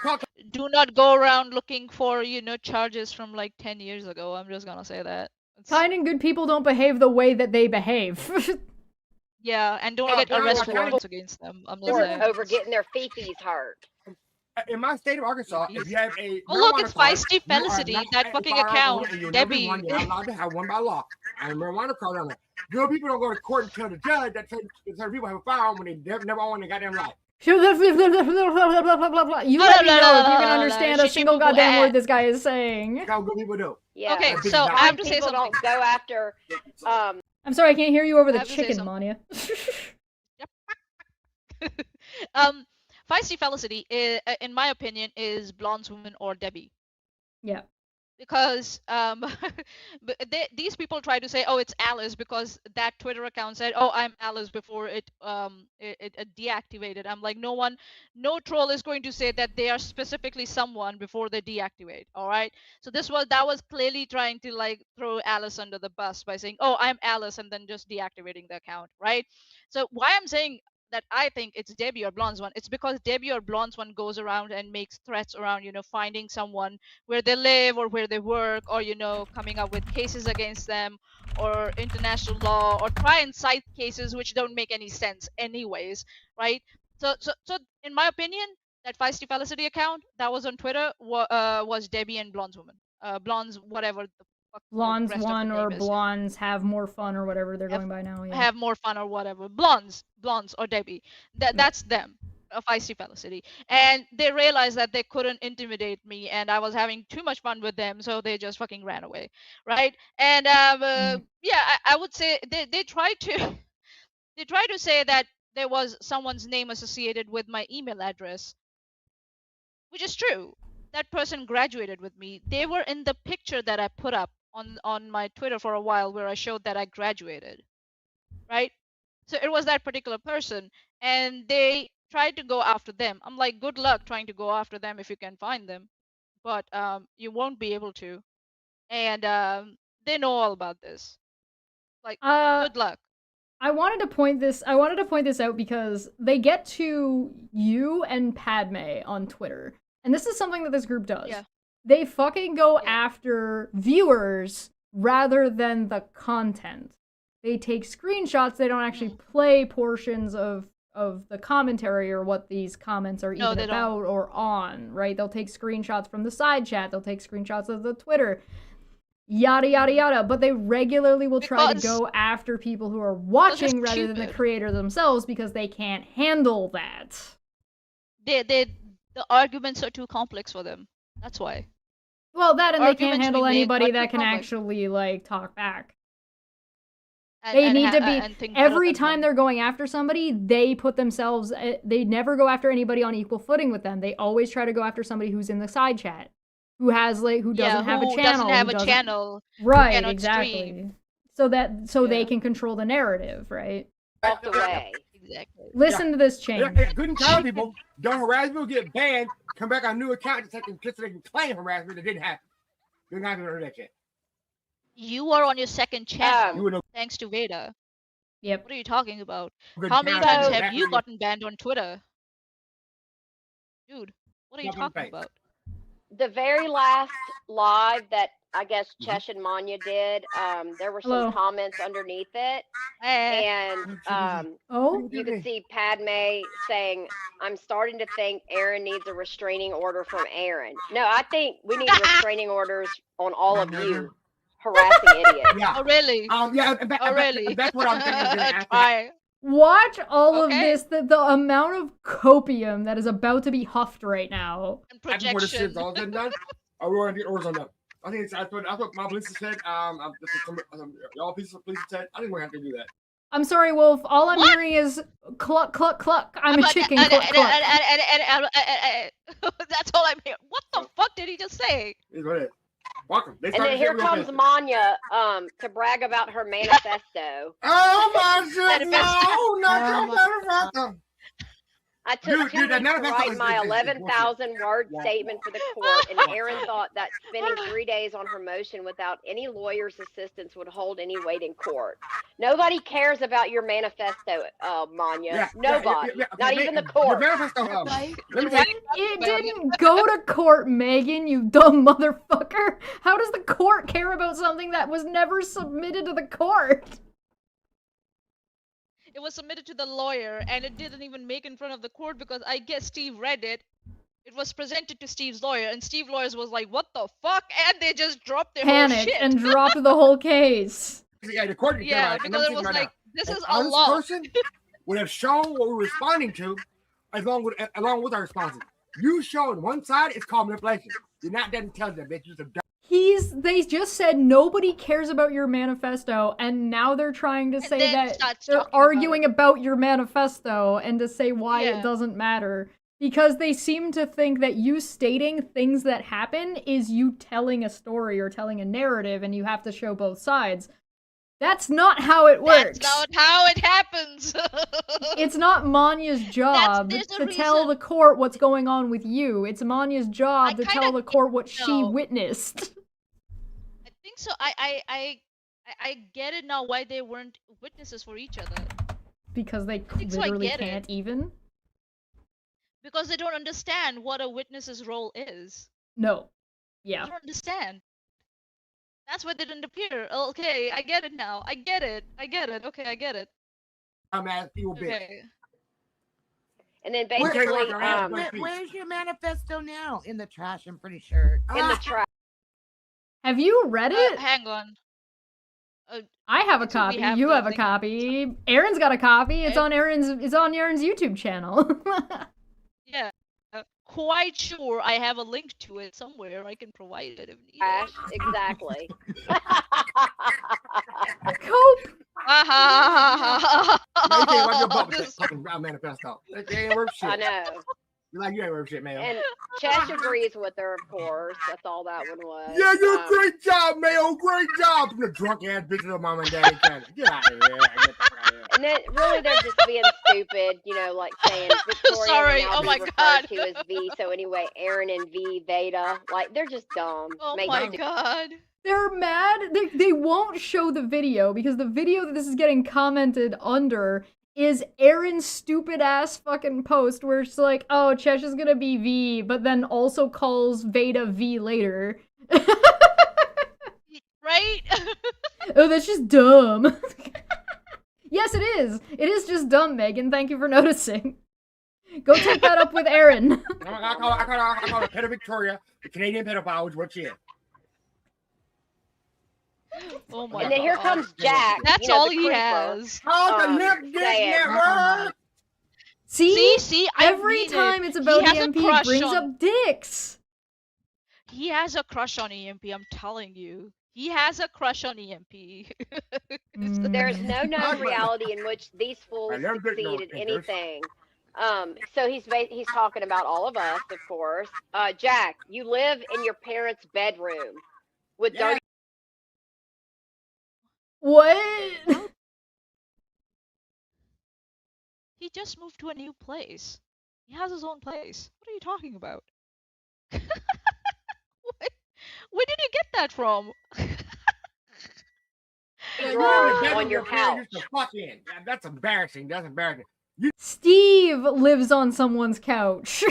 do not go around looking for, charges from like 10 years ago. I'm just gonna say that. Kind and good people don't behave the way that they behave. Yeah, and don't get kind arrest of- warrants against them. I'm just or saying. over getting their fifis hurt. In my state of Arkansas, if you have a Oh, look, marijuana it's card, Feisty you are Felicity, not that allowed fucking to fire account, one, and you're Debbie. One, you're not allowed to have one by law. I have a marijuana card on there. You know, people don't go to court and tell the judge that certain people have a firearm when they never own a goddamn life. You let me know if you can understand a single goddamn word this guy is saying. That's how good people do. Yeah. Okay, Big so time. I have to say People something. don't go after I'm sorry, I can't hear you over I the have to say chicken, something. Mania. Feisty Felicity, in my opinion, is Blonde's Woman or Debbie. Yeah. Because these people try to say, oh, it's Alice, because that Twitter account said, oh, I'm Alice before it deactivated. I'm like, no troll is going to say that they are specifically someone before they deactivate. All right. So that was clearly trying to like throw Alice under the bus by saying, oh, I'm Alice, and then just deactivating the account. Right. So why I'm saying that I think it's Debbie or Blonde's one, it's because Debbie or Blonde's one goes around and makes threats around, finding someone where they live or where they work, or, coming up with cases against them or international law, or try and cite cases which don't make any sense anyways, right? So in my opinion, that Feisty Felicity account that was on Twitter was Debbie and Blonde's woman. Blonde's whatever the fuck the Blondes rest of the one or name is. blondes have more fun or whatever they're going by now. Yeah. Have more fun or whatever. Blondes or Debbie. That's them. Feisty Felicity. And they realized that they couldn't intimidate me and I was having too much fun with them, so they just fucking ran away. Right? And yeah, I would say they tried to they tried to say that there was someone's name associated with my email address, which is true. That person graduated with me. They were in the picture that I put up on my Twitter for a while where I showed that I graduated. Right? So it was that particular person, and they tried to go after them. I'm like, good luck trying to go after them if you can find them, but you won't be able to. And they know all about this. Like, good luck. I wanted to point this out because they get to you and Padme on Twitter. And this is something that this group does. Yeah. They fucking go after viewers rather than the content. They take screenshots, they don't actually play portions of the commentary or what these comments are even about or on, right? They'll take screenshots from the side chat, they'll take screenshots of the Twitter. Yada yada yada, but they regularly will try to go after people who are watching rather than the creator themselves because they can't handle that. The arguments are too complex for them. That's why. Well, that and they can't handle anybody that can actually like talk back. They need to be every time they're going after somebody, they put themselves. They never go after anybody on equal footing with them. They always try to go after somebody who's in the side chat. Who doesn't have a channel. Right, exactly. Stream. So they can control the narrative, right? Walked away. Exactly. Listen to this change. Couldn't tell people, don't harass me, get banned, come back on a new account just so they can claim harassment. That didn't happen. Didn't happen to that yet. You are on your second channel, thanks to Veda. Yep. What are you talking about? How many times have you gotten banned on Twitter? Dude, what are you talking about? The very last live that I guess Chesh and Manya did, there were some comments underneath it, and you could see Padme saying, "I'm starting to think Aaron needs a restraining order from Aaron." No, I think we need restraining orders on all of you harassing idiots. Yeah. Oh really? Really? That's what I'm thinking. Watch all of this, the amount of copium that is about to be huffed right now. And projection. This shit's all said and done, we're going to get orders on that. I think that's what my police said. Y'all police said. I think we're going to have to do that. I'm sorry, Wolf. All I'm hearing is cluck, cluck, cluck. I'm a chicken, cluck, cluck. That's all I'm hearing. What the fuck did he just say? Welcome. And then here comes Manya to brag about her manifesto. Oh my goodness! No, not your manifesto. I took 2 weeks to write my 11,000-word statement for the court, and Aaron thought that spending 3 days on her motion without any lawyer's assistance would hold any weight in court. Nobody cares about your manifesto, Manya. Nobody. Not even the court. It didn't go to court, Megan, you dumb motherfucker. How does the court care about something that was never submitted to the court? It was submitted to the lawyer, and it didn't even make in front of the court because I guess Steve read it. It was presented to Steve's lawyer, and Steve's lawyers was like, "What the fuck?" And they just dropped their whole shit. And dropped the whole case. Yeah, the court. Because it was like, this is a law. law. Person would have shown what we're responding to, along with our responses. You showed one side, it's called manipulation. You're not that intelligent, bitch. You're just a They just said nobody cares about your manifesto, and now they're trying to say that they're arguing about your manifesto and to say why it doesn't matter. Because they seem to think that you stating things that happen is you telling a story or telling a narrative, and you have to show both sides. That's not how it works. That's not how it happens. It's not Manya's job to tell the court what's going on with you. It's Manya's job to tell the court what she witnessed. I think so. I get it now why they weren't witnesses for each other. Because they literally can't even? Because they don't understand what a witness's role is. No. Yeah. They don't understand. That's why they didn't appear. Okay, I get it now. I get it. Okay, I get it. I'm as evil bitch. And then Where- basically, Where's your manifesto now? In the trash, I'm pretty sure. in the trash. Have you read it? Hang on. I have a I think we copy. have You the have a link. copy. Aaron's got a copy. It's Okay. on Aaron's YouTube channel. Yeah. Quite sure I have a link to it somewhere. I can provide it if needed. Trash, exactly. Cope. Now you can't rub your butt with that This- fucking manifesto. It ain't worth shit. I know. You're like, you ain't worth shit, man. And Chesh agrees with her, of course. That's all that one was. Yeah, you a great job, Mayo. Great job. The drunk ass bitches of mom and daddy. Get out of here. Get the fuck out of here. And then really they're just being stupid, you know, like saying Victoria Sorry, will now oh be my referred God. to as V. So anyway, Aaron and V, Veda, like they're just dumb. Oh Make my it- god. They're mad. They won't show the video because the video that this is getting commented under is Aaron's stupid ass fucking post where it's like, oh, Chesh is gonna be V, but then also calls Veda V later. Right? Oh, that's just dumb. Yes, it is. It is just dumb, Megan. Thank you for noticing. Go take that up with Aaron. I call her Pedo Victoria, the Canadian pedophile, is what she is. Oh my And then here god. comes Jack. That's you know, all the he creeper. has. Call the Lip Dick saying- Network. See? I Every mean it. time it's He about has a EMP, it crush brings on- up dicks. He has a crush on EMP, I'm telling you. He has a crush on EMP. There's no Mm. known reality in which these fools I never did know succeed at thinkers. anything. So he's talking about all of us, of course. Jack, you live in your parents' bedroom with Yeah. dirty. What? He just moved to a new place. He has his own place. What are you talking about? Where did you get that from? drawers That's on your parents couch. used to fuck in. That's embarrassing. That's embarrassing. Steve lives on someone's couch.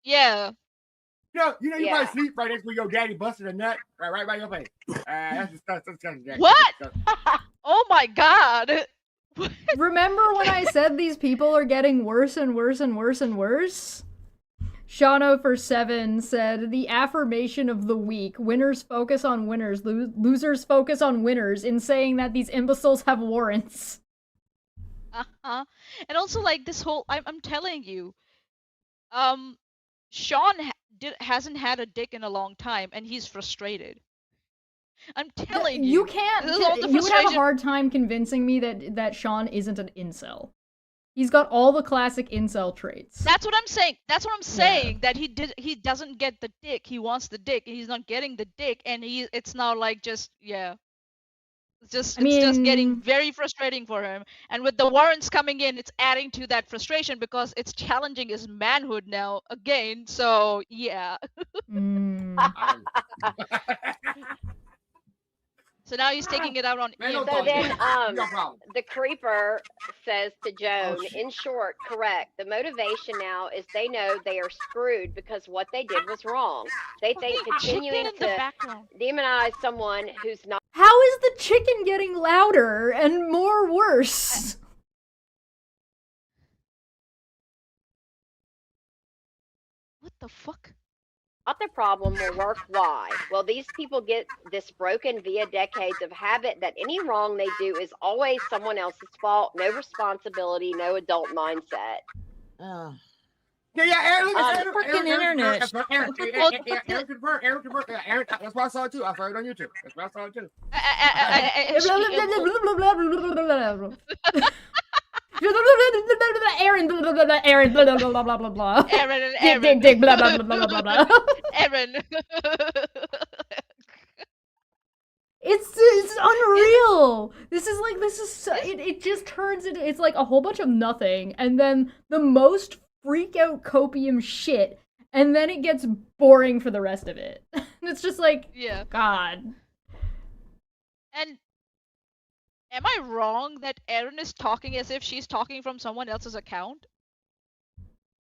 Yeah. You Yeah. probably sleep right next to your daddy busted a nut right by your face. That's disgusting. Jack. What? That's disgusting. Oh my god. Remember when I said these people are getting worse and worse and worse and worse? Shano for 7 said, the affirmation of the week. Winners focus on winners. Losers focus on winners in saying that these imbeciles have warrants. Uh-huh. And also like this whole I'm telling you. Sean hasn't had a dick in a long time and he's frustrated. I'm telling you. You can't. This is all the You would have a frustration- hard time convincing me that Sean isn't an incel. He's got all the classic incel traits. That's what I'm saying. That's what I'm saying. That he doesn't get the dick. He wants the dick. And he's not getting the dick, and it's now like just yeah. It's just getting mean- very frustrating for him. And with the warrants coming in, it's adding to that frustration because it's challenging his manhood now again. So yeah. Mm. So now he's taking it out on Man, Ian. don't So talk then, to me. No problem. the creeper says to Joan, shit. in short, correct. The motivation now is they know they are screwed because what they did was wrong. They think continuing in the to background. demonize someone who's not How is the chicken getting louder and more worse? What the fuck? their problem will work. Why? Well, these people get this broken via decades of habit that any wrong they do is always someone else's fault, no responsibility, no adult mindset. Oh. Yeah, Aaron, Fucking internet. Aaron, that's why I saw it too. I saw it on YouTube. That's why I saw it too. Aaron, blah, blah, blah, blah, Aaron, blah, blah, blah, blah, blah, blah. Aaron, Dick, dick, blah, blah, blah, blah, blah, blah. Aaron. It's unreal. This is so, it just turns into, it's like a whole bunch of nothing, and then the most freak out copium shit, and then it gets boring for the rest of it. It's just like, Yeah. God. And am I wrong that Erin is talking as if she's talking from someone else's account?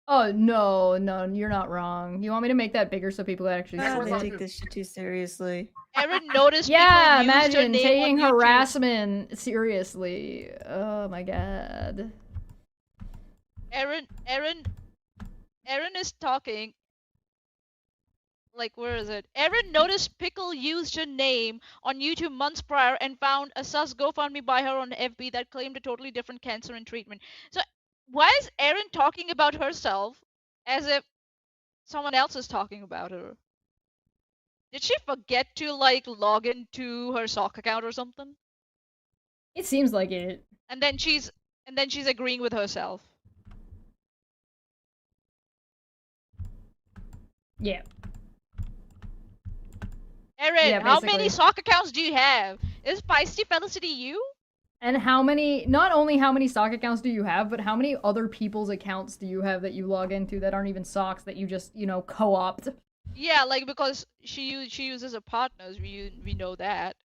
Oh, no, you're not wrong. You want me to make that bigger so people actually That's see what They I it? take this shit too seriously. Erin noticed Yeah, people used her imagine name taking on YouTube. harassment seriously. Oh my god. Aaron is talking. Like, where is it? Aaron noticed Pickle used her name on YouTube months prior and found a sus GoFundMe by her on FB that claimed a totally different cancer and treatment. So, why is Aaron talking about herself as if someone else is talking about her? Did she forget to, like, log into her sock account or something? It seems like it. And then she's agreeing with herself. Yeah. Aaron, Yeah, how many basically. sock accounts do you have? Is Feisty Felicity you? And not only how many sock accounts do you have, but how many other people's accounts do you have that you log into that aren't even socks that you just, co-opt? Yeah, like, because she uses her partners, we know that.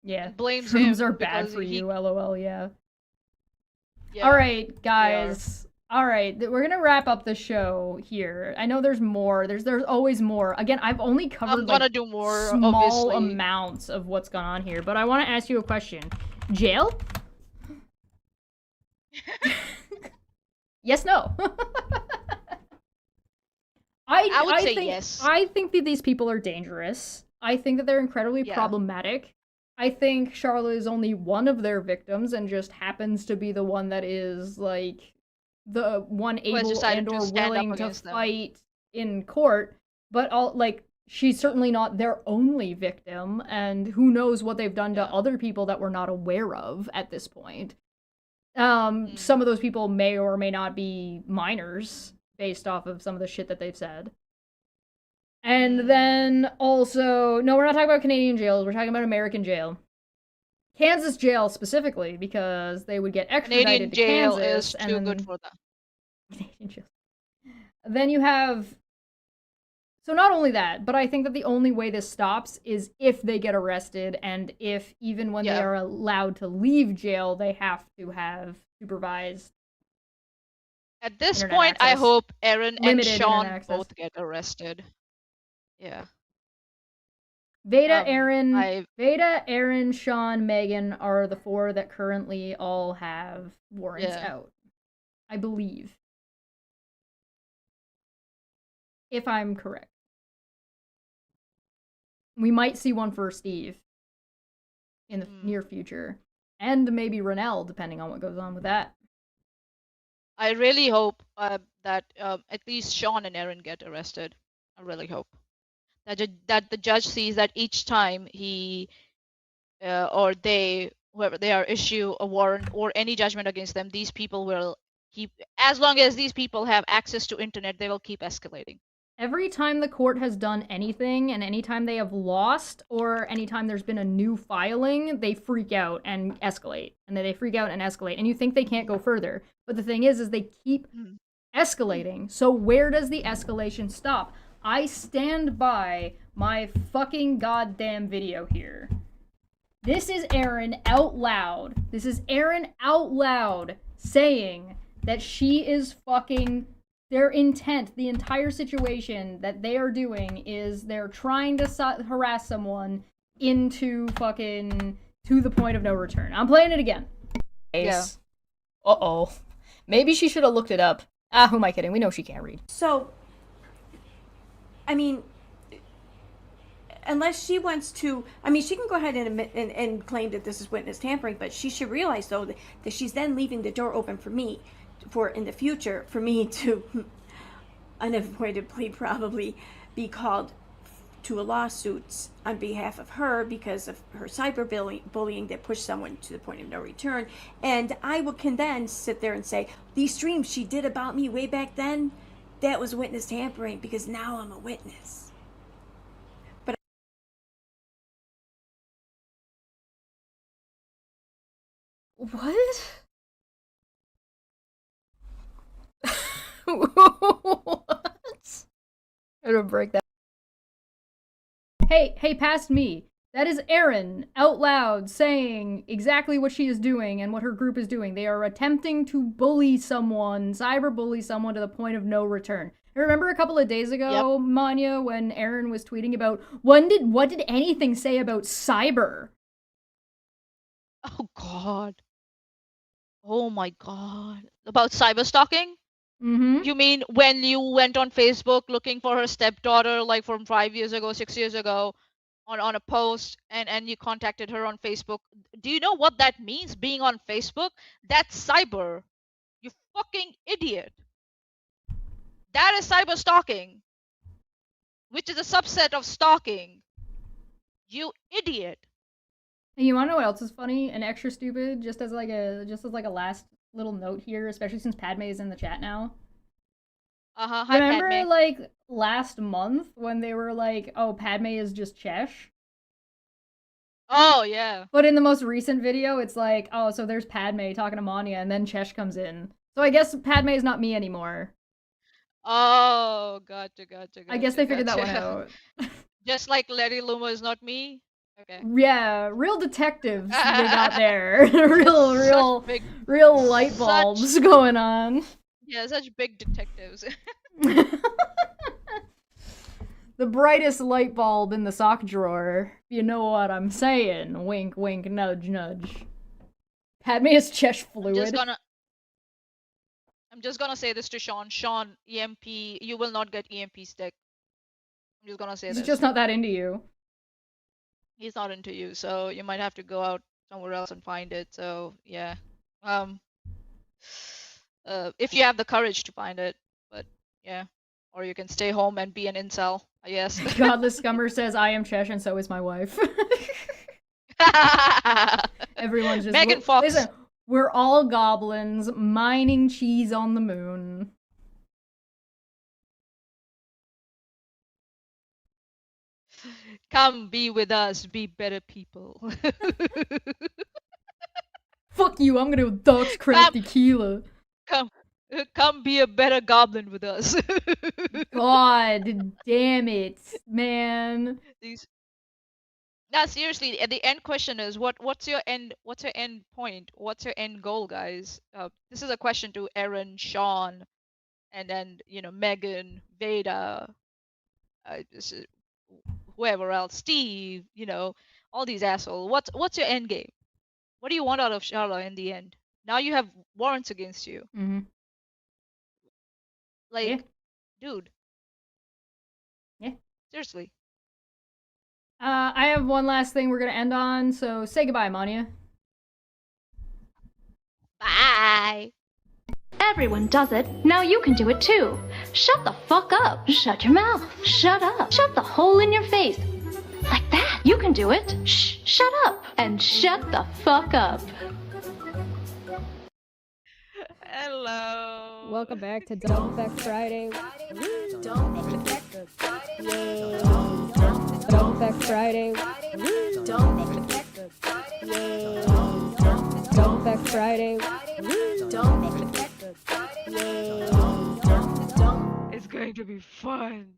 Yeah. And blames Shrooms him are bad because for he- you, lol, yeah. Yeah, Alright, guys. Alright, we're gonna wrap up the show here. I know there's more. There's always more. Again, I've only covered I'm gonna do more, small obviously. amounts of what's gone on here, but I want to ask you a question. Jail? Yes, no. I would say think, yes. I think that these people are dangerous. I think that they're incredibly problematic. I think Charlotte is only one of their victims and just happens to be the one that is, like, the one Who has able decided and to or stand up willing to against them. fight in court. But, she's certainly not their only victim, and who knows what they've done to other people that we're not aware of at this point. Some of those people may or may not be minors, based off of some of the shit that they've said. And then also, no, we're not talking about Canadian jails, we're talking about American jail. Kansas jail specifically, because they would get extradited Canadian to jail Kansas. is too good for them. Canadian jail. Then you have... So not only that, but I think that the only way this stops is if they get arrested, and if, even when they are allowed to leave jail, they have to have supervised. At this internet point, I access. hope Aaron and Limited Sean internet access. both get arrested. Yeah. Veda, Aaron, Sean, Megan are the 4 that currently all have warrants out. I believe. If I'm correct. We might see one for Steve in the near future. And maybe Renell, depending on what goes on with that. I really hope that at least Sean and Aaron get arrested. I really hope. That the judge sees that each time he or they, whoever they are, issue a warrant or any judgment against them, these people will keep, as long as these people have access to internet, they will keep escalating. Every time the court has done anything, and anytime they have lost, or anytime there's been a new filing, they freak out and escalate. And then they freak out and escalate. And you think they can't go further. But the thing is they keep escalating. So where does the escalation stop? I stand by my fucking goddamn video here. This is Aaron out loud. This is Aaron out loud saying that she is fucking... Their intent, the entire situation that they are doing is they're trying to harass someone into fucking to the point of no return. I'm playing it again. Yeah. Uh-oh. Maybe she should have looked it up. Ah, who am I kidding? We know she can't read. So, I mean, unless she wants to, I mean, she can go ahead and admit and claim that this is witness tampering, but she should realize, though, that she's then leaving the door open for me, for in the future, for me to unavoidably probably be called to a lawsuit on behalf of her because of her cyberbullying that pushed someone to the point of no return. And I can then sit there and say, these streams she did about me way back then, that was witness tampering because now I'm a witness. But what? What? I'm gonna break that. Hey, past me. That is Erin out loud saying exactly what she is doing and what her group is doing. They are attempting to bully someone, cyberbully someone to the point of no return. I remember a couple of days ago, Manya, when Erin was tweeting about what did anything say about cyber? Oh God. Oh my God. About cyber stalking? Mm-hmm. You mean when you went on Facebook looking for her stepdaughter, like from 5 years ago, 6 years ago, on a post, and you contacted her on Facebook? Do you know what that means, being on Facebook? That's cyber. You fucking idiot. That is cyber stalking, which is a subset of stalking. You idiot. And you wanna know what else is funny and extra stupid? Just as like a last little note here, especially since Padme is in the chat now. Uh-huh. Hi, Remember, Padme. like, last month when they were like, oh, Padme is just Chesh? Oh, yeah. But in the most recent video, it's like, oh, so there's Padme talking to Manya, and then Chesh comes in. So I guess Padme is not me anymore. Oh, gotcha. I guess they figured that one out. Just like Larry Luma is not me? Okay. Yeah, real detectives they got there. real light bulbs going on. Yeah, such big detectives. The brightest light bulb in the sock drawer. You know what I'm saying. Wink, wink, nudge, nudge. Padme is Chesh fluid. I'm just gonna say this to Sean. Sean, EMP, you will not get EMP stick. I'm just gonna say this. He's just not that into you. He's not into you, so you might have to go out somewhere else and find it. So yeah. If you have the courage to find it, but yeah. Or you can stay home and be an incel, I guess. Godless Scummer says, I am Chesh and so is my wife. Everyone's just... Megan Fox. Listen, we're all goblins mining cheese on the moon. Come be with us, be better people. Fuck you, I'm gonna dox crafty Keela. Come be a better goblin with us. God damn it, man. Now seriously, the end question is what's your end point? What's your end goal, guys? This is a question to Aaron, Sean, and then Megan, Veda, whoever else, Steve, all these assholes. What's your end game? What do you want out of Charlotte in the end? Now you have warrants against you. Mm-hmm. Like, yeah. Dude. Yeah. Seriously. I have one last thing we're gonna end on, so say goodbye, Manya. Bye. Everyone does it. Now you can do it too. Shut the fuck up. Shut your mouth. Shut up. Shut the hole in your face. Like that. You can do it. Shh. Shut up. And shut the fuck up. Hello. Welcome back to Don't Feck Friday. Don't Feck Friday. Don't Feck Friday. Don't Feck Friday. It's going to be fun.